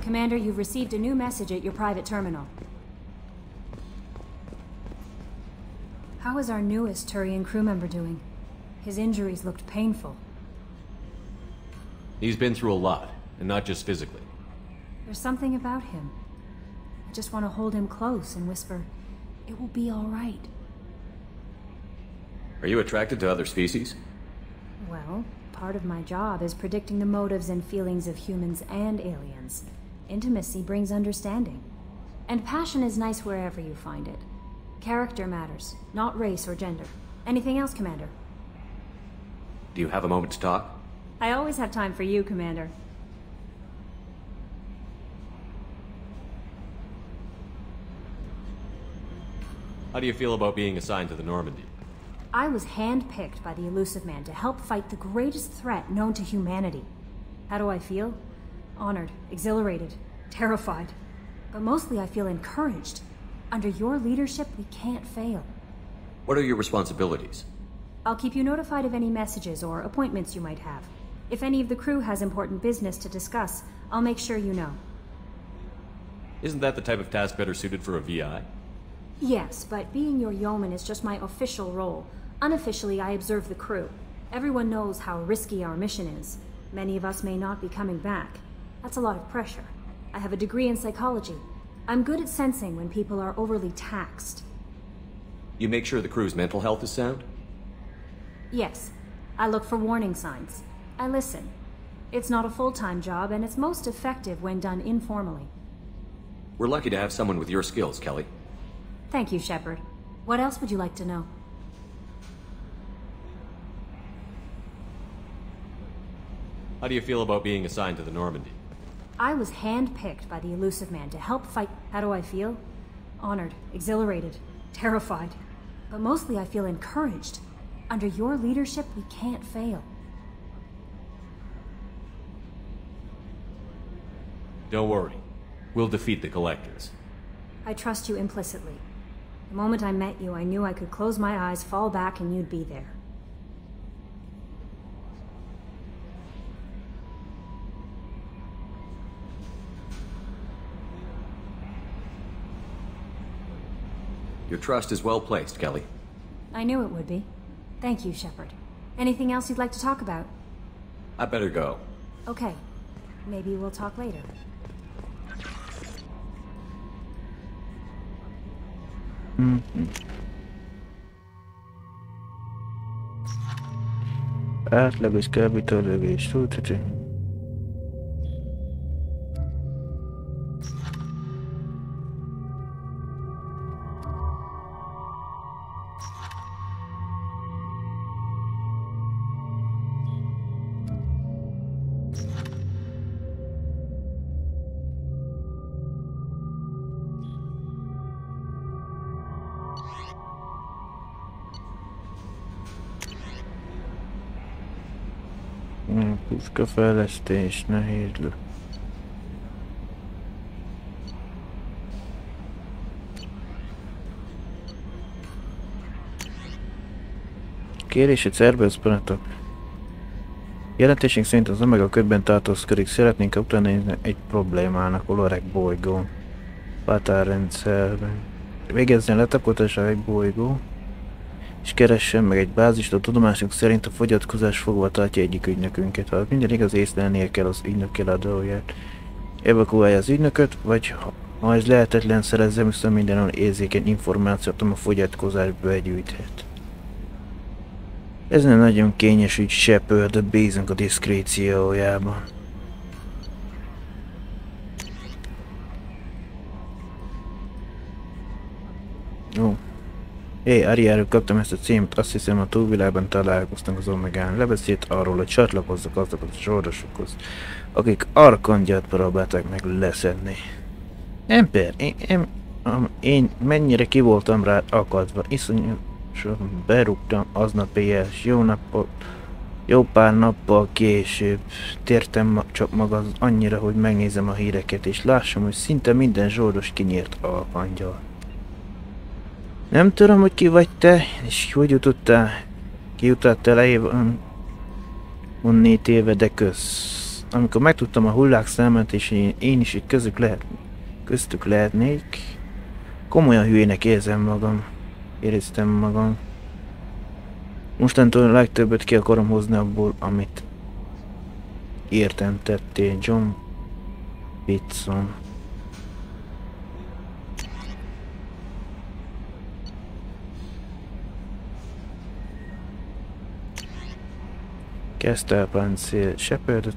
Commander, you've received a new message at your private terminal. How is our newest Turian crew member doing? His injuries looked painful. He's been through a lot, and not just physically. There's something about him. I just want to hold him close and whisper, "It will be all right." Are you attracted to other species? Well, part of my job is predicting the motives and feelings of humans and aliens. Intimacy brings understanding. And passion is nice wherever you find it. Character matters, not race or gender. Anything else, Commander? Do you have a moment to talk? I always have time for you, Commander. How do you feel about being assigned to the Normandy? I was handpicked by the Elusive Man to help fight the greatest threat known to humanity. How do I feel? Honored, exhilarated, terrified. But mostly I feel encouraged. Under your leadership, we can't fail. What are your responsibilities? I'll keep you notified of any messages or appointments you might have. If any of the crew has important business to discuss, I'll make sure you know. Isn't that the type of task better suited for a VI? Yes, but being your yeoman is just my official role. Unofficially, I observe the crew. Everyone knows how risky our mission is. Many of us may not be coming back. That's a lot of pressure. I have a degree in psychology. I'm good at sensing when people are overly taxed. You make sure the crew's mental health is sound? Yes. I look for warning signs. I listen. It's not a full-time job, and it's most effective when done informally. We're lucky to have someone with your skills, Kelly. Thank you, Shepard. What else would you like to know? How do you feel about being assigned to the Normandy? I was handpicked by the Elusive Man to help fight. How do I feel? Honored, exhilarated, terrified. But mostly I feel encouraged. Under your leadership, we can't fail. Don't worry. We'll defeat the Collectors. I trust you implicitly. The moment I met you, I knew I could close my eyes, fall back, and you'd be there. Your trust is well placed, Kelly. I knew it would be. Thank you, Shepard. Anything else you'd like to talk about? I better go. Okay. Maybe we'll talk later. Átlagos kábítólövés túltető. Puska fejlesztés, nehézlő. Kérés, hogy szervezpanatok. Jelentésünk szerint az Omega ködben tartózkodik. Szeretnénk utána egy problémának Olorek bolygón. Határrendszerben. Végezni a letapolással egy bolygó. és keressen meg egy bázist. A tudomásunk szerint a fogyatkozás fogva tartja egyik ügynökünket. Ha minden igaz, észlelnie kell az ügynök kiadóját. Evakuálja az ügynököt, vagy ha ez lehetetlen, szerezzem vissza mindenhol érzékeny információt, a fogyatkozásba begyűjthet. Ez nem nagyon kényes ügy, Shepard, de bízunk a diszkréciójában. Ó. Hé, Ariáról kaptam ezt a címet, azt hiszem a túlvilágban találkoztunk az Omegán. Lebeszélt arról, hogy csatlakozzak azokhoz a sordosokhoz, akik Arkangyat próbálták meg leszedni. Ember, én mennyire ki voltam rá akadva, iszonyosan berúgtam aznap éjjel, és jó pár nappal később tértem csak maga annyira, hogy megnézem a híreket, és lássam, hogy szinte minden zsoldos kinyírt Arkangyal. Nem tudom, hogy ki vagy te, és hogy jutottál onnét éve, de kösz. Amikor megtudtam a hullák számát, és én is köztük lehetnék, komolyan hülyének éreztem magam. Mostantól a legtöbbet ki akarom hozni abból, amit értem tettél, John Pitson. Kezdte el páncél. Shepard a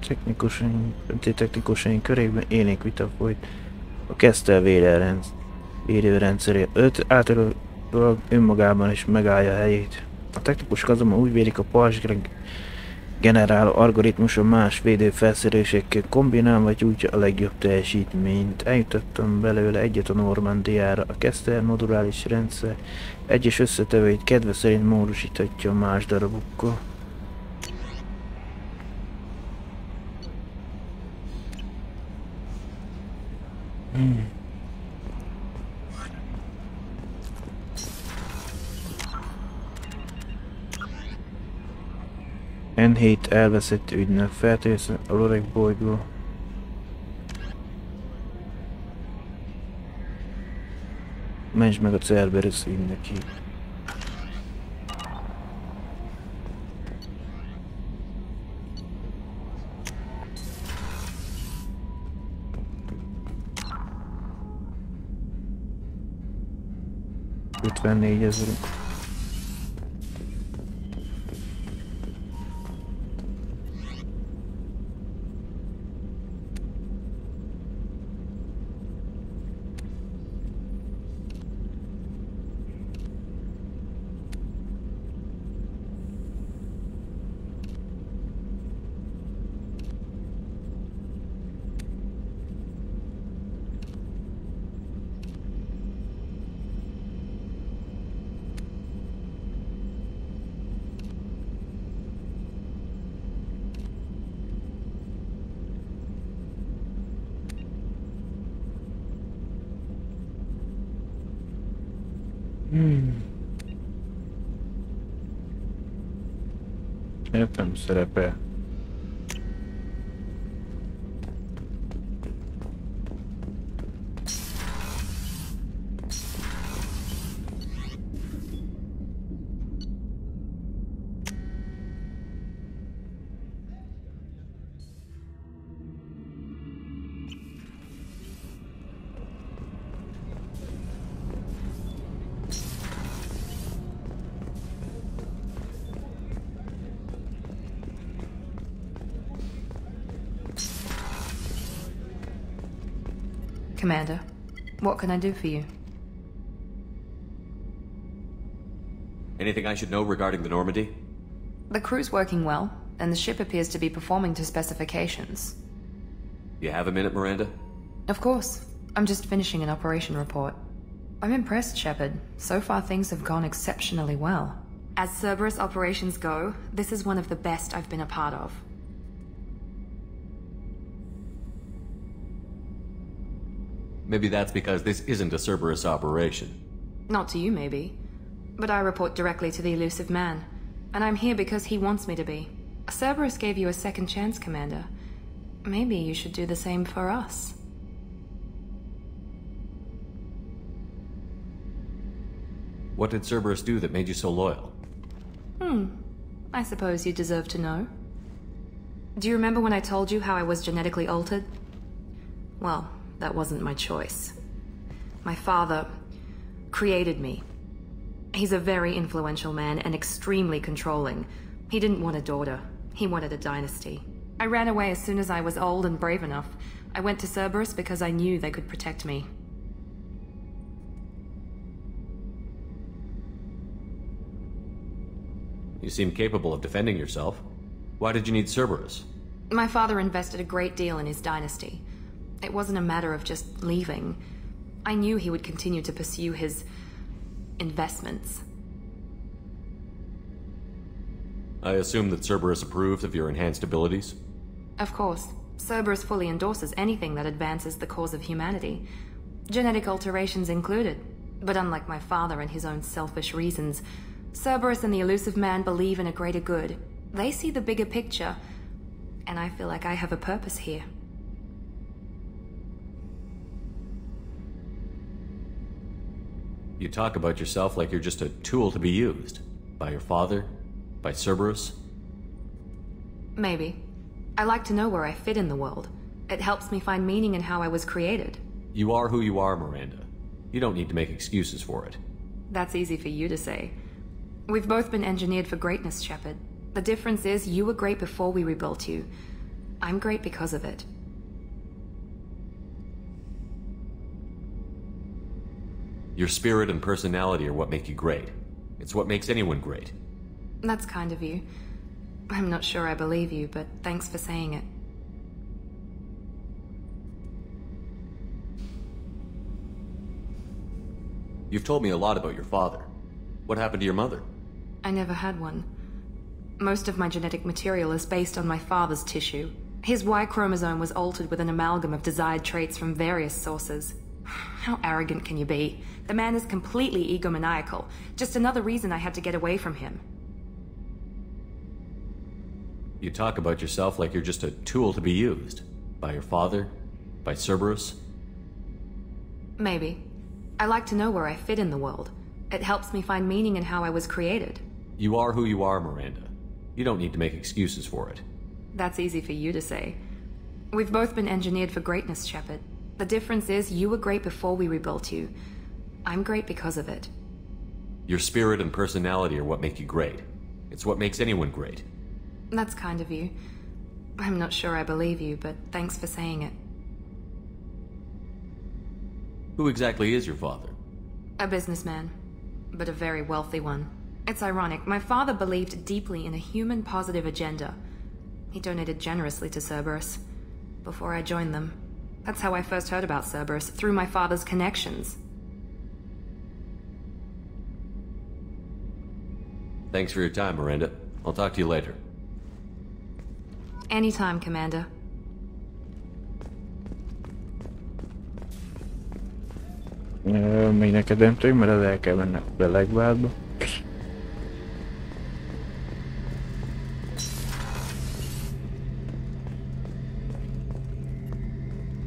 technikusaink körében élénk vita folyt a Kestel védőrendszeré. Általában önmagában is megállja a helyét. A technikusok azonban úgy vélik, a pajzs generáló algoritmuson más védőfelszerelésekkel kombinálva vagy úgy a legjobb teljesítményt. Eljutottam belőle egyet a Normandiára. A Kestel modulális rendszer egyes összetevőit kedve szerint módosíthatja más darabokkal. N7 elveszett ügynök, feltérsz a Lorek bolygó. Menj meg a Cerberus ügynökig. $54 000. Értem, szerepel. Commander, what can I do for you? Anything I should know regarding the Normandy? The crew's working well, and the ship appears to be performing to specifications. You have a minute, Miranda? Of course. I'm just finishing an operation report. I'm impressed, Shepard. So far things have gone exceptionally well. As Cerberus operations go, this is one of the best I've been a part of. Maybe that's because this isn't a Cerberus operation. Not to you, maybe. But I report directly to the elusive man. And I'm here because he wants me to be. Cerberus gave you a second chance, Commander. Maybe you should do the same for us. What did Cerberus do that made you so loyal? I suppose you deserve to know. Do you remember when I told you how I was genetically altered? Well, that wasn't my choice. My father created me. He's a very influential man and extremely controlling. He didn't want a daughter. He wanted a dynasty. I ran away as soon as I was old and brave enough. I went to Cerberus because I knew they could protect me. You seem capable of defending yourself. Why did you need Cerberus? My father invested a great deal in his dynasty. It wasn't a matter of just leaving. I knew he would continue to pursue his investments. I assume that Cerberus approved of your enhanced abilities? Of course. Cerberus fully endorses anything that advances the cause of humanity. Genetic alterations included. But unlike my father and his own selfish reasons, Cerberus and the Elusive Man believe in a greater good. They see the bigger picture, and I feel like I have a purpose here. You talk about yourself like you're just a tool to be used. By your father? By Cerberus? Maybe. I like to know where I fit in the world. It helps me find meaning in how I was created. You are who you are, Miranda. You don't need to make excuses for it. That's easy for you to say. We've both been engineered for greatness, Shepard. The difference is you were great before we rebuilt you. I'm great because of it. Your spirit and personality are what make you great. It's what makes anyone great. That's kind of you. I'm not sure I believe you, but thanks for saying it. You've told me a lot about your father. What happened to your mother? I never had one. Most of my genetic material is based on my father's tissue. His Y chromosome was altered with an amalgam of desired traits from various sources. How arrogant can you be? The man is completely egomaniacal. Just another reason I had to get away from him. You talk about yourself like you're just a tool to be used. By your father? By Cerberus? Maybe. I like to know where I fit in the world. It helps me find meaning in how I was created. You are who you are, Miranda. You don't need to make excuses for it. That's easy for you to say. We've both been engineered for greatness, Shepard. The difference is you were great before we rebuilt you. I'm great because of it. Your spirit and personality are what make you great. It's what makes anyone great. That's kind of you. I'm not sure I believe you, but thanks for saying it. Who exactly is your father? A businessman, but a very wealthy one. It's ironic. My father believed deeply in a human-positive agenda. He donated generously to Cerberus before I joined them. That's how I first heard about Cerberus, through my father's connections. Thanks for your time, Miranda. I'll talk to you later. Anytime, Commander. Még neked nem tűnik, mert az el kell mennem a legvádba.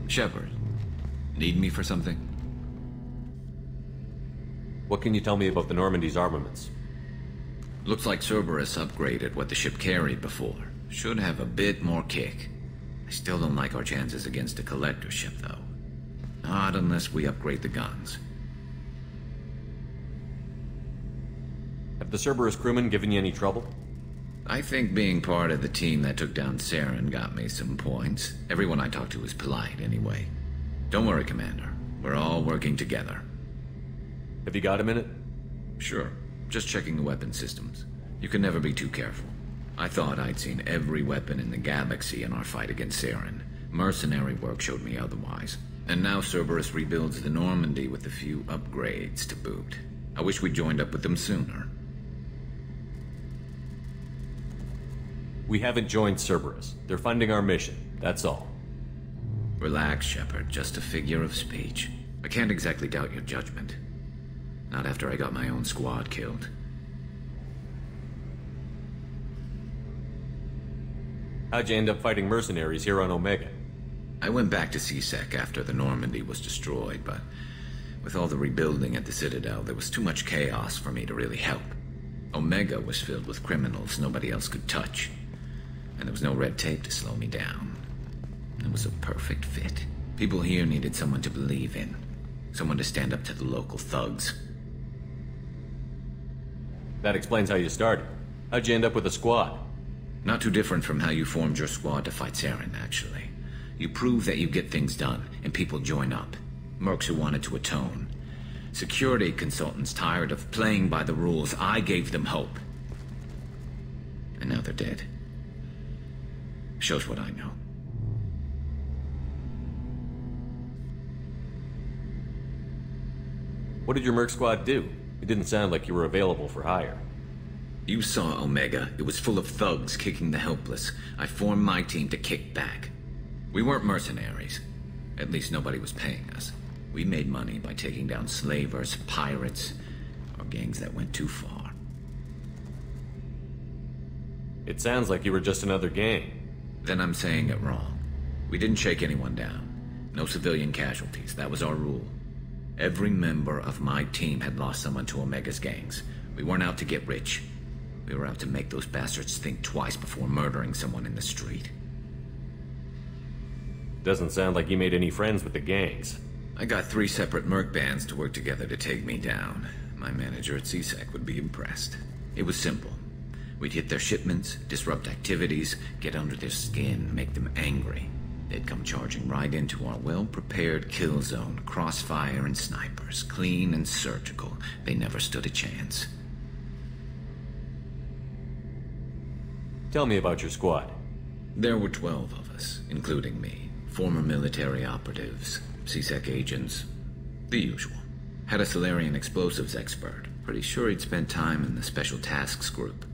Shepard, need me for something? What can you tell me about the Normandy's armaments? Looks like Cerberus upgraded what the ship carried before. Should have a bit more kick. I still don't like our chances against a collector ship, though. Not unless we upgrade the guns. Have the Cerberus crewmen given you any trouble? I think being part of the team that took down Saren got me some points. Everyone I talked to was polite, anyway. Don't worry, Commander. We're all working together. Have you got a minute? Sure. Just checking the weapon systems. You can never be too careful. I thought I'd seen every weapon in the galaxy in our fight against Saren. Mercenary work showed me otherwise. And now Cerberus rebuilds the Normandy with a few upgrades to boot. I wish we'd joined up with them sooner. We haven't joined Cerberus. They're funding our mission, that's all. Relax, Shepard. Just a figure of speech. I can't exactly doubt your judgment. Not after I got my own squad killed. How'd you end up fighting mercenaries here on Omega? I went back to C-Sec after the Normandy was destroyed, but with all the rebuilding at the Citadel, there was too much chaos for me to really help. Omega was filled with criminals nobody else could touch. And there was no red tape to slow me down. It was a perfect fit. People here needed someone to believe in. Someone to stand up to the local thugs. That explains how you started. How'd you end up with a squad? Not too different from how you formed your squad to fight Saren, actually. You prove that you get things done, and people join up. Mercs who wanted to atone. Security consultants tired of playing by the rules. I gave them hope. And now they're dead. Shows what I know. What did your merc squad do? It didn't sound like you were available for hire. You saw Omega. It was full of thugs kicking the helpless. I formed my team to kick back. We weren't mercenaries. At least nobody was paying us. We made money by taking down slavers, pirates, or gangs that went too far. It sounds like you were just another gang. Then I'm saying it wrong. We didn't shake anyone down. No civilian casualties. That was our rule. Every member of my team had lost someone to Omega's gangs. We weren't out to get rich. We were out to make those bastards think twice before murdering someone in the street. Doesn't sound like you made any friends with the gangs. I got 3 separate merc bands to work together to take me down. My manager at CSEC would be impressed. It was simple. We'd hit their shipments, disrupt activities, get under their skin, make them angry. They'd come charging right into our well-prepared kill zone, crossfire and snipers, clean and surgical. They never stood a chance. Tell me about your squad. There were 12 of us, including me. Former military operatives, CSEC agents, the usual. Had a Solarian explosives expert. Pretty sure he'd spent time in the Special Tasks Group.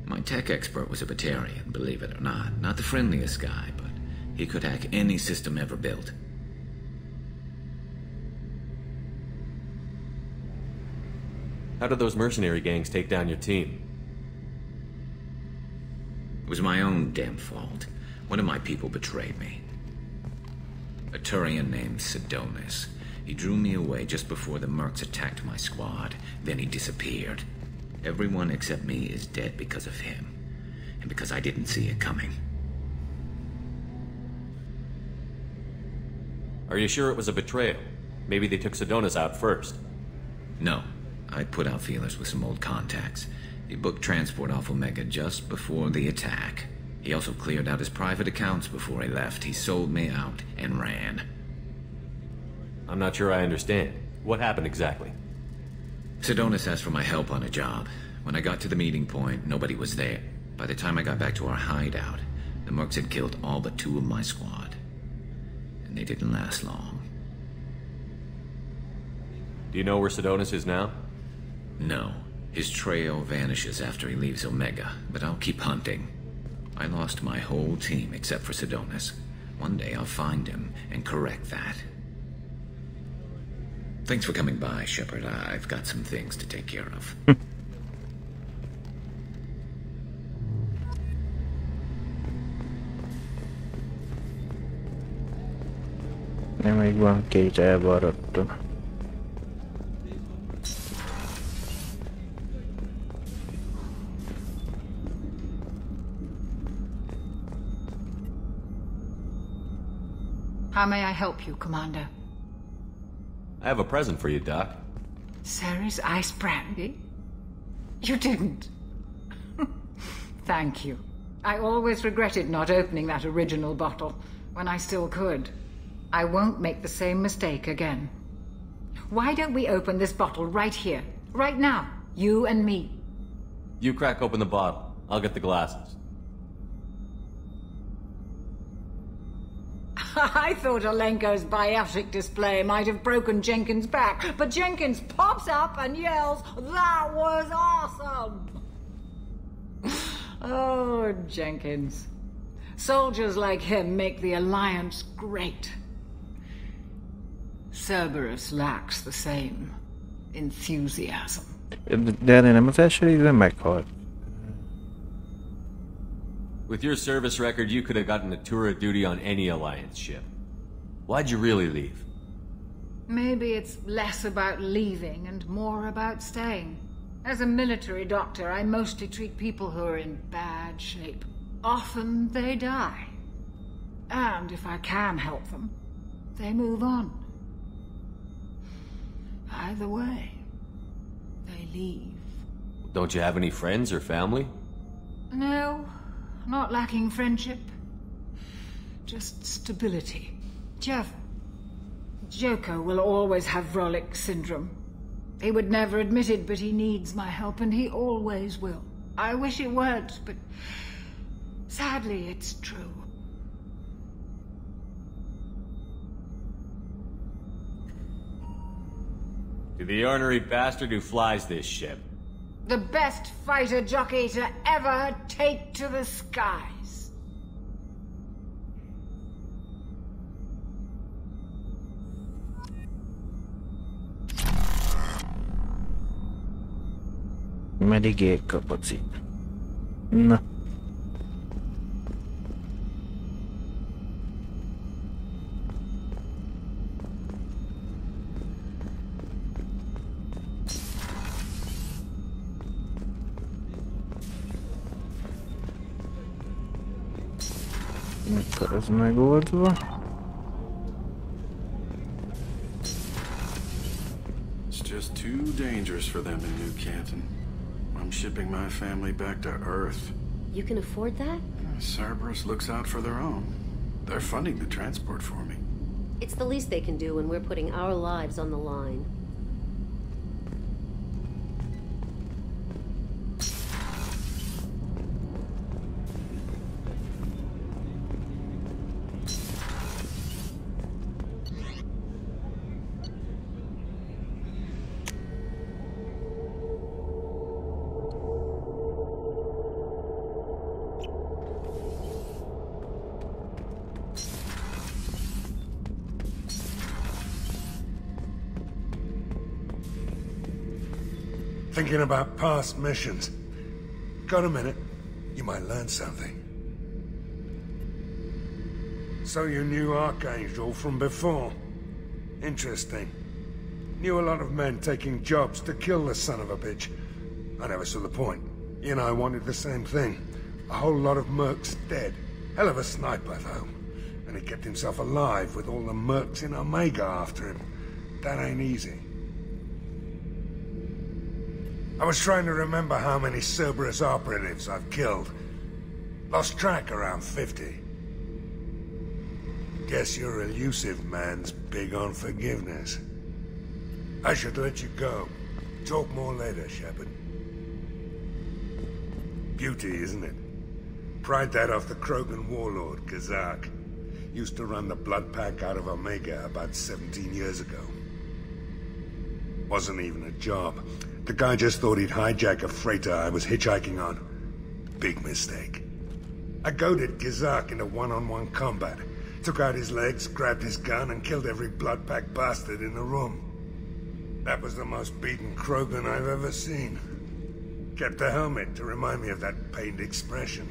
My tech expert was a Batarian, believe it or not. Not the friendliest guy, but he could hack any system ever built. How did those mercenary gangs take down your team? It was my own damn fault. One of my people betrayed me. A Turian named Sidonis. He drew me away just before the mercs attacked my squad. Then he disappeared. Everyone except me is dead because of him. And because I didn't see it coming. Are you sure it was a betrayal? Maybe they took Sidonis out first. No. I put out feelers with some old contacts. He booked transport off Omega just before the attack. He also cleared out his private accounts before he left. He sold me out and ran. I'm not sure I understand. What happened exactly? Sidonis asked for my help on a job. When I got to the meeting point, nobody was there. By the time I got back to our hideout, the mercs had killed all but 2 of my squad. And they didn't last long. Do you know where Sidonis is now? No. His trail vanishes after he leaves Omega, but I'll keep hunting. I lost my whole team except for Sidonis. One day I'll find him and correct that. Thanks for coming by, Shepard. I've got some things to take care of. Még van 2 elbaradtam. How may I help you, Commander? I have a present for you, Doc. Ceres ice brandy? You didn't. Thank you. I always regretted not opening that original bottle when I still could. I won't make the same mistake again. Why don't we open this bottle right here, right now, you and me? You crack open the bottle. I'll get the glasses. I thought Alenko's biotic display might have broken Jenkins' back, but Jenkins pops up and yells, "That was awesome!" Oh, Jenkins. Soldiers like him make the Alliance great. Cerberus lacks the same enthusiasm. De nem az első részben meghalt. With your service record, you could have gotten a tour of duty on any Alliance ship. Why'd you really leave? Maybe it's less about leaving and more about staying. As a military doctor, I mostly treat people who are in bad shape. Often they die. And if I can help them, they move on. Either way, they leave. Don't you have any friends or family? No, not lacking friendship. Just stability. Joko will always have Vrolik syndrome. He would never admit it, but he needs my help, and he always will. I wish it weren't, but sadly, it's true. To the ornery bastard who flies this ship. The best fighter jockey to ever take to the skies. Medigate kapacit. Na. Akkor ez megoldva. It's just too dangerous for them in New Canton. I'm shipping my family back to Earth. You can afford that? Cerberus looks out for their own. They're funding the transport for me. It's the least they can do when we're putting our lives on the line. Thinking about past missions. Got a minute? You might learn something. So you knew Archangel from before? Interesting. Knew a lot of men taking jobs to kill the son of a bitch. I never saw the point. You and I wanted the same thing. A whole lot of mercs dead. Hell of a sniper, though. And he kept himself alive with all the mercs in Omega after him. That ain't easy. I was trying to remember how many Cerberus operatives I've killed. Lost track around 50. Guess your elusive man's big on forgiveness. I should let you go. Talk more later, Shepard. Beauty, isn't it? Pried that off the Krogan warlord, Kazak. Used to run the blood pack out of Omega about 17 years ago. Wasn't even a job. The guy just thought he'd hijack a freighter I was hitchhiking on. Big mistake. I goaded Kazak into one-on-one combat. Took out his legs, grabbed his gun, and killed every blood pack bastard in the room. That was the most beaten Krogan I've ever seen. Kept a helmet to remind me of that pained expression.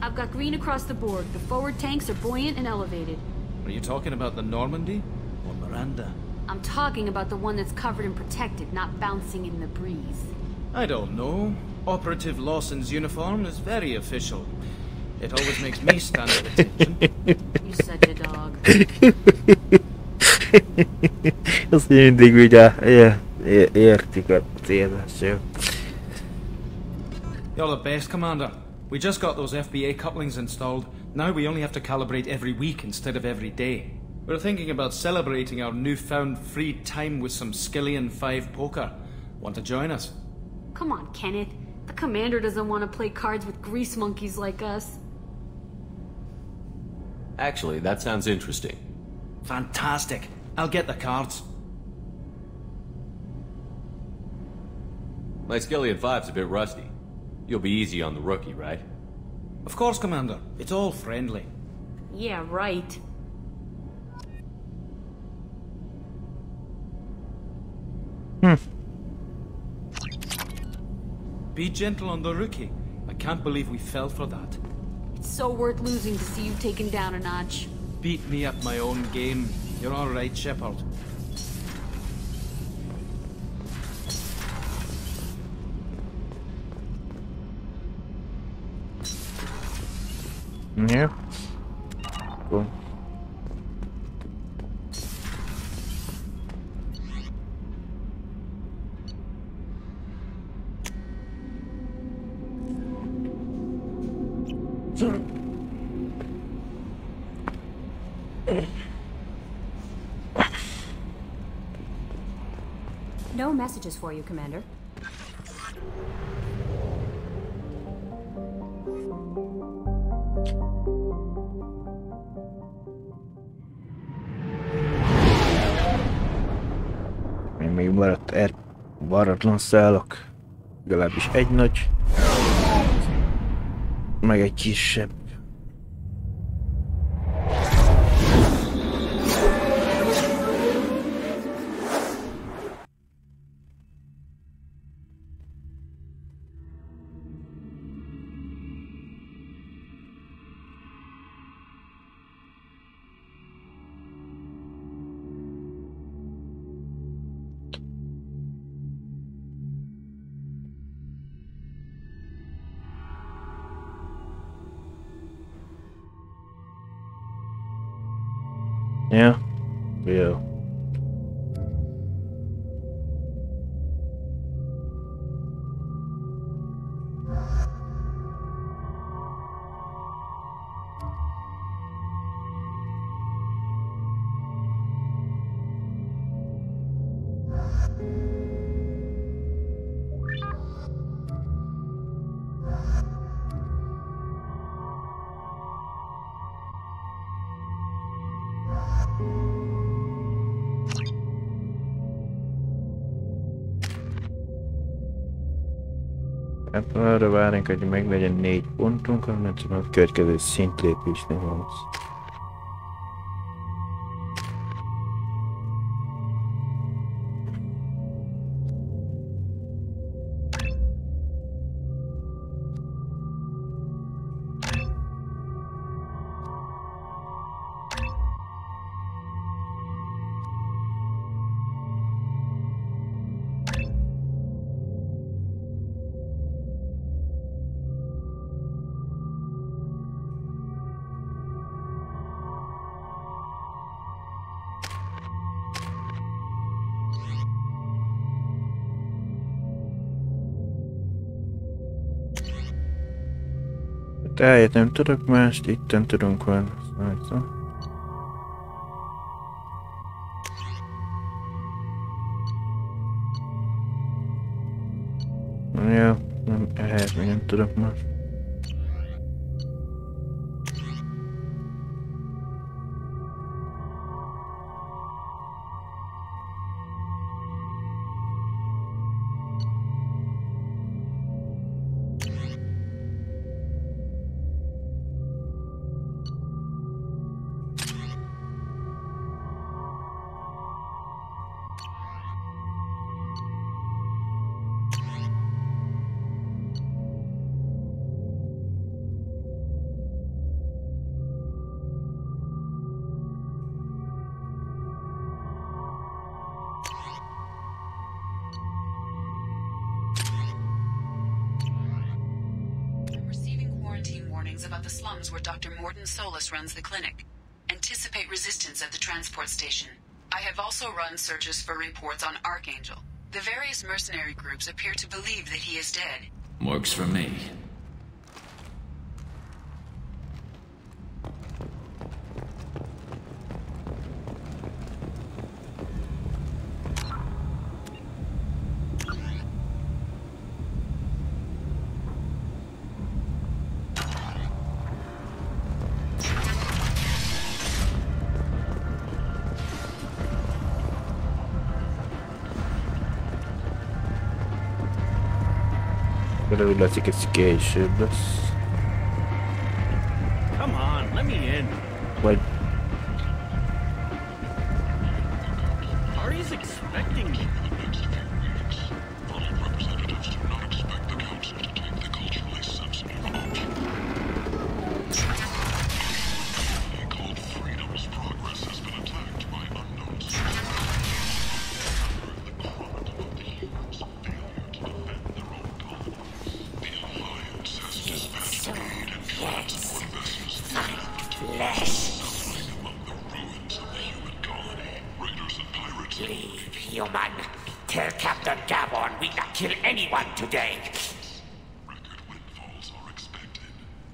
I've got green across the board. The forward tanks are buoyant and elevated. Are you talking about the Normandy? Or Miranda? I'm talking about the one that's covered and protected, not bouncing in the breeze. I don't know. Operative Lawson's uniform is very official. It always makes me stand at attention. You're such a dog. Azt mindig ugye értik a célzások. You're the best, Commander. We just got those FBA couplings installed. Now we only have to calibrate every week instead of every day. We're thinking about celebrating our newfound free time with some Skillian 5 poker. Want to join us? Come on, Kenneth. The commander doesn't want to play cards with grease monkeys like us. Actually, that sounds interesting. Fantastic. I'll get the cards. My Skillion 5's a bit rusty. You'll be easy on the rookie, right? Of course, Commander. It's all friendly. Yeah, right. Be gentle on the rookie. I can't believe we fell for that. It's so worth losing to see you taken down a notch. Beat me at my own game. You're all right, Shepard. Yeah. Cool. No messages for you, Commander. Még maradt varratlan szálak. Legalábbis egy nagy. Meg egy kisebb. Yeah. Yeah. Hát arra várunk, hogy meglegyen 4 pontunk, mert a következő szintlépésnél van. Tehát nem tudok mást, itten tudunk van. Ja, nem, ehhez még nem tudok más. About the slums where Dr. Solus runs the clinic. Anticipate resistance at the transport station. I have also run searches for reports on Archangel. The various mercenary groups appear to believe that he is dead. Works for me. De úgy látszik, ez később lesz. Come on, let me in. Vagy... Ari's expecting me. Human, tell Captain Gavon we not kill anyone today.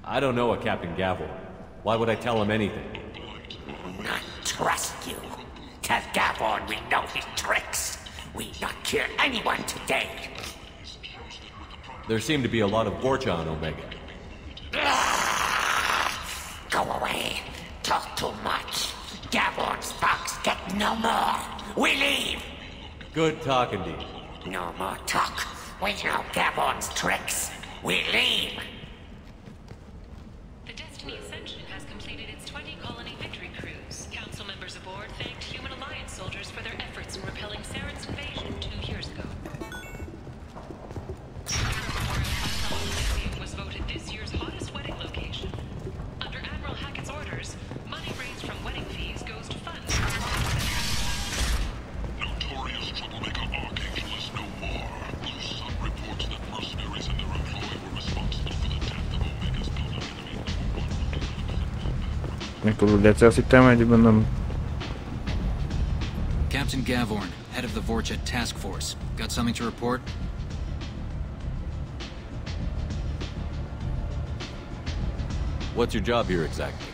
I don't know a Captain Gavon. Why would I tell him anything? Not trust you. Tell Gavon we know his tricks. We not kill anyone today. There seem to be a lot of Vorcha on Omega. Go away. Talk too much. Gavon's fox get no more. We leave. Good talking to you. No more talk. We know Gavon's tricks. We leave. The Destiny Ascension has completed its 20-colony victory cruise. Council members aboard thanked Human Alliance soldiers for their efforts in repelling Saren's invasion 2 years ago. Was voted this year's hottest wedding location. Under Admiral Hackett's orders, money raised from wedding fees goes to fund. Notorious troublemaker Archangel is no more. Blue Sun reports that mercenaries and their employ were responsible for the death of Omega's powder enemy. Mikor úgy lehet, azt hittem, hogy mondom... Captain Gavorn, head of the Vorcha Task Force. Got something to report? What's your job here exactly?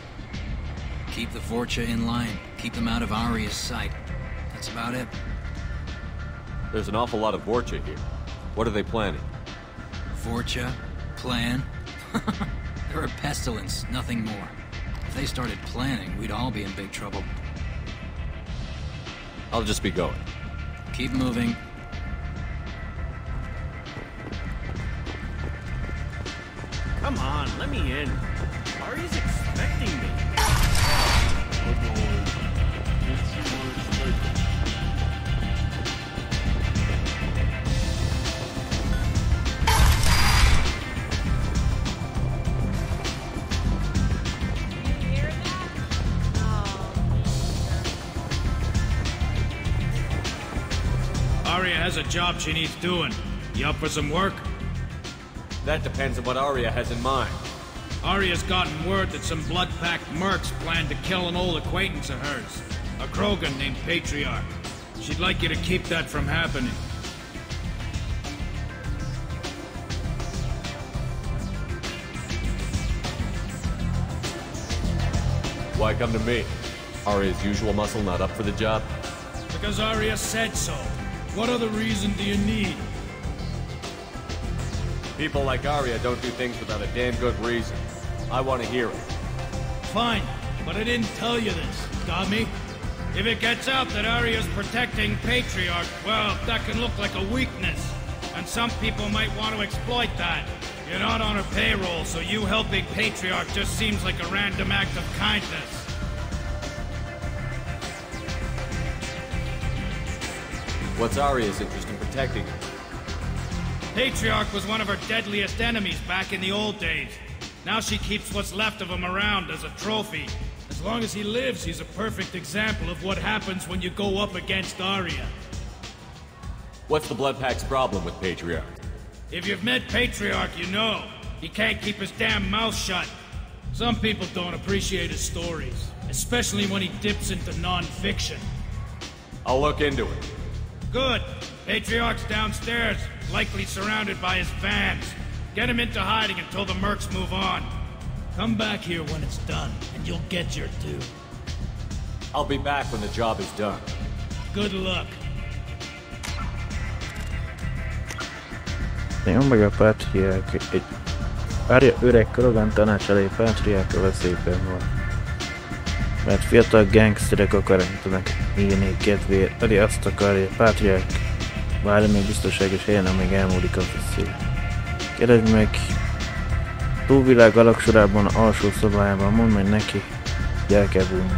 Keep the Vorcha in line. Keep them out of Aria's sight. That's about it. There's an awful lot of Vorcha here. What are they planning? Vorcha? Plan? They're a pestilence, nothing more. If they started planning, we'd all be in big trouble. I'll just be going. Keep moving. Come on, let me in. Ari's expecting me. Aria has a job she needs doing. You up for some work? That depends on what Aria has in mind. Aria's gotten word that some blood-packed mercs plan to kill an old acquaintance of hers. A Krogan named Patriarch. She'd like you to keep that from happening. Why come to me? Aria's usual muscle not up for the job? Because Aria said so. What other reason do you need? People like Aria don't do things without a damn good reason. I want to hear it. Fine, but I didn't tell you this. Got me? If it gets out that Aria's protecting Patriarch, well, that can look like a weakness. And some people might want to exploit that. You're not on her payroll, so you helping Patriarch just seems like a random act of kindness. What's Aria's interest in protecting her? Patriarch was one of her deadliest enemies back in the old days. Now she keeps what's left of him around as a trophy. As long as he lives, he's a perfect example of what happens when you go up against Aria. What's the Blood Pack's problem with Patriarch? If you've met Patriarch, you know. He can't keep his damn mouth shut. Some people don't appreciate his stories, especially when he dips into non-fiction. I'll look into it. Good. Patriarch's downstairs, likely surrounded by his fans. Get him into hiding until the mercs move on. Come back here when it's done, and you'll get your due. I'll be back when the job is done. Good luck. Nyom meg a Pátriák. Egy Aria öreg Krogan tanács elé Pátriák a veszélyben van. Mert fiatal gangsterek akarnak írni kedvéért. Aria azt akarja, Pátriák várja még biztonságos helyen, amíg elmúlik a veszély. Keresd meg túlvilág alaksorában alsó szobájában, mondd meg neki, hogy el kell bújni.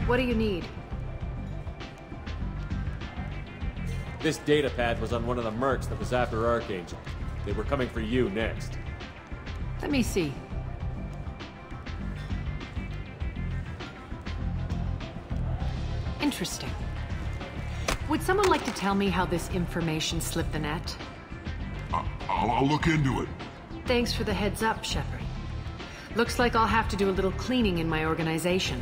What do you need? This data pad was on one of the mercs that was after Archangel. They were coming for you next. Let me see. Interesting. Would someone like to tell me how this information slipped the net? I'll look into it. Thanks for the heads up, Shepard. Looks like I'll have to do a little cleaning in my organization.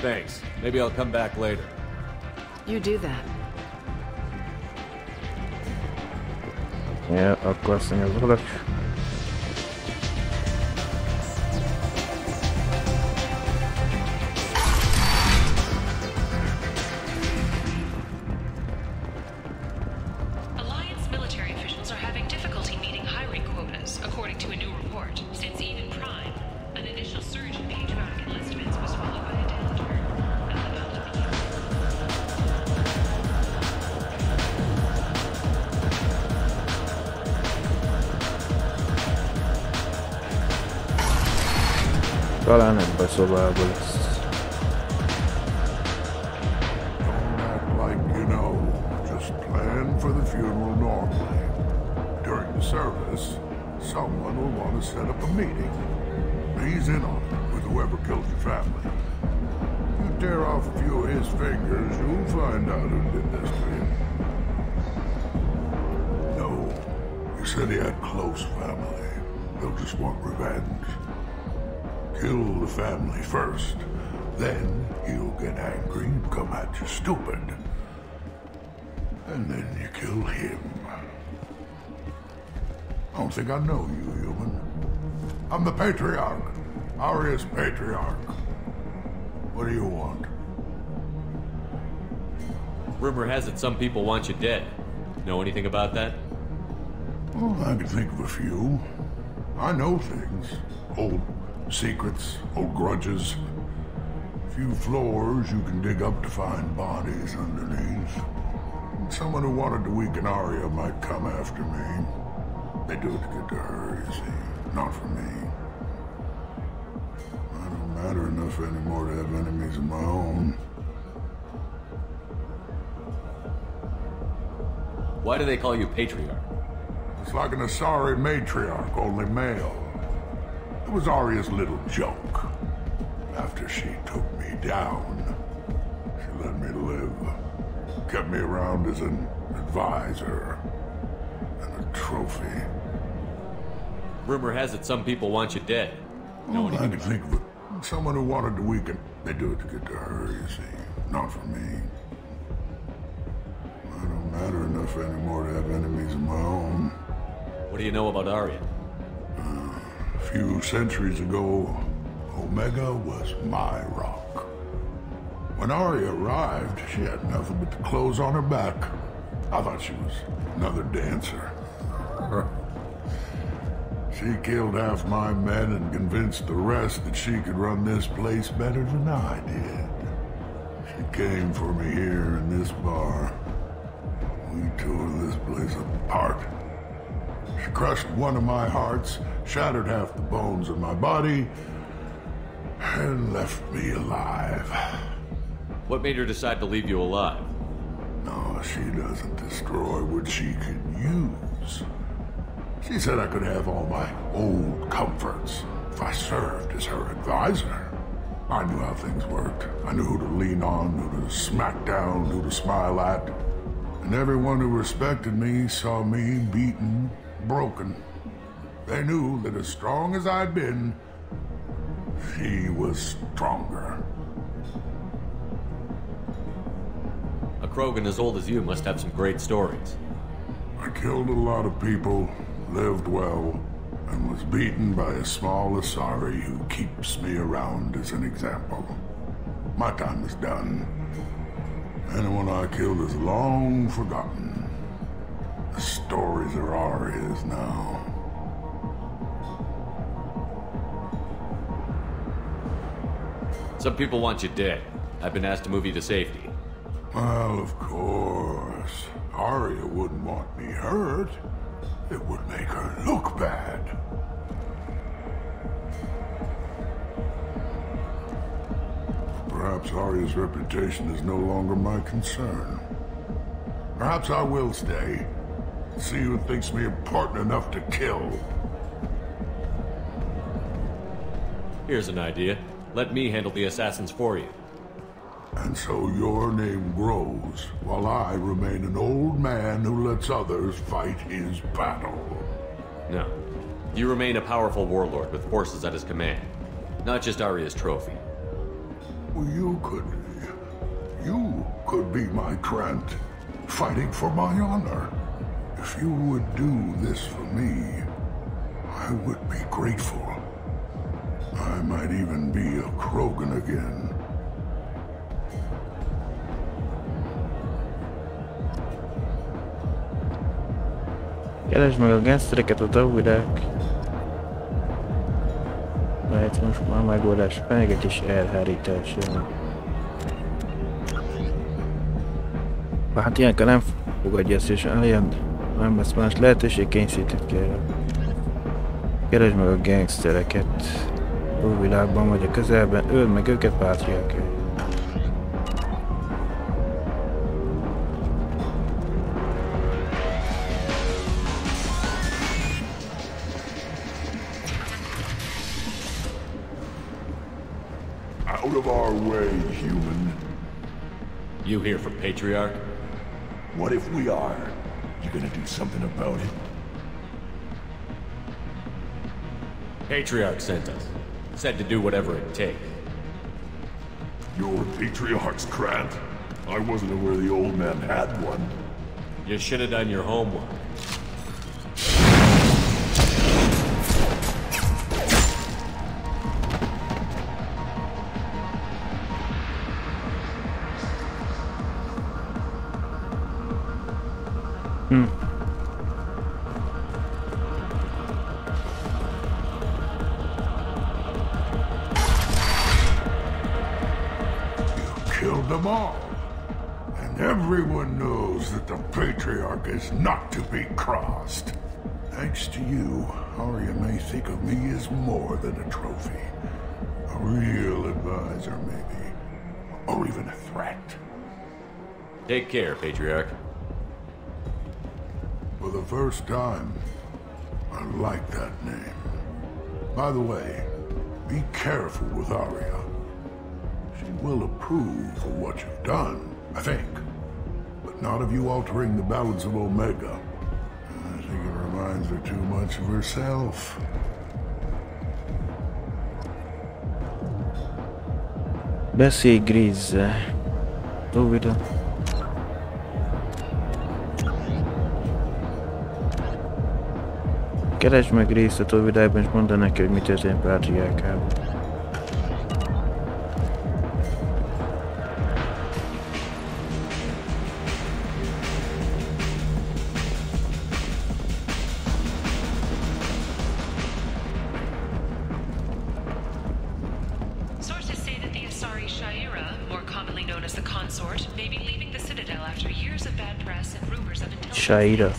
Thanks. Maybe I'll come back later. You do that. Ja, akkor azt mondja az oldalak. Alliance military officials are having difficulty meeting hiring quotas, according to a new report. Since even Prime, an initial surge in patriotic enlistments was followed by a downturn. Talán ebben a szobában lesz. Like you know, just plan for the funeral normally. During the service, someone will want to set up a meeting. He's in on it with whoever killed your family. You tear off a few of his fingers, you'll find out who did this to you. No, you said he had close family. They'll just want revenge. Kill the family first, then he'll get angry and come at you stupid. And then you kill him. I don't think I know you, human. I'm the Patriarch. Arius Patriarch. What do you want? Rumor has it some people want you dead. Know anything about that? Oh, I can think of a few. I know things. Old secrets, old grudges. Few floors you can dig up to find bodies underneath. Someone who wanted to weaken Arya might come after me. They do it to get to her, you see, not for me. I don't matter enough anymore to have enemies of my own. Why do they call you Patriarch? It's like an Asari matriarch, only male. It was Arya's little joke. After she took me down, she let me live. Kept me around as an advisor and a trophy. Rumor has it some people want you dead. Know I anything can about think of it. Someone who wanted to weaken. They do it to get to her, you see. Not for me. I don't matter enough anymore to have enemies of my own. What do you know about Arya? A few centuries ago, Omega was my rock. When Arya arrived, she had nothing but the clothes on her back. I thought she was another dancer. She killed half my men and convinced the rest that she could run this place better than I did. She came for me here in this bar. We tore this place apart. She crushed one of my hearts, shattered half the bones of my body, and left me alive. What made her decide to leave you alive? No, she doesn't destroy what she can use. She said I could have all my old comforts if I served as her advisor. I knew how things worked. I knew who to lean on, who to smack down, who to smile at. And everyone who respected me saw me beaten, broken. They knew that as strong as I'd been, she was stronger. A Krogan as old as you must have some great stories. I killed a lot of people, lived well, and was beaten by a small Asari who keeps me around as an example. My time is done. Anyone I killed is long forgotten. The stories are Arya's now. Some people want you dead. I've been asked to move you to safety. Well, of course. Arya wouldn't want me hurt. It would make her look bad. Perhaps Arya's reputation is no longer my concern. Perhaps I will stay. See who thinks me important enough to kill. Here's an idea. Let me handle the assassins for you. And so your name grows, while I remain an old man who lets others fight his battle. No. You remain a powerful warlord with forces at his command. Not just Arya's trophy. Well, you could be my Trent, fighting for my honor. If you would do this for me, I would be grateful. I might even be a Krogan again. Keresd meg a gangstereket az Alvilág. Lehet most már megoldás fenyegetés elhárítása. Hát ilyenkor nem fogadja ezt, és eljön, nem lesz más lehetőség, kényszerített kell. Keresd meg a gangstereket Alvilágban vagy a közelben, öld meg őket, pátriák. Out of our way, human. You here for Patriarch? What if we are? You gonna do something about it? Patriarch sent us. Said to do whatever it takes. Your Patriarch's Grant? I wasn't aware the old man had one. You should have done your homework. Killed them all. And everyone knows that the Patriarch is not to be crossed. Thanks to you, Arya may think of me as more than a trophy. A real advisor, maybe. Or even a threat. Take care, Patriarch. For the first time, I like that name. By the way, be careful with Arya. She will approve of what you've done, I think. But not of you altering the balance of Omega. I think it reminds her too much of herself. Beszélj Grizzel. Dovida. Keresd meg részt a Tovidában, és mondd neki, hogy mi történt Pátriákával. Sources say that the Asari Shaira, more commonly known as the Consort, may be leaving the Citadel after years of bad press and rumors of intelligence. Shaira.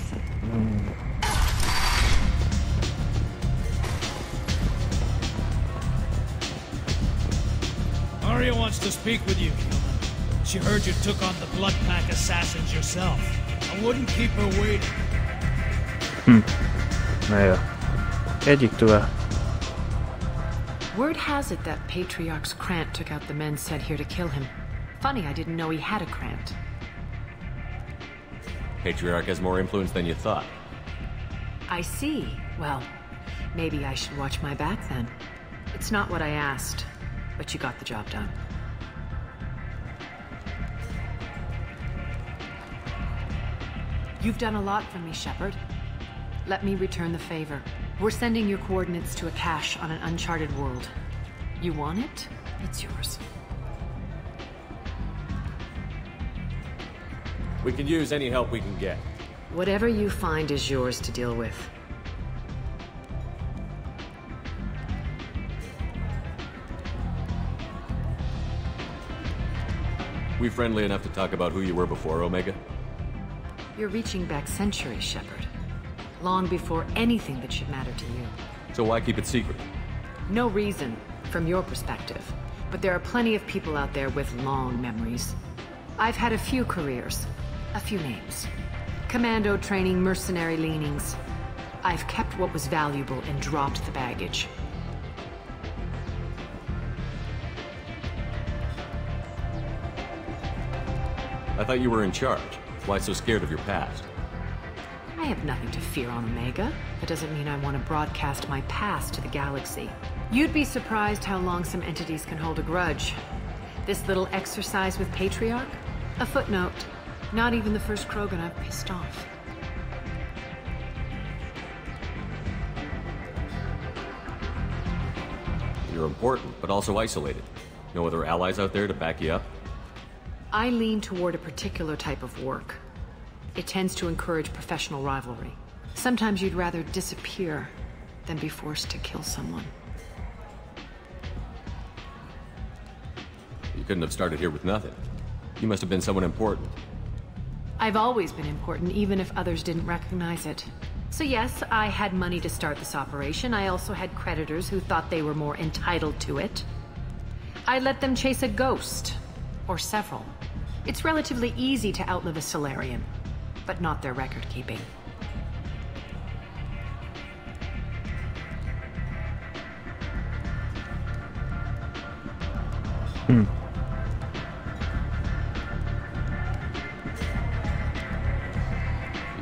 Arya wants to speak with you, human. She heard you took on the Blood Pack assassins yourself. I wouldn't keep her waiting. Na jó. Egyik tovább. Word has it that Patriarch's Krant took out the men sent here to kill him. Funny, I didn't know he had a Krant. Patriarch has more influence than you thought. I see. Well, maybe I should watch my back then. It's not what I asked, but you got the job done. You've done a lot for me, Shepard. Let me return the favor. We're sending your coordinates to a cache on an uncharted world. You want it? It's yours. We can use any help we can get. Whatever you find is yours to deal with. We friendly enough to talk about who you were before, Omega? You're reaching back centuries, Shepard. Long before anything that should matter to you. So why keep it secret? No reason, from your perspective. But there are plenty of people out there with long memories. I've had a few careers, a few names. Commando training, mercenary leanings. I've kept what was valuable and dropped the baggage. I thought you were in charge. Why so scared of your past? I have nothing to fear on Omega. That doesn't mean I want to broadcast my past to the galaxy. You'd be surprised how long some entities can hold a grudge. This little exercise with Patriarch? A footnote. Not even the first Krogan I've pissed off. You're important, but also isolated. No other allies out there to back you up? I lean toward a particular type of work. It tends to encourage professional rivalry. Sometimes you'd rather disappear than be forced to kill someone. You couldn't have started here with nothing. You must have been someone important. I've always been important, even if others didn't recognize it. So yes, I had money to start this operation. I also had creditors who thought they were more entitled to it. I let them chase a ghost, or several. It's relatively easy to outlive a Solarian, but not their record-keeping. You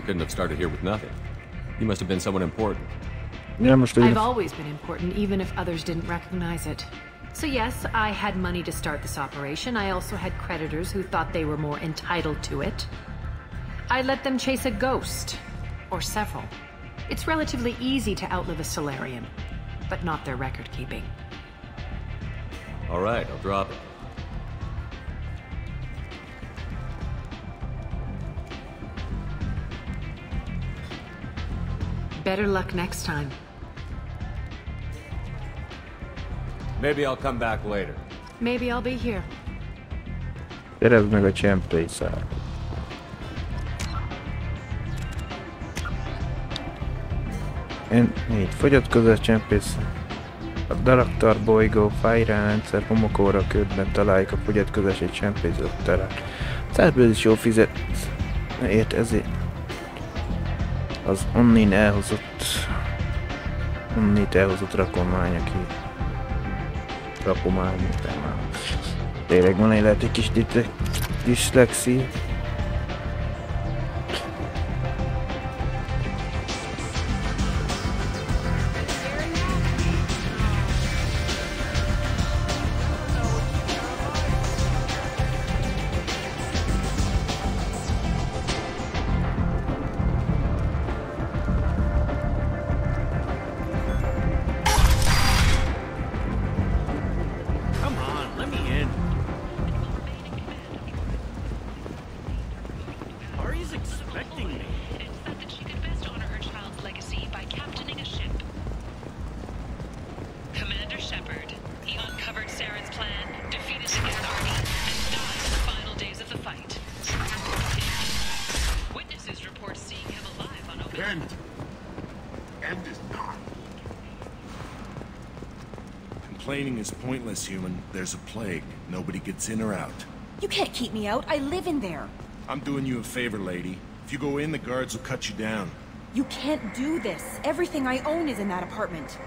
couldn't have started here with nothing. You must have been someone important. I've always been important, even if others didn't recognize it. So yes, I had money to start this operation. I also had creditors who thought they were more entitled to it. I let them chase a ghost, or several. It's relatively easy to outlive a Solarian, but not their record-keeping. All right, I'll drop it. Better luck next time. Maybe I'll come back later. Maybe I'll be here. Szerezd meg a csempészát. Így fogyatkozás csempész. A Dalaktar bolygó fájránrendszer homokóra ködben találjuk a fogyatkozás egy csempészet terán. Szárből is jól fizet. Ért ezért az onnit elhozott rakomány, aki rakomány utána. Tényleg van egy kis diszlexia. Complaining is pointless, human. There's a plague. Nobody gets in or out. You can't keep me out. I live in there. I'm doing you a favor, lady. If you go in, the guards will cut you down. You can't do this. Everything I own is in that apartment.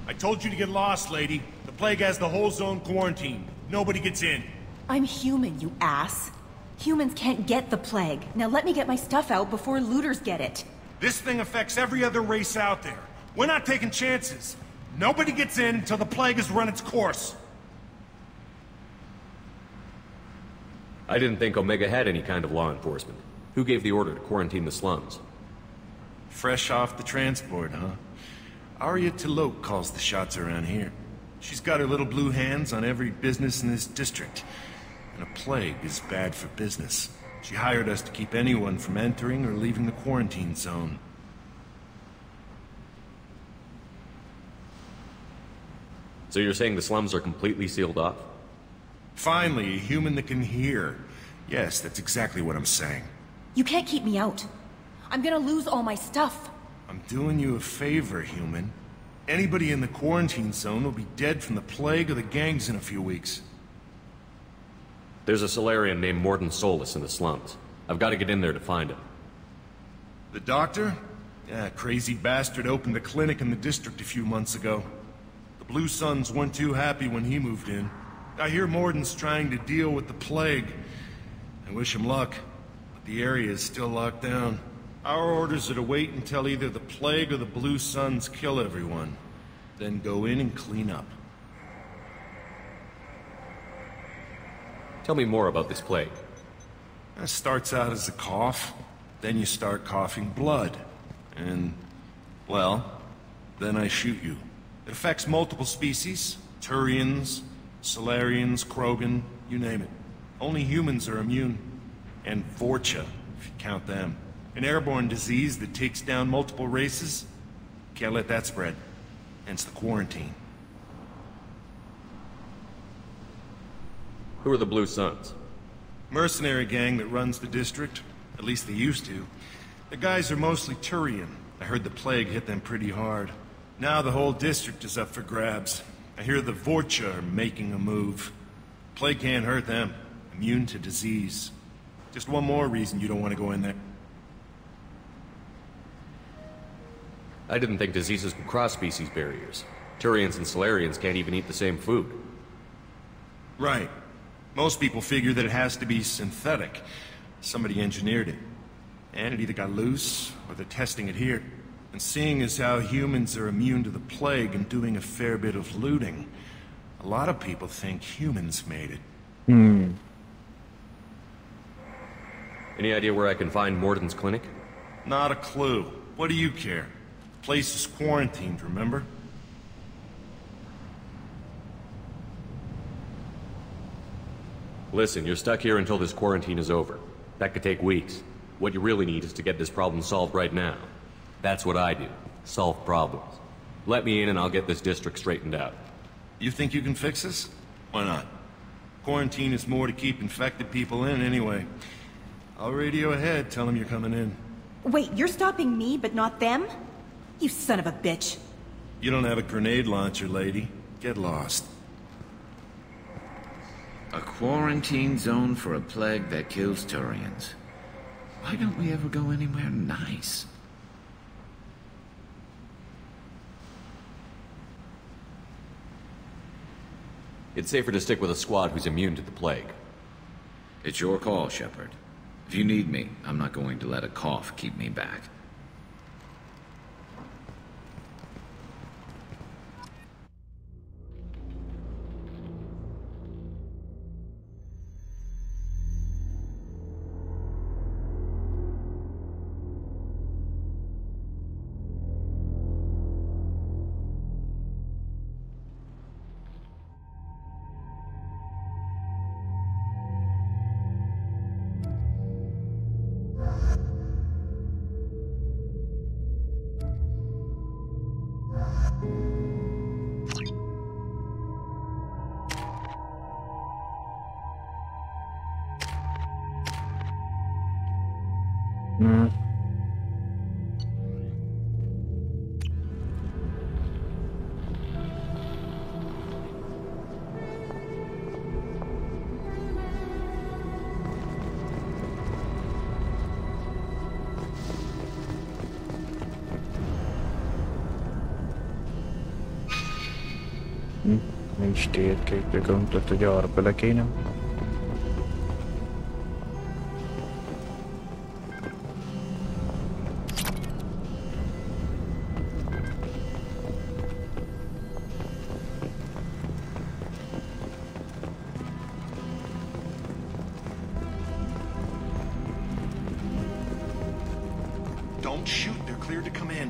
I told you to get lost, lady. The plague has the whole zone quarantined. Nobody gets in. I'm human, you ass. Humans can't get the plague. Now let me get my stuff out before looters get it. This thing affects every other race out there. We're not taking chances. Nobody gets in until the plague has run its course. I didn't think Omega had any kind of law enforcement. Who gave the order to quarantine the slums? Fresh off the transport, huh? Arya T'Loak calls the shots around here. She's got her little blue hands on every business in this district. and a plague is bad for business. She hired us to keep anyone from entering or leaving the quarantine zone. So you're saying the slums are completely sealed off? Finally, a human that can hear. Yes, that's exactly what I'm saying. You can't keep me out. I'm gonna lose all my stuff. I'm doing you a favor, human. Anybody in the quarantine zone will be dead from the plague or the gangs in a few weeks. There's a Solarian named Morden Solus in the slums. I've got to get in there to find him. The doctor? Yeah, crazy bastard opened a clinic in the district a few months ago. The Blue Suns weren't too happy when he moved in. I hear Morden's trying to deal with the plague. I wish him luck, but the area is still locked down. Our orders are to wait until either the plague or the Blue Suns kill everyone, then go in and clean up. Tell me more about this plague. It starts out as a cough, then you start coughing blood, and, well, then I shoot you. It affects multiple species, Turians, Solarians, Krogan, you name it. Only humans are immune. And Vorcha, if you count them. An airborne disease that takes down multiple races. Can't let that spread. Hence the quarantine. Who are the Blue Suns? Mercenary gang that runs the district. At least they used to. The guys are mostly Turian. I heard the plague hit them pretty hard. Now the whole district is up for grabs. I hear the Vorcha are making a move. Plague can't hurt them. Immune to disease. Just one more reason you don't want to go in there. I didn't think diseases could cross species barriers. Turians and Solarians can't even eat the same food. Right. Most people figure that it has to be synthetic. Somebody engineered it. And it either got loose, or they're testing it here. And seeing as how humans are immune to the plague and doing a fair bit of looting, a lot of people think humans made it. Any idea where I can find Morden's clinic? Not a clue. What do you care? Place is quarantined, remember? Listen, you're stuck here until this quarantine is over. That could take weeks. What you really need is to get this problem solved right now. That's what I do. Solve problems. Let me in and I'll get this district straightened out. You think you can fix this? Why not? Quarantine is more to keep infected people in anyway. I'll radio ahead, tell them you're coming in. Wait, you're stopping me, but not them? You son of a bitch. You don't have a grenade launcher, lady. Get lost. A quarantine zone for a plague that kills Turians. Why don't we ever go anywhere nice? It's safer to stick with a squad who's immune to the plague. It's your call, Shepard. If you need me, I'm not going to let a cough keep me back. Nincs térkép, de komplet, hogy arra bele kéne. Don't shoot, they're cleared to come in.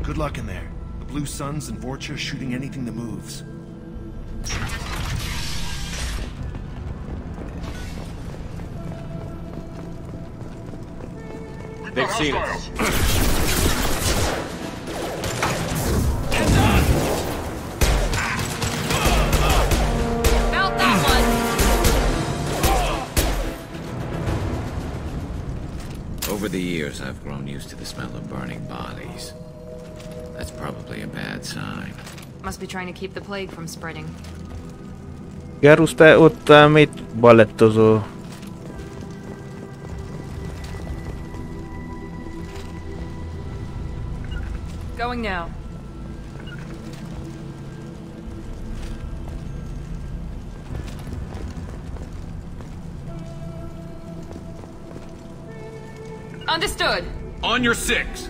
Good luck in there. The Blue Suns and Vorcha are shooting anything that moves. They've seen us. About that one! Over the years, I've grown used to the smell of burning bodies. That's probably a bad sign. Must be trying to keep the plague from spreading. Garus, te ott mit balettozol? Going now. Understood. On your 6.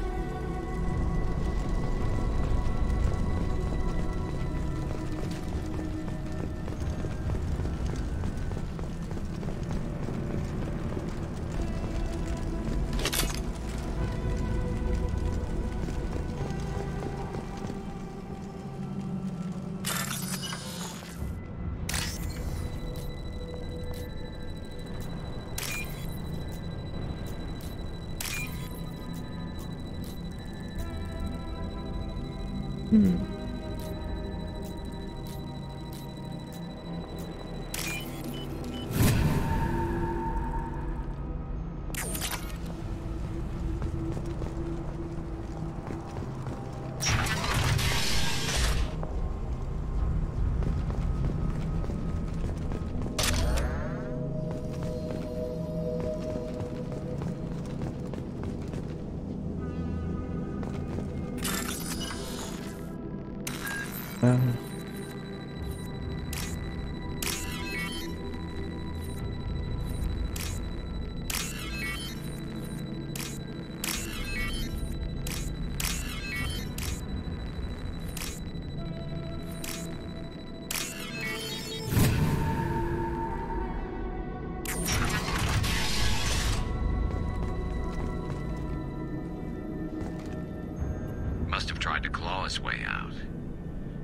Must have tried to claw his way out.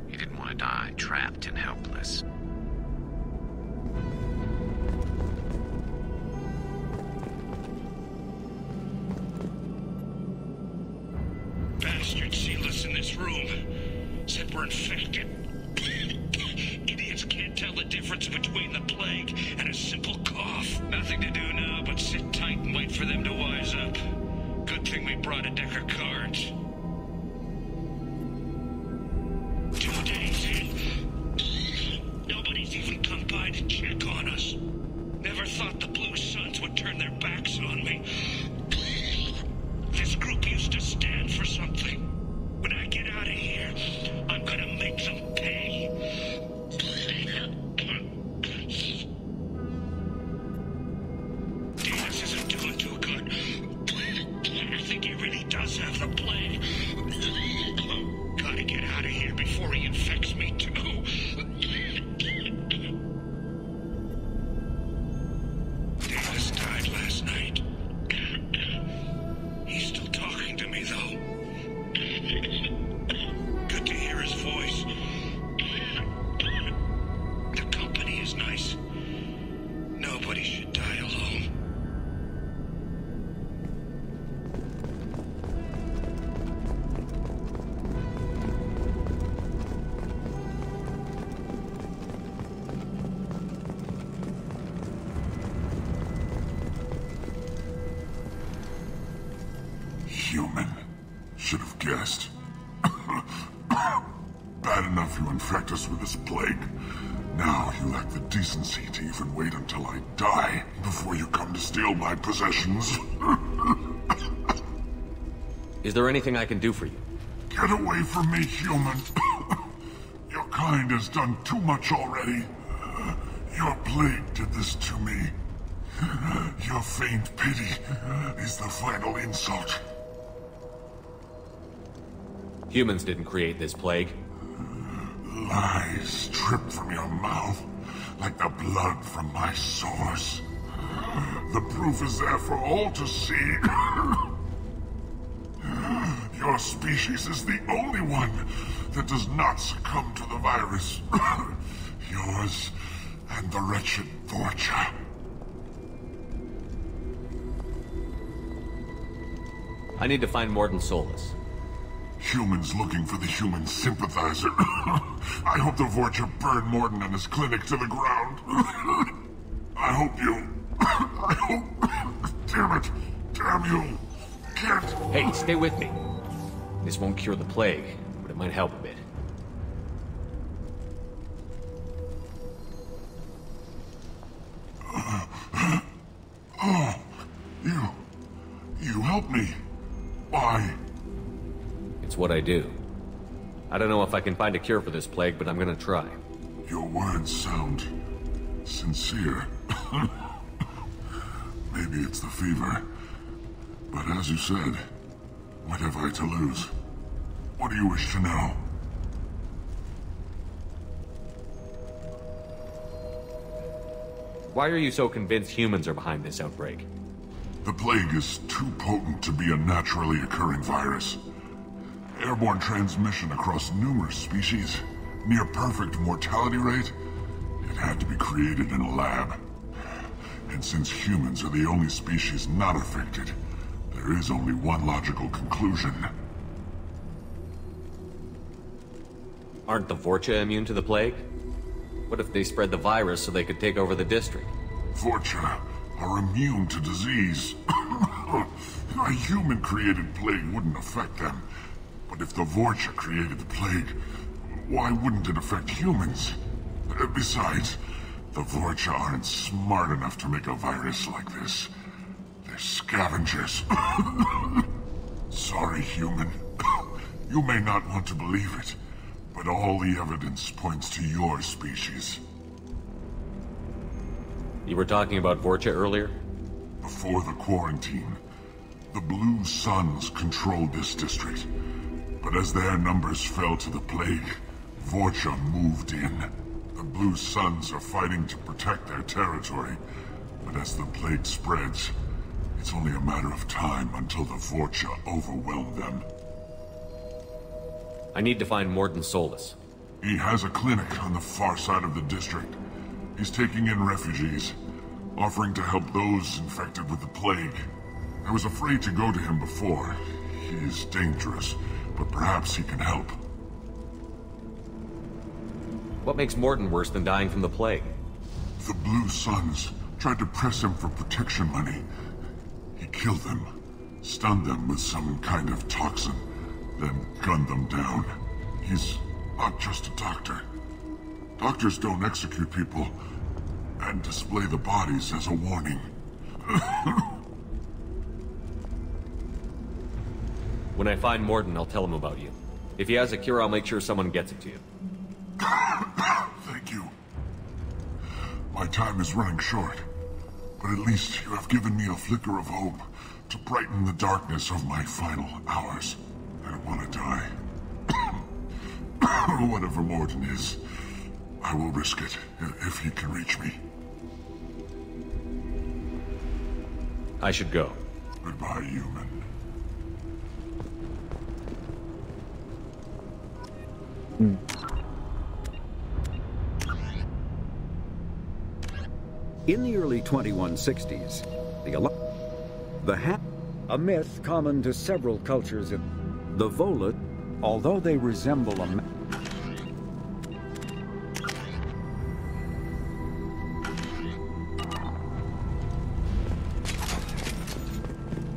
He didn't want to die trapped and helpless. Bastards sealed us in this room. Said we're infected. Idiots can't tell the difference between the plague and a simple cough. Nothing to do now but sit tight and wait for them to wise up. Good thing we brought a deck of cards. 2 days in. Nobody's even come by to check on us. Never thought the Blue Suns would turn their backs on me. This group used to stand for something. When I get out of here, I'm gonna make them pay. This isn't doing too good. I think he really does have the plague. Gotta get out of here before he infects me too. Davis died last night. He's still talking to me, though. Good to hear his voice. The company is nice. Nobody should die alone. Human. Should have guessed. Bad enough you infect us with this plague. Now you lack the decency to even wait until I die before you come to steal my possessions. Is there anything I can do for you? Get away from me, human. Your kind has done too much already. Your plague did this to me. Your faint pity is the final insult. Humans didn't create this plague. Lies drip from your mouth like the blood from my sores. The proof is there for all to see. Your species is the only one that does not succumb to the virus. Yours and the wretched Vorcha. I need to find Morden Solus. Humans looking for the human sympathizer. I hope the Vorcha burn Morden and his clinic to the ground. I hope you... I hope... Damn it. Damn you. Can't... Hey, stay with me. This won't cure the plague, but it might help a bit. Oh, you helped me. Why? It's what I do. I don't know if I can find a cure for this plague, but I'm gonna try. Your words sound sincere. Maybe it's the fever. But as you said, what have I to lose? What do you wish to know? Why are you so convinced humans are behind this outbreak? The plague is too potent to be a naturally occurring virus. Airborne transmission across numerous species, near perfect mortality rate. It had to be created in a lab. And since humans are the only species not affected, there is only one logical conclusion. Aren't the Vorcha immune to the plague? What if they spread the virus so they could take over the district? Vorcha are immune to disease. A human-created plague wouldn't affect them. But if the Vorcha created the plague, why wouldn't it affect humans? Besides, the Vorcha aren't smart enough to make a virus like this. They're scavengers. Sorry, human. You may not want to believe it, but all the evidence points to your species. You were talking about Vorcha earlier? Before the quarantine, the Blue Suns controlled this district. But as their numbers fell to the plague, Vorcha moved in. The Blue Suns are fighting to protect their territory. But as the plague spreads, it's only a matter of time until the Vorcha overwhelm them. I need to find Morden Solus. He has a clinic on the far side of the district. He's taking in refugees, offering to help those infected with the plague. I was afraid to go to him before. He is dangerous, but perhaps he can help. What makes Morden worse than dying from the plague? The Blue Suns tried to press him for protection money. He killed them, stunned them with some kind of toxin, then gunned them down. He's not just a doctor. Doctors don't execute people and display the bodies as a warning. When I find Morden, I'll tell him about you. If he has a cure, I'll make sure someone gets it to you. Thank you. My time is running short, but at least you have given me a flicker of hope to brighten the darkness of my final hours. I don't want to die. Whatever Morden is, I will risk it if he can reach me. I should go. Goodbye, human. In the early 2160s, a myth common to several cultures, the Volat, although they resemble a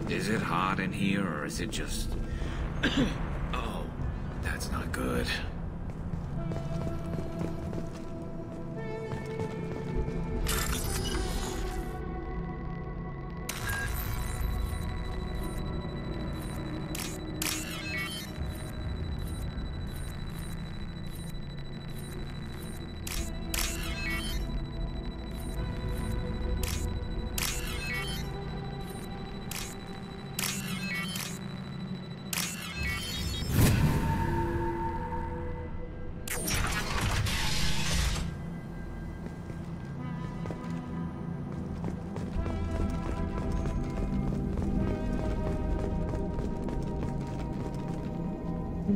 Is it hot in here, or is it just... Oh, that's not good. The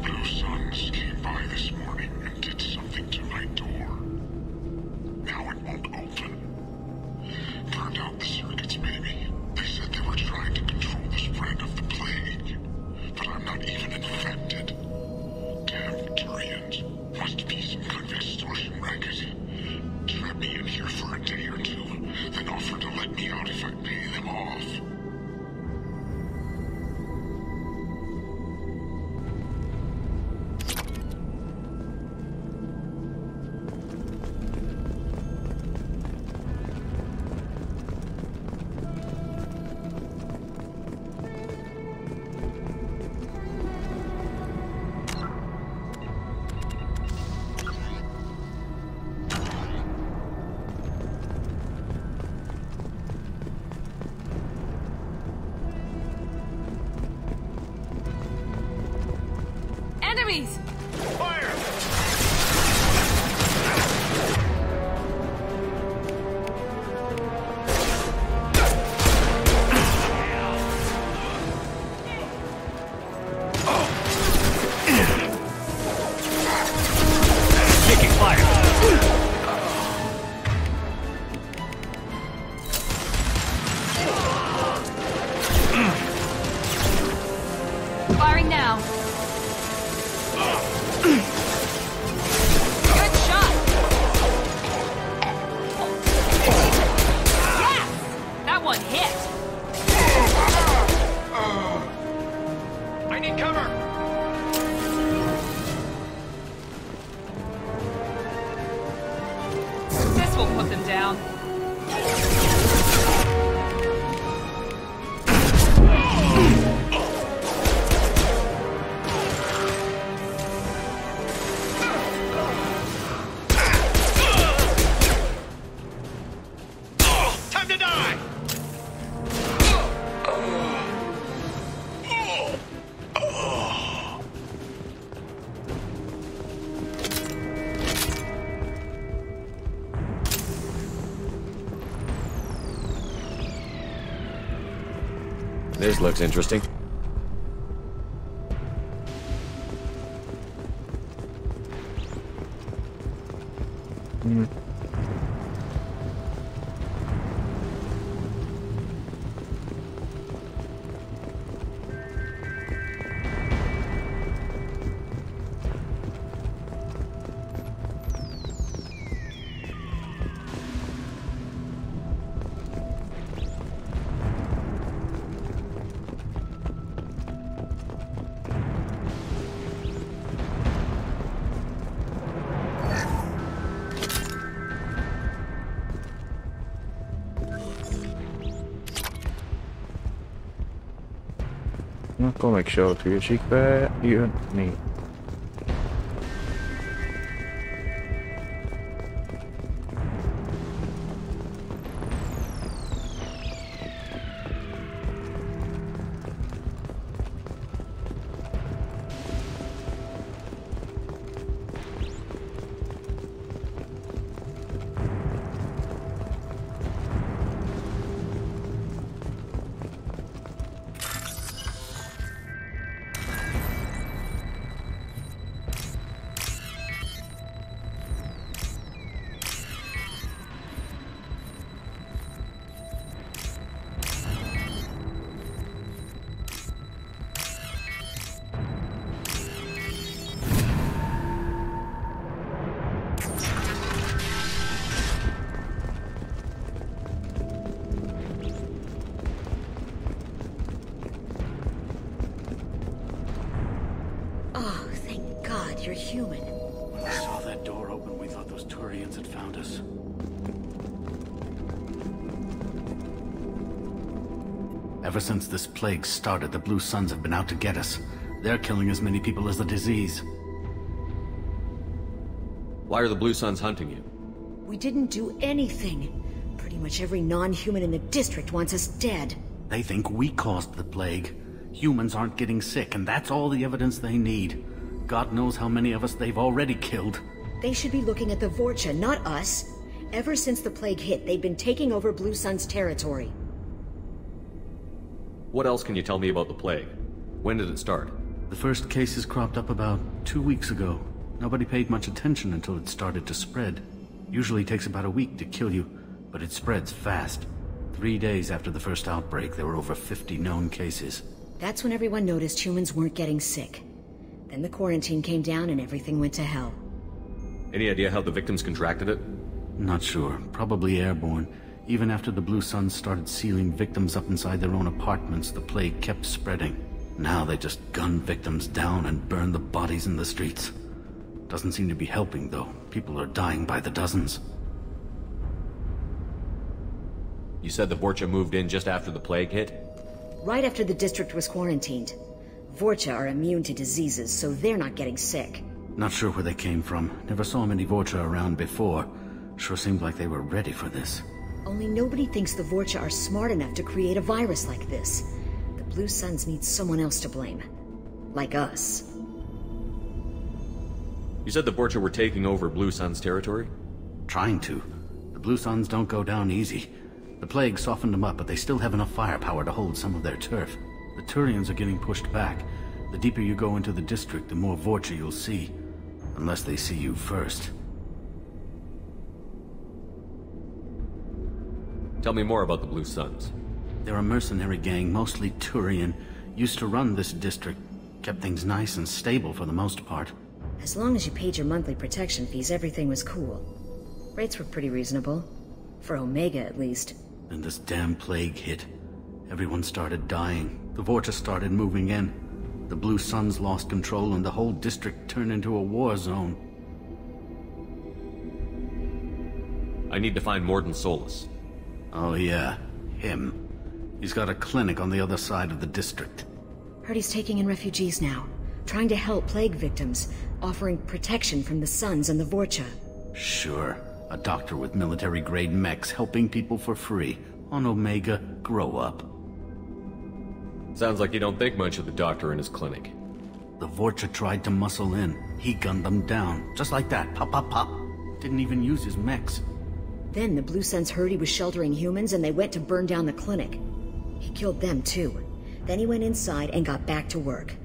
Blue Suns came by this morning and did something to my door. Now it won't open. Burned out the circuits, maybe. They said they were trying to control the spread of the plague. But I'm not even infected. Damn Turians. Must be some kind of extortion racket. Trap me in here for a day or two, then offer to let me out if I pay them off. Enemies! Taking fire! Firing now. Good shot! Yes! That one hit! I need cover! This will put them down. Time to die! This looks interesting. Akkor meg se ott hülyeségbe jönni. Oh, thank God you're human. When I saw that door open, we thought those Turians had found us. Ever since this plague started, the Blue Suns have been out to get us. They're killing as many people as the disease. Why are the Blue Suns hunting you? We didn't do anything. Pretty much every non-human in the district wants us dead. They think we caused the plague. Humans aren't getting sick, and that's all the evidence they need. God knows how many of us they've already killed. They should be looking at the Vorcha, not us. Ever since the plague hit, they've been taking over Blue Sun's territory. What else can you tell me about the plague? When did it start? The first cases cropped up about 2 weeks ago. Nobody paid much attention until it started to spread. Usually takes about a week to kill you, but it spreads fast. 3 days after the first outbreak, there were over 50 known cases. That's when everyone noticed humans weren't getting sick. Then the quarantine came down and everything went to hell. Any idea how the victims contracted it? Not sure. Probably airborne. Even after the Blue Suns started sealing victims up inside their own apartments, the plague kept spreading. Now they just gun victims down and burn the bodies in the streets. Doesn't seem to be helping, though. People are dying by the dozens. You said the Vorcha moved in just after the plague hit? Right after the district was quarantined. Vorcha are immune to diseases, so they're not getting sick. Not sure where they came from. Never saw many Vorcha around before. Sure seemed like they were ready for this. Only nobody thinks the Vorcha are smart enough to create a virus like this. The Blue Suns need someone else to blame. Like us. You said the Vorcha were taking over Blue Sun's territory? Trying to. The Blue Suns don't go down easy. The plague softened them up, but they still have enough firepower to hold some of their turf. The Turians are getting pushed back. The deeper you go into the district, the more Vorcha you'll see. Unless they see you first. Tell me more about the Blue Suns. They're a mercenary gang, mostly Turian. Used to run this district. Kept things nice and stable for the most part. As long as you paid your monthly protection fees, everything was cool. Rates were pretty reasonable. For Omega, at least. Then this damn plague hit. Everyone started dying. The Vorcha started moving in. The Blue Suns lost control and the whole district turned into a war zone. I need to find Morden Solus. Oh yeah, him. He's got a clinic on the other side of the district. Heard he's taking in refugees now. Trying to help plague victims. Offering protection from the Suns and the Vorcha. Sure. A doctor with military-grade mechs helping people for free. On Omega, grow up. Sounds like you don't think much of the doctor in his clinic. The Vorcha tried to muscle in. He gunned them down. Just like that. Pop, pop, pop. Didn't even use his mechs. Then the Blue Suns heard he was sheltering humans and they went to burn down the clinic. He killed them too. Then he went inside and got back to work.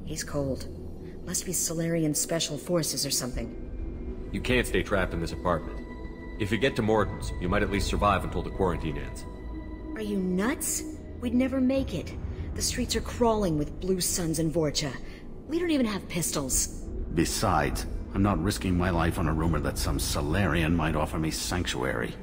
He's cold. Must be Solarian Special Forces or something. You can't stay trapped in this apartment. If you get to Morden's, you might at least survive until the quarantine ends. Are you nuts? We'd never make it. The streets are crawling with Blue Suns and Vorcha. We don't even have pistols. Besides, I'm not risking my life on a rumor that some Solarian might offer me sanctuary.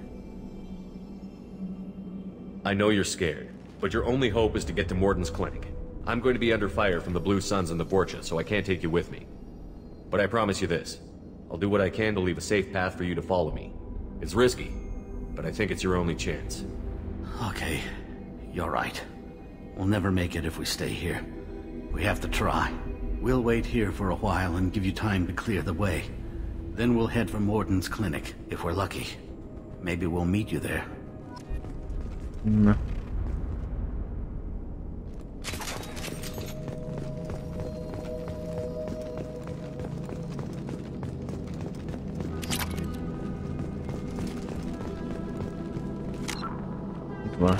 I know you're scared, but your only hope is to get to Morden's clinic. I'm going to be under fire from the Blue Suns and the Vorcha, so I can't take you with me. But I promise you this. I'll do what I can to leave a safe path for you to follow me. It's risky, but I think it's your only chance. Okay, you're right. We'll never make it if we stay here. We have to try. We'll wait here for a while and give you time to clear the way. Then we'll head for Morden's clinic, if we're lucky. Maybe we'll meet you there. No.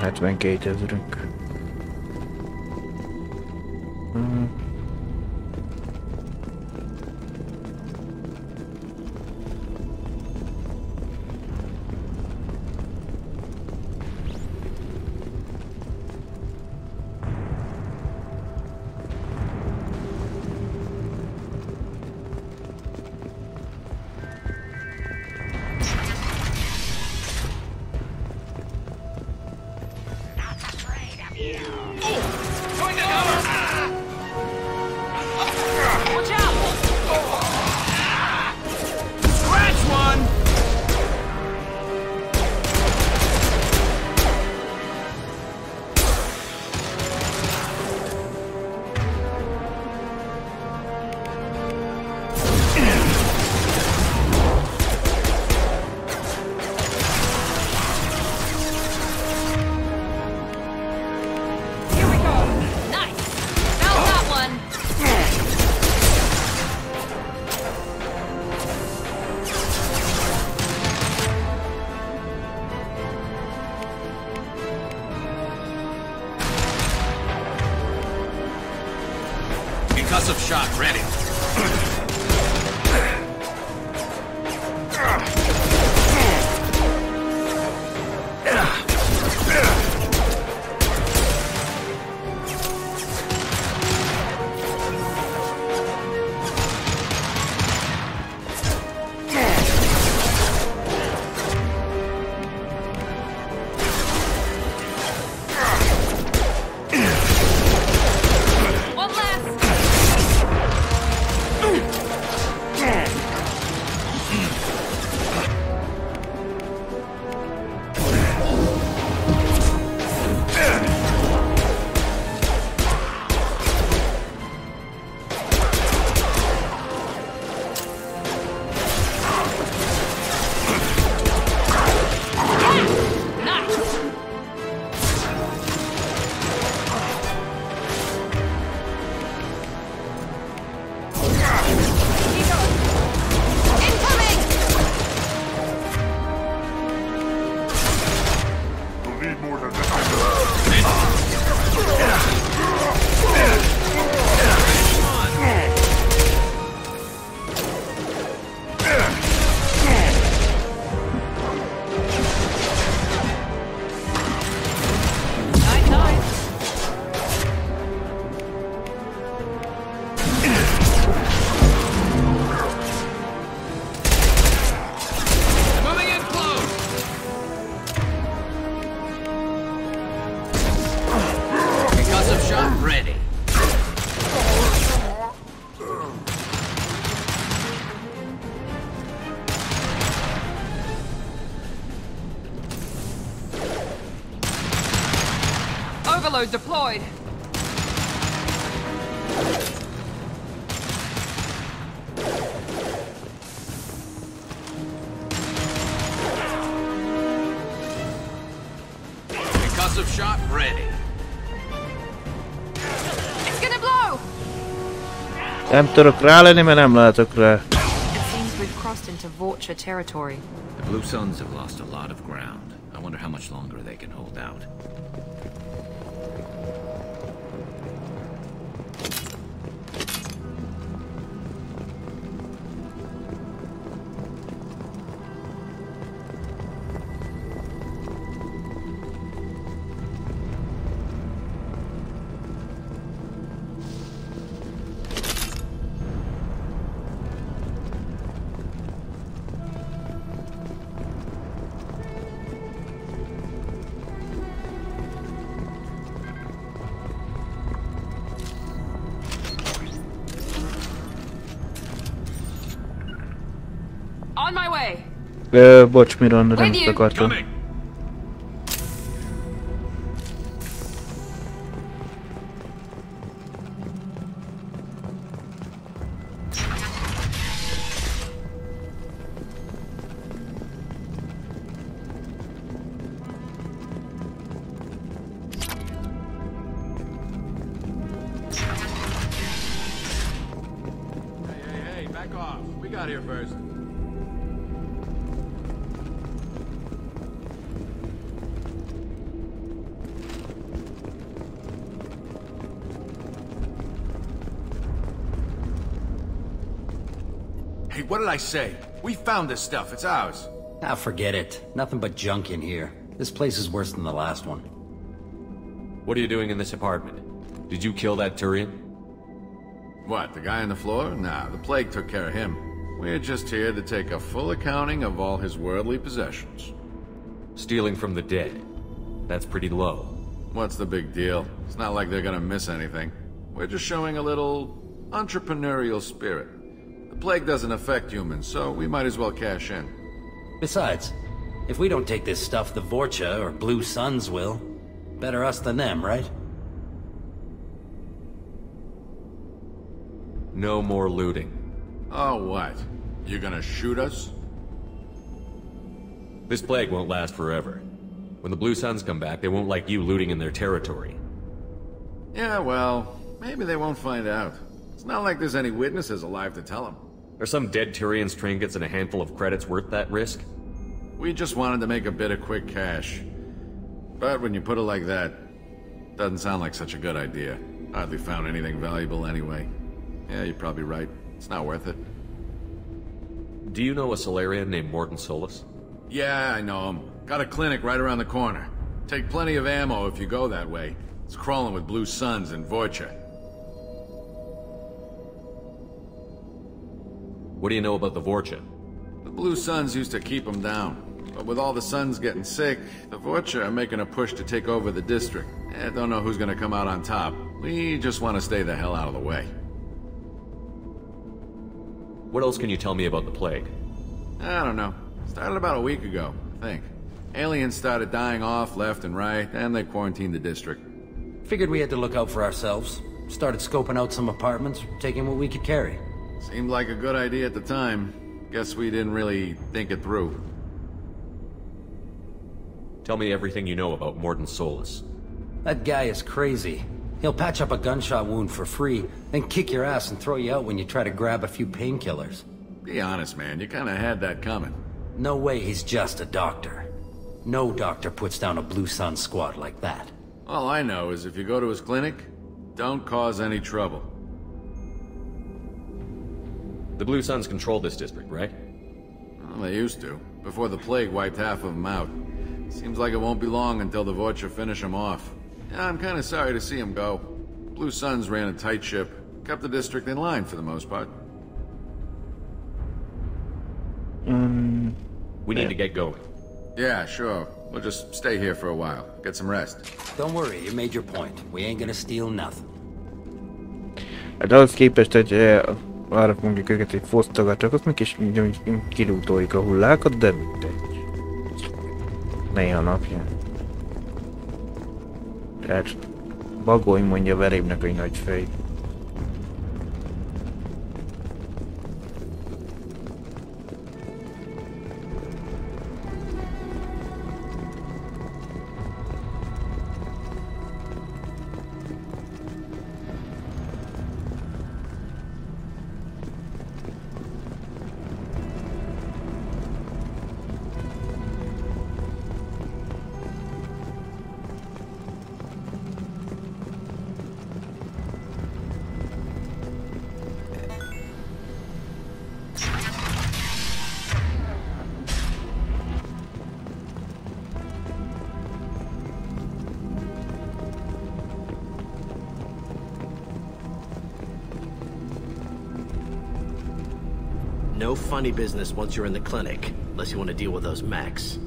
Itt van 72 000-ünk. Here Concussive shot ready. Overload deployed. Concussive shot ready. It's gonna blow. Nem tudok ráleni, mert nem látok rá. It seems we've crossed into Vulture territory. The Blue Suns have lost a lot of ground. I wonder how much longer they can hold out. On my way. Bocs, Miranda, nem ezt akartam. Hey, back off. We got here first. Hey, what did I say? We found this stuff. It's ours. Ah, forget it. Nothing but junk in here. This place is worse than the last one. What are you doing in this apartment? Did you kill that Turian? What, the guy on the floor? Nah, the plague took care of him. We're just here to take a full accounting of all his worldly possessions. Stealing from the dead. That's pretty low. What's the big deal? It's not like they're gonna miss anything. We're just showing a little entrepreneurial spirit. The plague doesn't affect humans, so we might as well cash in. Besides, if we don't take this stuff, the Vorcha or Blue Suns will. Better us than them, right? No more looting. Oh, what? You gonna shoot us? This plague won't last forever. When the Blue Suns come back, they won't like you looting in their territory. Yeah, well, maybe they won't find out. It's not like there's any witnesses alive to tell them. Are some dead Tyrian's trinkets and a handful of credits worth that risk? We just wanted to make a bit of quick cash. But when you put it like that, doesn't sound like such a good idea. Hardly found anything valuable anyway. Yeah, you're probably right. It's not worth it. Do you know a Solarian named Morden Solus? Yeah, I know him. Got a clinic right around the corner. Take plenty of ammo if you go that way. It's crawling with Blue Suns and Vorcha. What do you know about the Vorcha? The Blue Suns used to keep them down. But with all the Suns getting sick, the Vorcha are making a push to take over the district. I don't know who's gonna come out on top. We just want to stay the hell out of the way. What else can you tell me about the plague? I don't know. Started about a week ago, I think. Aliens started dying off left and right, and they quarantined the district. Figured we had to look out for ourselves. Started scoping out some apartments, taking what we could carry. Seemed like a good idea at the time. Guess we didn't really think it through. Tell me everything you know about Morden Solus. That guy is crazy. He'll patch up a gunshot wound for free, then kick your ass and throw you out when you try to grab a few painkillers. Be honest, man. You kinda had that coming. No way he's just a doctor. No doctor puts down a Blue Sun squad like that. All I know is if you go to his clinic, don't cause any trouble. The Blue Suns control this district, right? Well, they used to, before the plague wiped half of them out. Seems like it won't be long until the Vorcha finish them off. Yeah, I'm kinda sorry to see him go. Blue Suns ran a tight ship, kept the district in line for the most part. We need to get going. Yeah, sure. We'll just stay here for a while. Get some rest. Don't worry, you made your point. We ain't gonna steal nothing. Hát ahhoz képest, hogy arra mondjuk őket, hogy fosztogatnak, és kilútoljuk a hullákat, de mindegy. Néha napján. Tehát Bagoly mondja Verébnek, hogy nagy fej. No funny business once you're in the clinic, unless you want to deal with those mechs.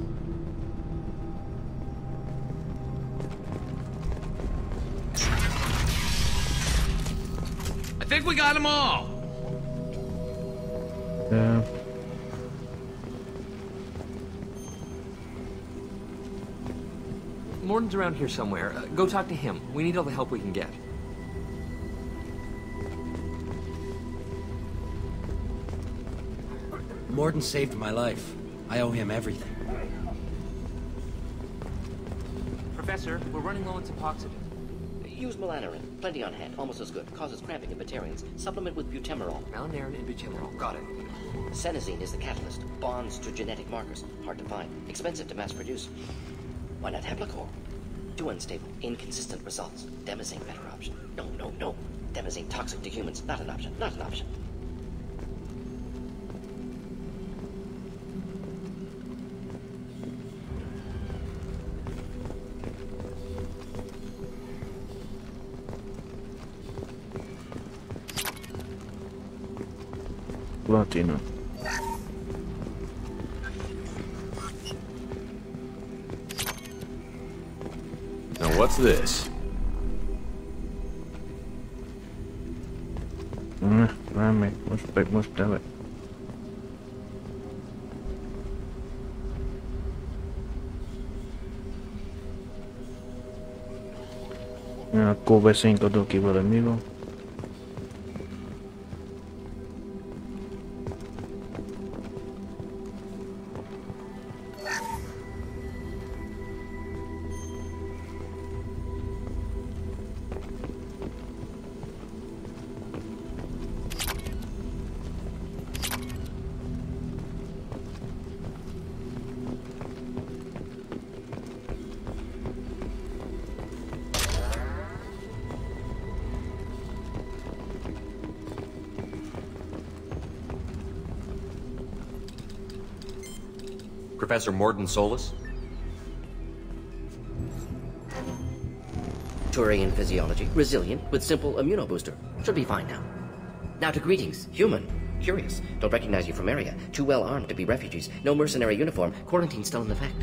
I think we got them all! Yeah. Morden's around here somewhere. Go talk to him. We need all the help we can get. Morden saved my life. I owe him everything. Professor, we're running low on suboxygen. Use malanarin. Plenty on hand. Almost as good. Causes cramping in Batarians. Supplement with butemerol. Malanarin and butemerol. Got it. Senesine is the catalyst. Bonds to genetic markers. Hard to find. Expensive to mass produce. Why not Heplicor? Too unstable. Inconsistent results. Demazine better option. No. Demazine toxic to humans. Not an option. Not an option. Platina. Now what's this? Várj, most tele. Akkor beszéljünk a dokival, hogy mi van. Professor Morden Solus? Turian physiology, resilient, with simple immunobooster. Should be fine now. Now to greetings, human. Curious. Don't recognize you from area. Too well armed to be refugees. No mercenary uniform. Quarantine still in effect.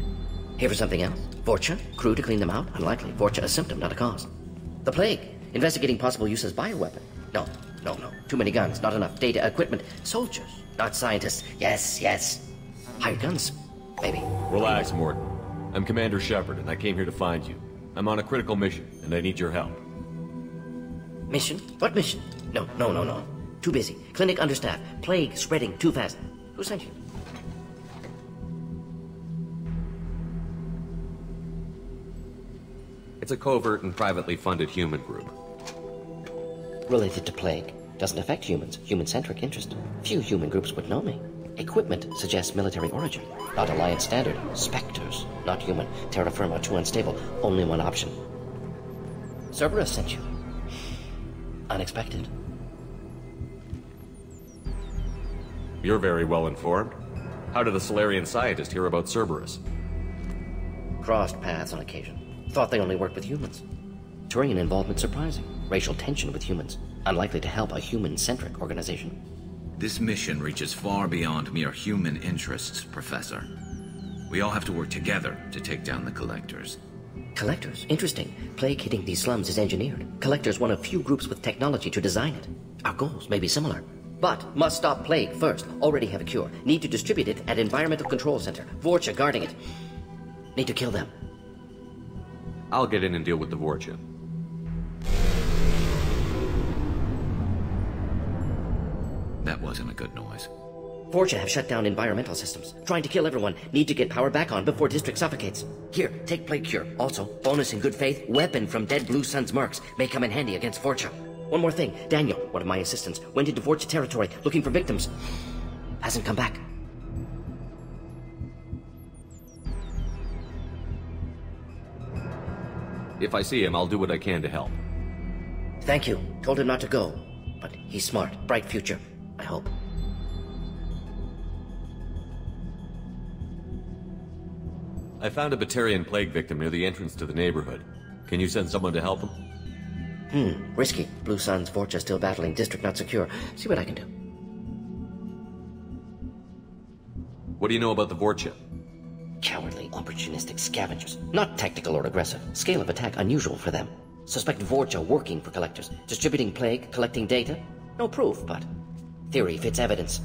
Here for something else? Vorcha? Crew to clean them out? Unlikely. Vorcha a symptom, not a cause. The plague. Investigating possible use as bioweapon. No. Too many guns, not enough data, equipment. Soldiers, not scientists. Yes. Hired guns, maybe. Relax, Morden. I'm Commander Shepard, and I came here to find you. I'm on a critical mission, and I need your help. Mission? What mission? No. Too busy. Clinic understaffed. Plague spreading too fast. Who sent you? It's a covert and privately funded human group. Related to plague. Doesn't affect humans. Human-centric interest. Few human groups would know me. Equipment suggests military origin. Not Alliance standard. Spectres. Not human. Terra firma too unstable. Only one option. Cerberus sent you. Unexpected. You're very well informed. How did a Solarian scientist hear about Cerberus? Crossed paths on occasion. Thought they only worked with humans. Turian involvement surprising. Racial tension with humans. Unlikely to help a human-centric organization. This mission reaches far beyond mere human interests, Professor. We all have to work together to take down the Collectors. Collectors? Interesting. Plague hitting these slums is engineered. Collectors one of few groups with technology to design it. Our goals may be similar. But must stop plague first. Already have a cure. Need to distribute it at Environmental Control Center. Vorcha guarding it. Need to kill them. I'll get in and deal with the Vorcha. That wasn't a good noise. Vorcha have shut down environmental systems. Trying to kill everyone. Need to get power back on before district suffocates. Here, take plague cure. Also, bonus in good faith, weapon from dead Blue Sun's mercs. May come in handy against Vorcha. One more thing. Daniel, one of my assistants, went into Vorcha territory looking for victims. Hasn't come back. If I see him, I'll do what I can to help. Thank you. Told him not to go. But he's smart. Bright future. I hope. I found a Batarian plague victim near the entrance to the neighborhood. Can you send someone to help him? Risky. Blue Sun's Vorcha still battling. District not secure. See what I can do. What do you know about the Vorcha? Cowardly, opportunistic scavengers. Not tactical or aggressive. Scale of attack unusual for them. Suspect Vorcha working for Collectors. Distributing plague, collecting data. No proof, but theory fits evidence.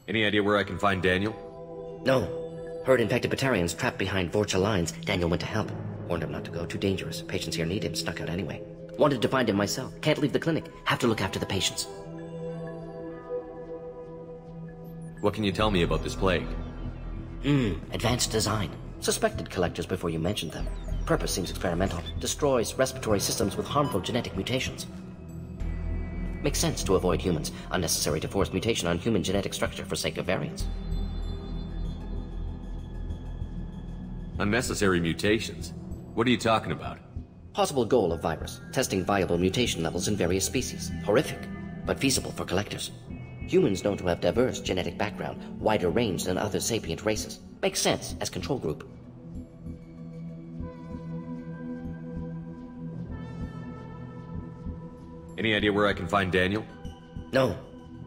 Any idea where I can find Daniel? No. Heard infected Batarians trapped behind Vorcha lines. Daniel went to help. Warned him not to go. Too dangerous. Patients here need him. Snuck out anyway. Wanted to find him myself. Can't leave the clinic. Have to look after the patients. What can you tell me about this plague? Advanced design. Suspected Collectors before you mentioned them. Purpose seems experimental. Destroys respiratory systems with harmful genetic mutations. Makes sense to avoid humans. Unnecessary to force mutation on human genetic structure for sake of variants. Unnecessary mutations? What are you talking about? Possible goal of virus. Testing viable mutation levels in various species. Horrific, but feasible for Collectors. Humans known to have diverse genetic background, wider range than other sapient races. Makes sense as control group. Any idea where I can find Daniel? No.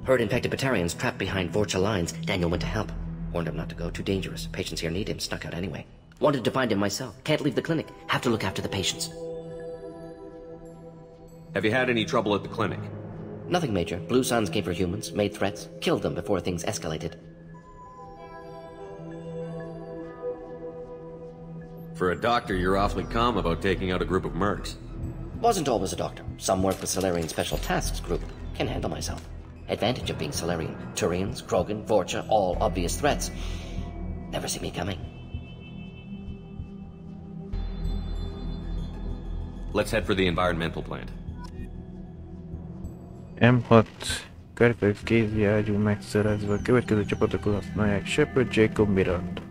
Heard infected Batarians trapped behind Vorcha lines. Daniel went to help. Warned him not to go. Too dangerous. Patients here need him. Snuck out anyway. Wanted to find him myself. Can't leave the clinic. Have to look after the patients. Have you had any trouble at the clinic? Nothing major. Blue Suns came for humans, made threats, killed them before things escalated. For a doctor, you're awfully calm about taking out a group of mercs. Wasn't always a doctor. Some work with Solarian Special Tasks Group. Can handle myself. Advantage of being Solarian. Turians, Krogan, Vorcha, all obvious threats. Never see me coming. Let's head for the environmental plant. M6 Carfax kézi ágyú megszerezve. A következő csapatokon használják Shepard, Jacob, Miranda.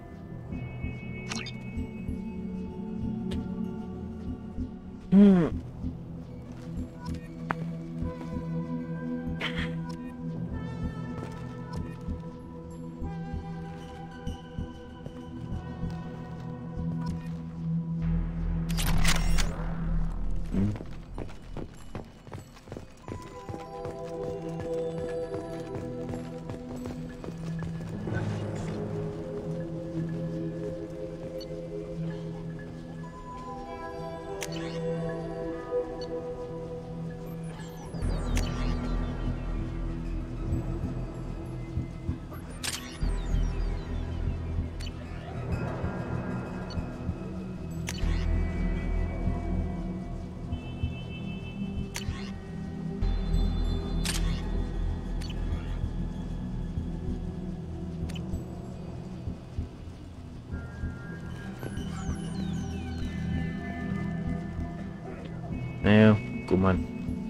Jó, akkor már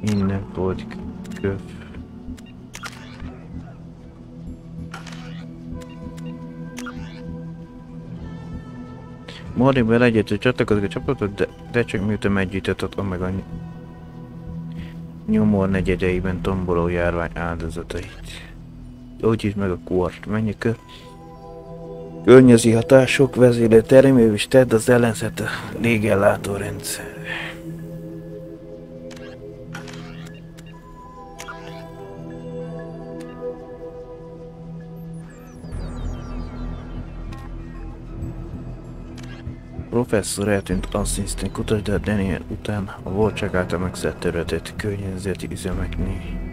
innen volt köv. Morrivel egyetlen csatlakozik a csapatot, de csak miután meggyűjtett meg a nyomor negyedeiben tomboló járvány áldozatait. Úgyis meg a kort. Menjek a környezi hatások vezérlő termő is tedd az ellenzet a légellátó rendszer. Professzor eltűnt asszisztens kutató Daniel után a Volcsak által megszállt területet környezeti üzemeknél.